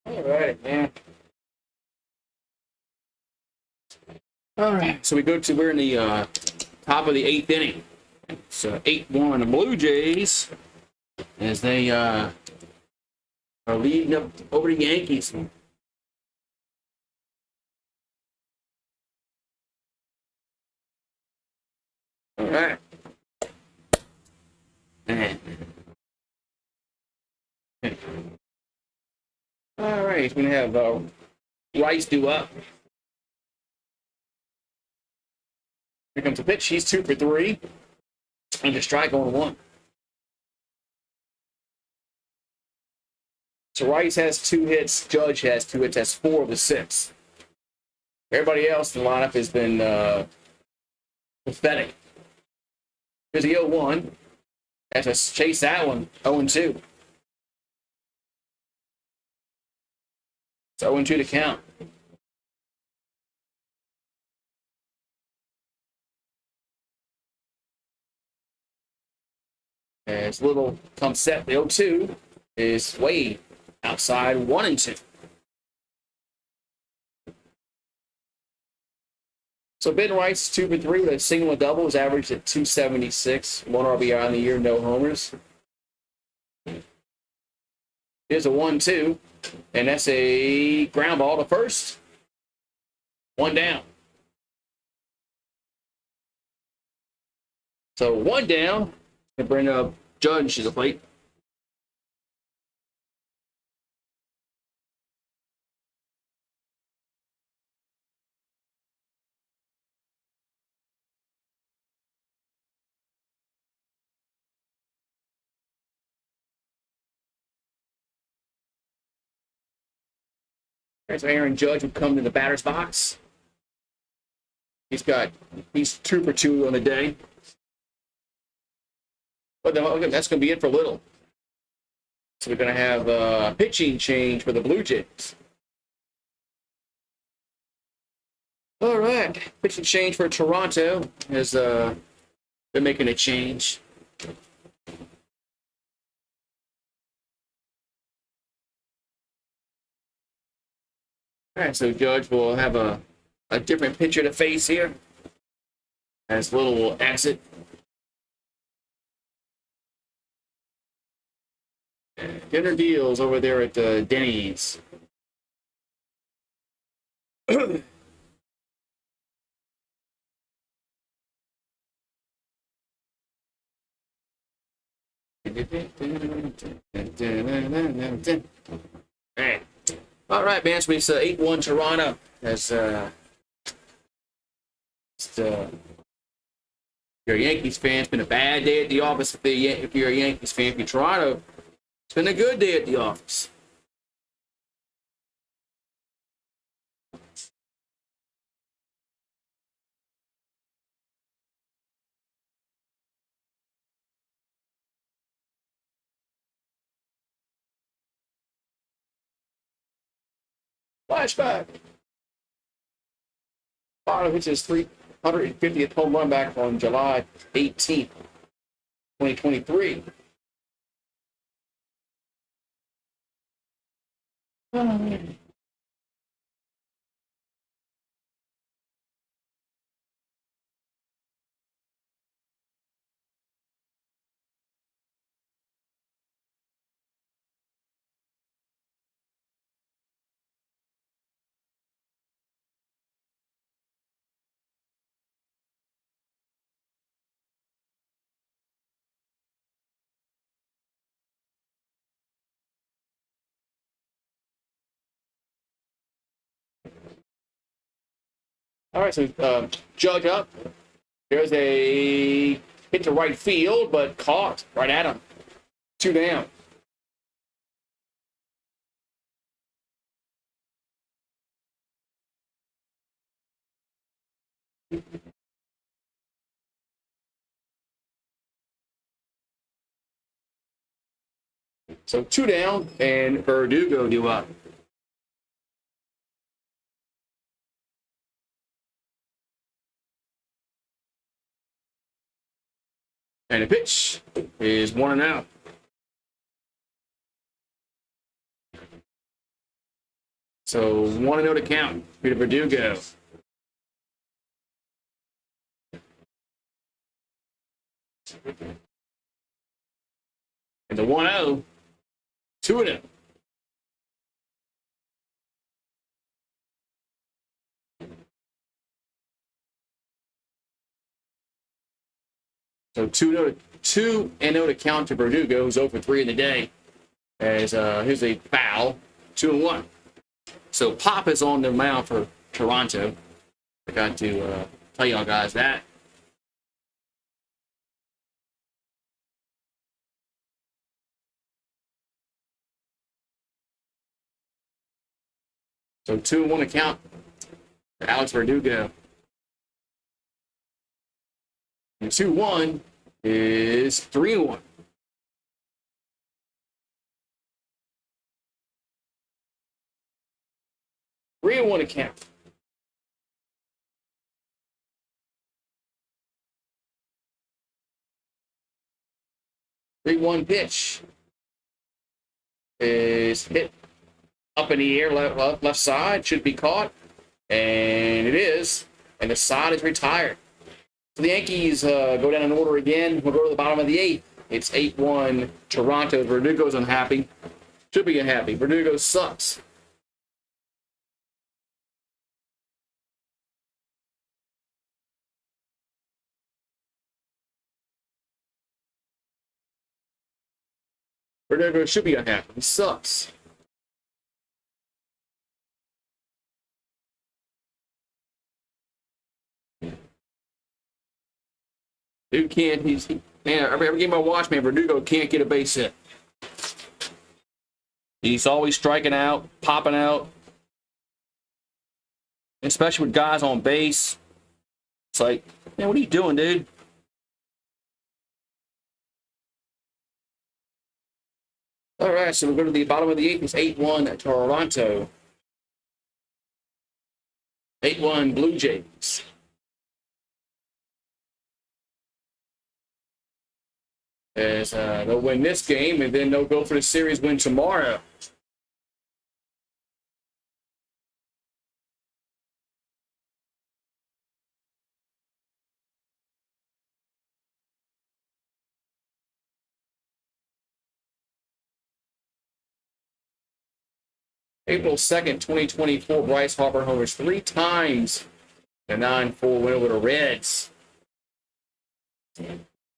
All right, man. All right, so we're in the top of the 8th inning. It's 8-1 Blue Jays as they are leading up over the Yankees. All right. Man. All right, he's going to have Rice do up. Here comes a pitch. He's 2 for 3. And a strike on 1. So Rice has 2 hits. Judge has 2 hits. That's 4 of the 6. Everybody else in the lineup has been pathetic. Here's the 0-1. Has to chase that one. 0-2. It's 0-2 to count. As Little comes set, the 0-2 is Wade outside 1-2. So Ben Rice is 2 for 3 with a single and double. Is averaged at 276. 1 RBI on the year, no homers. Here's a 1-2, and that's a ground ball to first. 1 down. So 1 down, and bring up Judge to the plate. So Aaron Judge would come to the batter's box. He's 2 for 2 on the day. But that's going to be it for Little. So we're going to have a pitching change for the Blue Jays. All right, pitching change for Toronto as they're making a change. All right, so Judge will have a different pitcher to face here as Little will exit. Dinner deals over there at Denny's. All right, man. So it's 8-1 Toronto. As you're a Yankees fan, it's been a bad day at the office if you're a Yankees fan. If you're Toronto, It's been a good day at the office. Flashback. Otto hits his 350th home run back on July 18th, 2023. All right, so judge up. There's a hit to right field, but caught right at him. 2 down. So 2 down, and Verdugo due up. And the pitch is 1-0. So 1-0 to count. Peter Verdugo. And the 1-0, 2-0. So 2-0 to count to Verdugo, who's 0 for 3 in the day. As here's a foul, 2-1. So Pop is on the mound for Toronto. I got to tell y'all guys that. So 2-1 account for Alex Verdugo. And 2-1 is 3-1. Three and 1 account. Big 1 pitch is hit up in the air, left side, should be caught, and it is, and the side is retired. So the Yankees go down in order again. We'll go to the bottom of the 8th. It's 8-1 Toronto. Verdugo's unhappy. Should be unhappy. Verdugo sucks. Verdugo should be unhappy. He sucks. Dude can't. Man, every game I watch, man, Verdugo can't get a base hit. He's always striking out, popping out, especially with guys on base. It's like, man, what are you doing, dude? All right, so we'll go to the bottom of the 8th. It's 8-1 Toronto. 8-1 Blue Jays. As they'll win this game, and then they'll go for the series win tomorrow. April 2nd, 2024, Bryce Harper homers 3 times. A 9-4 win over the Reds.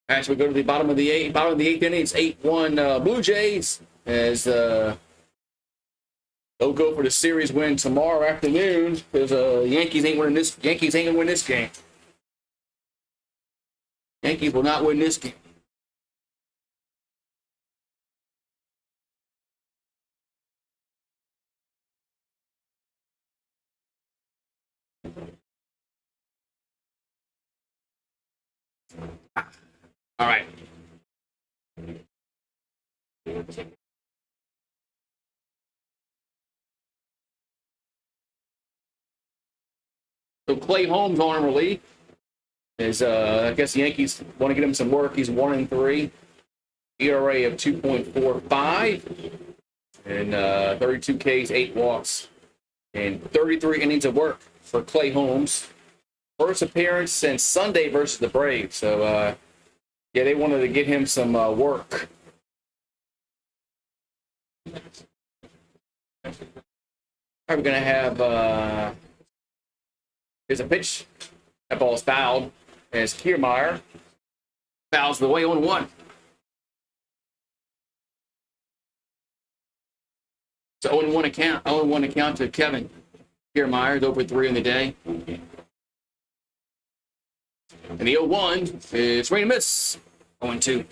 Actually, we go to the bottom of the 8th inning. It's 8-1 Blue Jays as they'll go for the series win tomorrow afternoon because Yankees ain't gonna win this game. Yankees will not win this game. All right. So Clay Holmes on in relief is I guess the Yankees want to get him some work. He's 1-3, ERA of 2.45, and 32 Ks, 8 walks, and 33 innings of work for Clay Holmes. First appearance since Sunday versus the Braves. So yeah, they wanted to get him some work. All right, we're gonna have. Here's a pitch. That ball is fouled as Kiermaier fouls the way 1-1. So 0-1 account. 0-1 account to Kevin Kiermaier. 0-3 in the day. And the 0-1 is swing and miss. 0-2.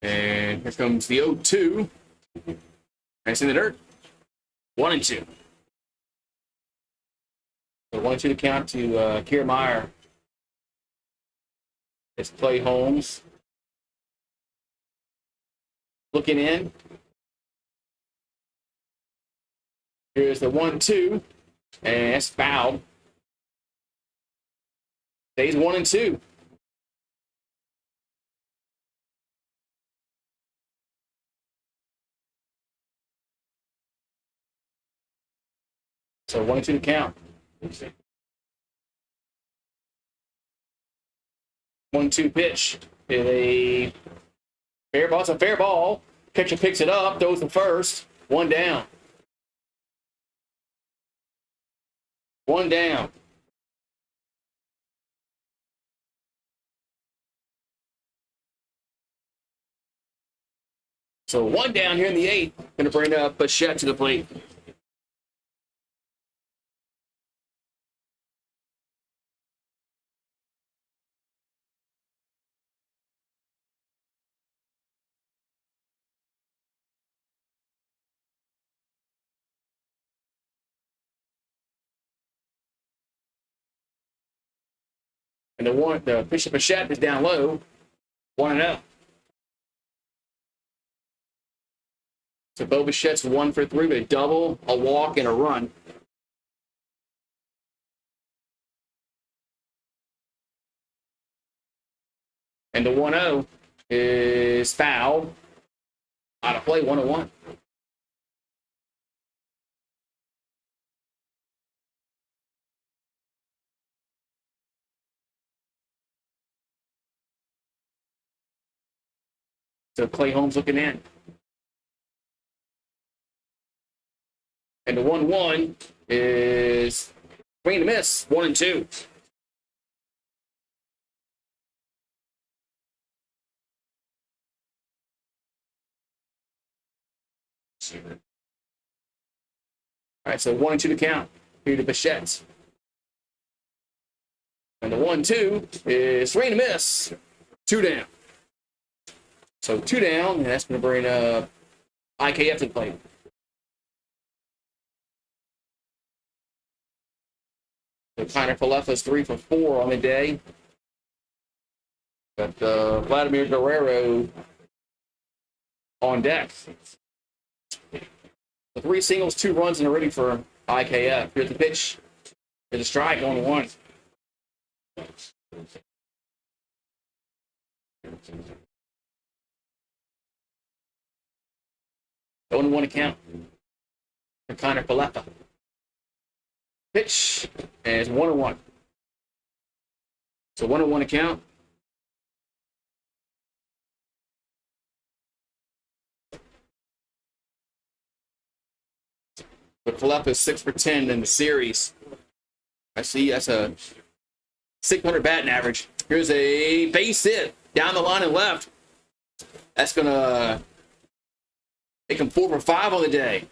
And here comes the 0-2. Nice in the dirt. 1-2. So 1-2 to count to Kiermaier. It's Clay Holmes. Looking in. Here's the 1-2. And it's fouled. Stays 1-2. So 1-2 to count. 1-2 pitch. A fair ball. It's a fair ball. Catcher picks it up, throws the first. 1 down. 1 down. So 1 down here in the 8th. Going to bring up Bichette to the plate. And the pitch to Bichette is down low. 1-0. So Bo Bichette's 1 for 3 with a double, a walk, and a run. And the 1-0 is foul. Out of play, 1-1. So Clay Holmes looking in. And the 1-1 is swing and miss, 1-2. All right, so 1-2 to count. Here to Bichette. And the 1-2 is swing and miss, 2 down. So 2 down, and that's going to bring IKF to the plate. So Kiner Falefa's 3 for 4 on the day. Got Vladimir Guerrero on deck. The 3 singles, 2 runs, and a ready for IKF. Here's the pitch. Here's a strike, 1-1. Going 1 account for Kiner Falefa. Pitch, and it's 1-1. So 1-1 account. But Falefa is 6 for 10 in the series. I see that's a 600 batting average. Here's a base hit down the line and left. That's going to make him 4 for 5 on the day.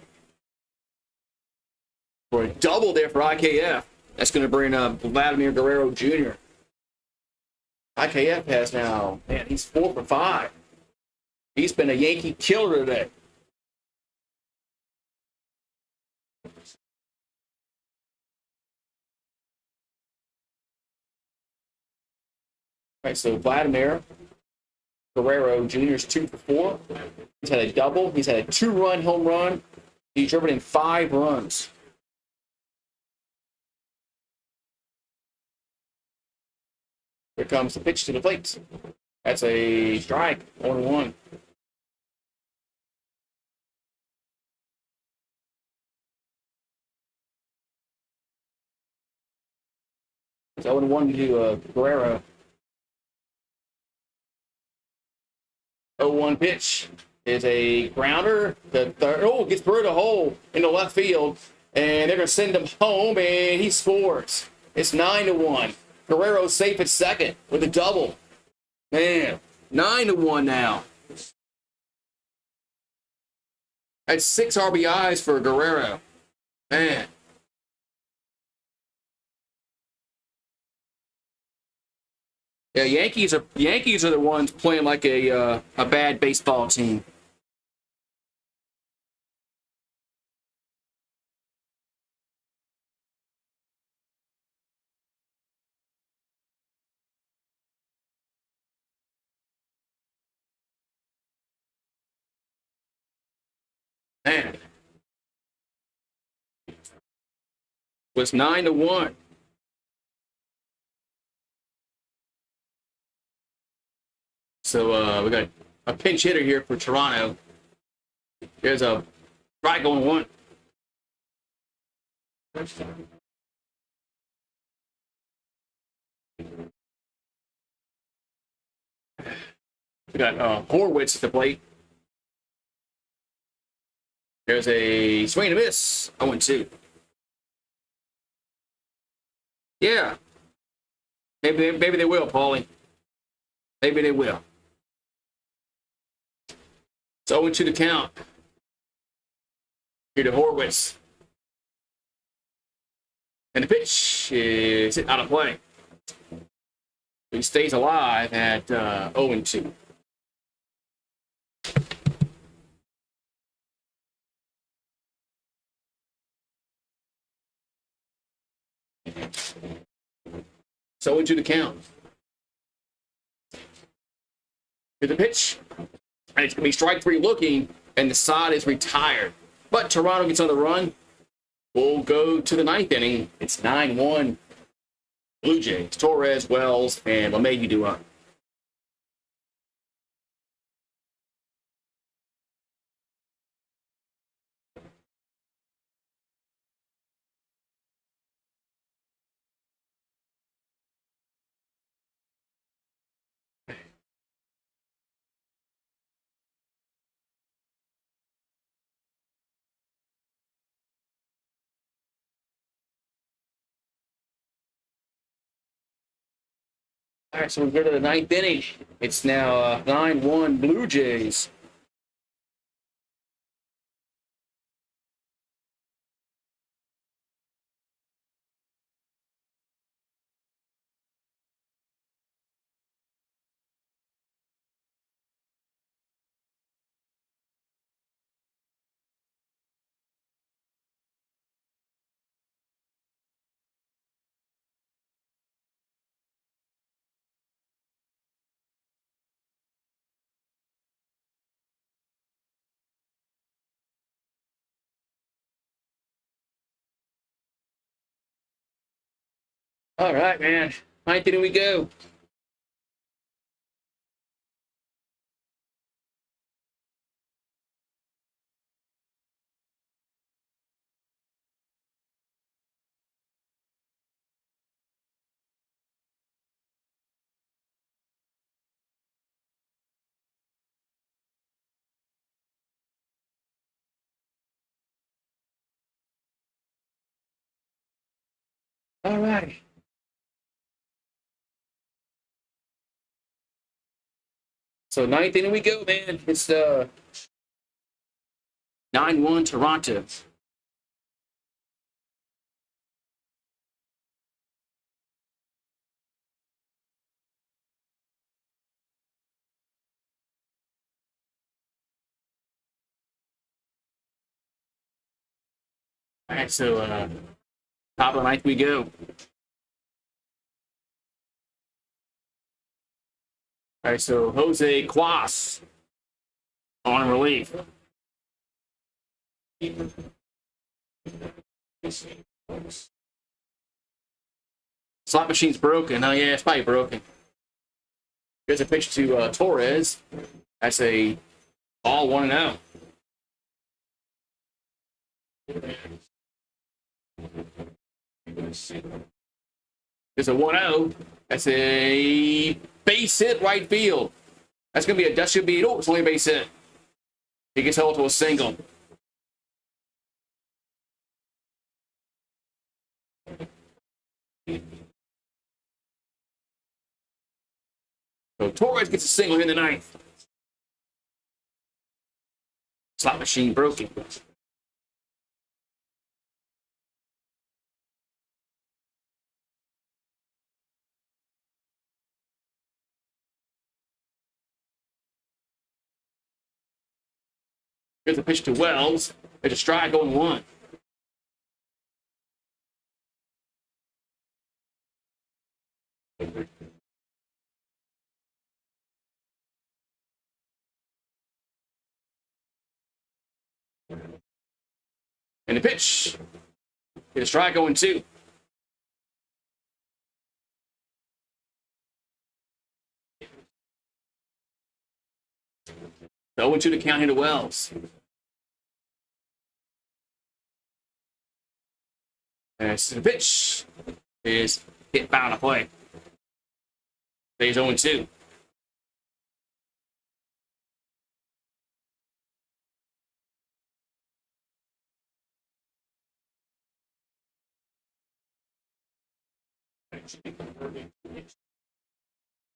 For a double there for IKF. That's going to bring Vladimir Guerrero Jr. IKF has now, man, he's 4 for 5. He's been a Yankee killer today. All right, so Vladimir Guerrero Jr. is 2 for 4. He's had a double. He's had a 2-run home run. He's driven in 5 runs. Here comes the pitch to the plate. That's a strike, 1-1. It's 0-1 to Guerrero. 0-1 pitch is a grounder. The third, gets through the hole into left field, and they're going to send him home, and he scores. It's 9-1. Guerrero's safe at second with a double. Man, 9-1 now. That's 6 RBIs for Guerrero. Man. Yeah, Yankees are the ones playing like a bad baseball team. Man. Was 9-1. So we got a pinch hitter here for Toronto. There's a strike on 1. We got Horwitz at the plate. There's a swing and a miss. 0-2. Yeah. Maybe they will, Paulie. Maybe they will. It's 0-2 to count. Here to Horwitz. And the pitch is hit out of play. He stays alive at 0-2. So into the count. Here's the pitch. And it's going to be strike 3 looking, and the side is retired. But Toronto gets on the run. We'll go to the 9th inning. It's 9-1. Blue Jays, Torres, Wells, and LeMahieu do up. All right, so we go to the 9th inning. It's now 9-1 Blue Jays. All right, man. 9th inning we go. All right. So 9th inning we go, man. It's 9-1 Toronto. All right, so top of the ninth we go. All right, so Jose Cuas on relief. Slot machine's broken. Oh, yeah, it's probably broken. Here's a pitch to Torres. That's a ball 1-0. There's a 1-0. That's a base hit right field. That should be, oh, it's only a base hit. He gets held to a single. So Torres gets a single in the ninth. Slot machine broken. Here's a pitch to Wells. There's a strike going 1. And the pitch. Get a strike going 2. The 0-2 to count here to Wells. And the pitch is hit foul to play. Stays 0-2.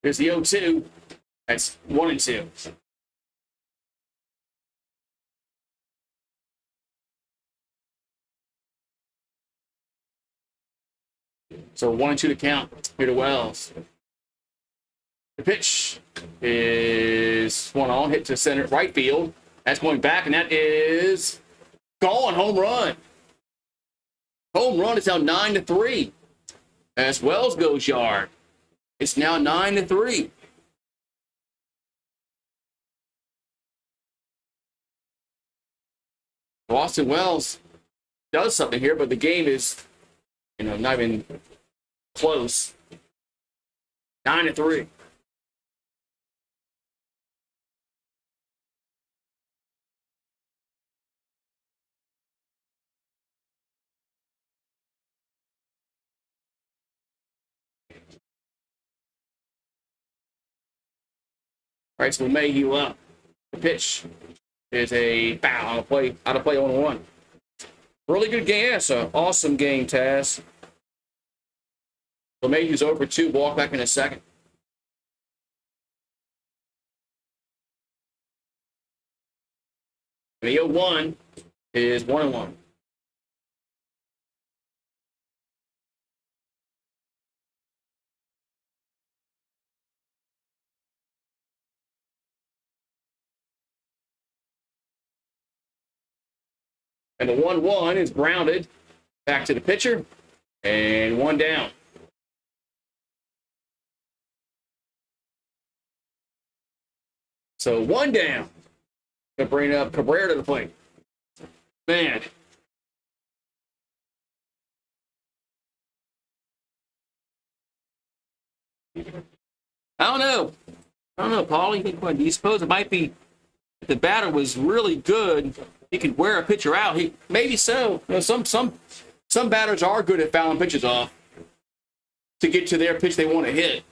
Here's the 0-2. That's 1-2. So 1-2 to count here to Wells. The pitch is 1-0, hit to center right field. That's going back, and that is gone. Home run. Home run is now 9-3. As Wells goes yard. It's now 9-3. Austin Wells does something here, but the game is, not even close. 9-3. All right, so Mayhew up. The pitch is a foul out of play 1-1. Really good game. Yeah, it's an awesome game, Taz. LeMahieu's over 2, walk back in a second. And the 0-1 is 1-1. And the 1-1 is grounded back to the pitcher, and 1 down. So 1 down to bring up Cabrera to the plate. Man. I don't know, Paul. Do you suppose it might be if the batter was really good, he could wear a pitcher out? Maybe so. Some batters are good at fouling pitches off to get to their pitch they want to hit.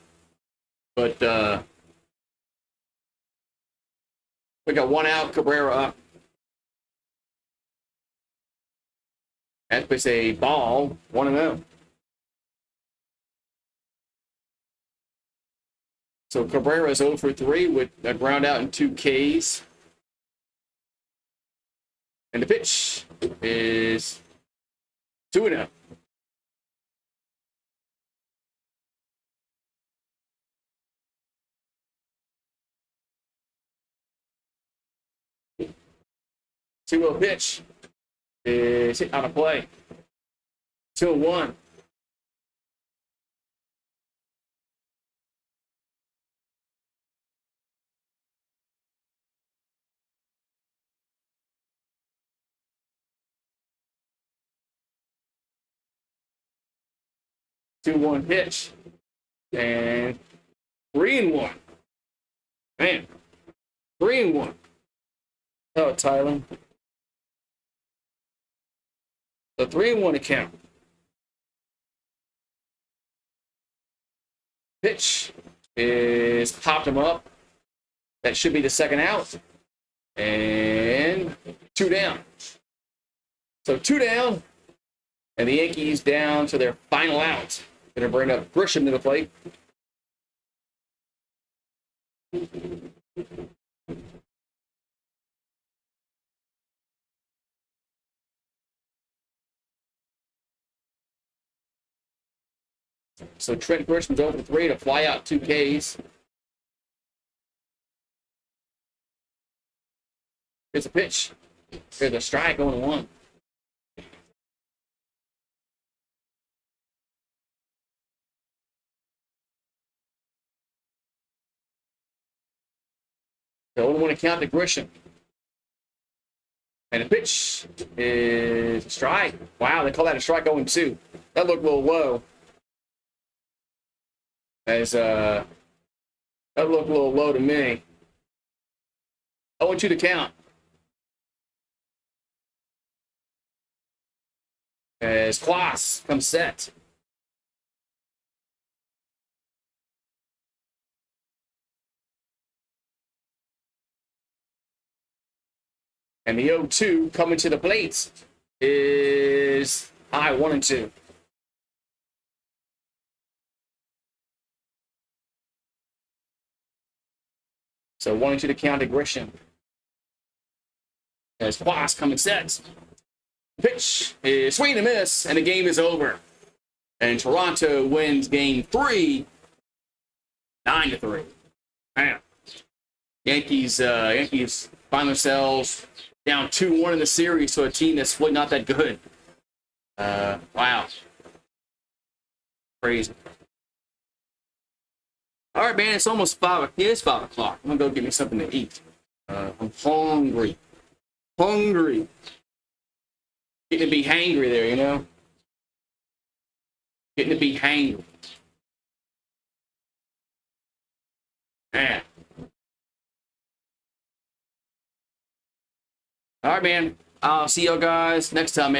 But we got 1 out, Cabrera up. That's a ball, 1-0. So Cabrera is 0 for 3 with a ground out and 2 Ks. And the pitch is 2-0. Two-0 pitch. is hit on a play. 2-1. Two-one pitch. And 3-1. Man. 3-1. Oh, Tyler. The 3-1 account. Pitch is popped him up. That should be the second out. And 2 down. So 2 down. And the Yankees down to their final out. Going to bring up Grisham to the plate. So Trent Grisham's over 3 to fly out 2 Ks. Here's a pitch. Here's a strike going 1. The only one to count to Grisham. And the pitch is a strike. Wow, they call that a strike 0-2. That looked a little low. As that looked a little low to me. 0-2 to count. As Klaus comes set. And the 0-2 coming to the plate is high 1-2. So 1-2 to count to Grisham. As Klaus coming set. Pitch is swing and miss, and the game is over. And Toronto wins game 3, 9-3. Man. Yankees find themselves down 2-1 in the series to a team that's really not that good. Wow. Crazy. All right, man, it's almost 5. Yeah, it's 5 o'clock. I'm going to go get me something to eat. I'm hungry. Hungry. Getting to be hangry there, you know? Getting to be hangry. Man. All right, man. I'll see y'all guys next time, man.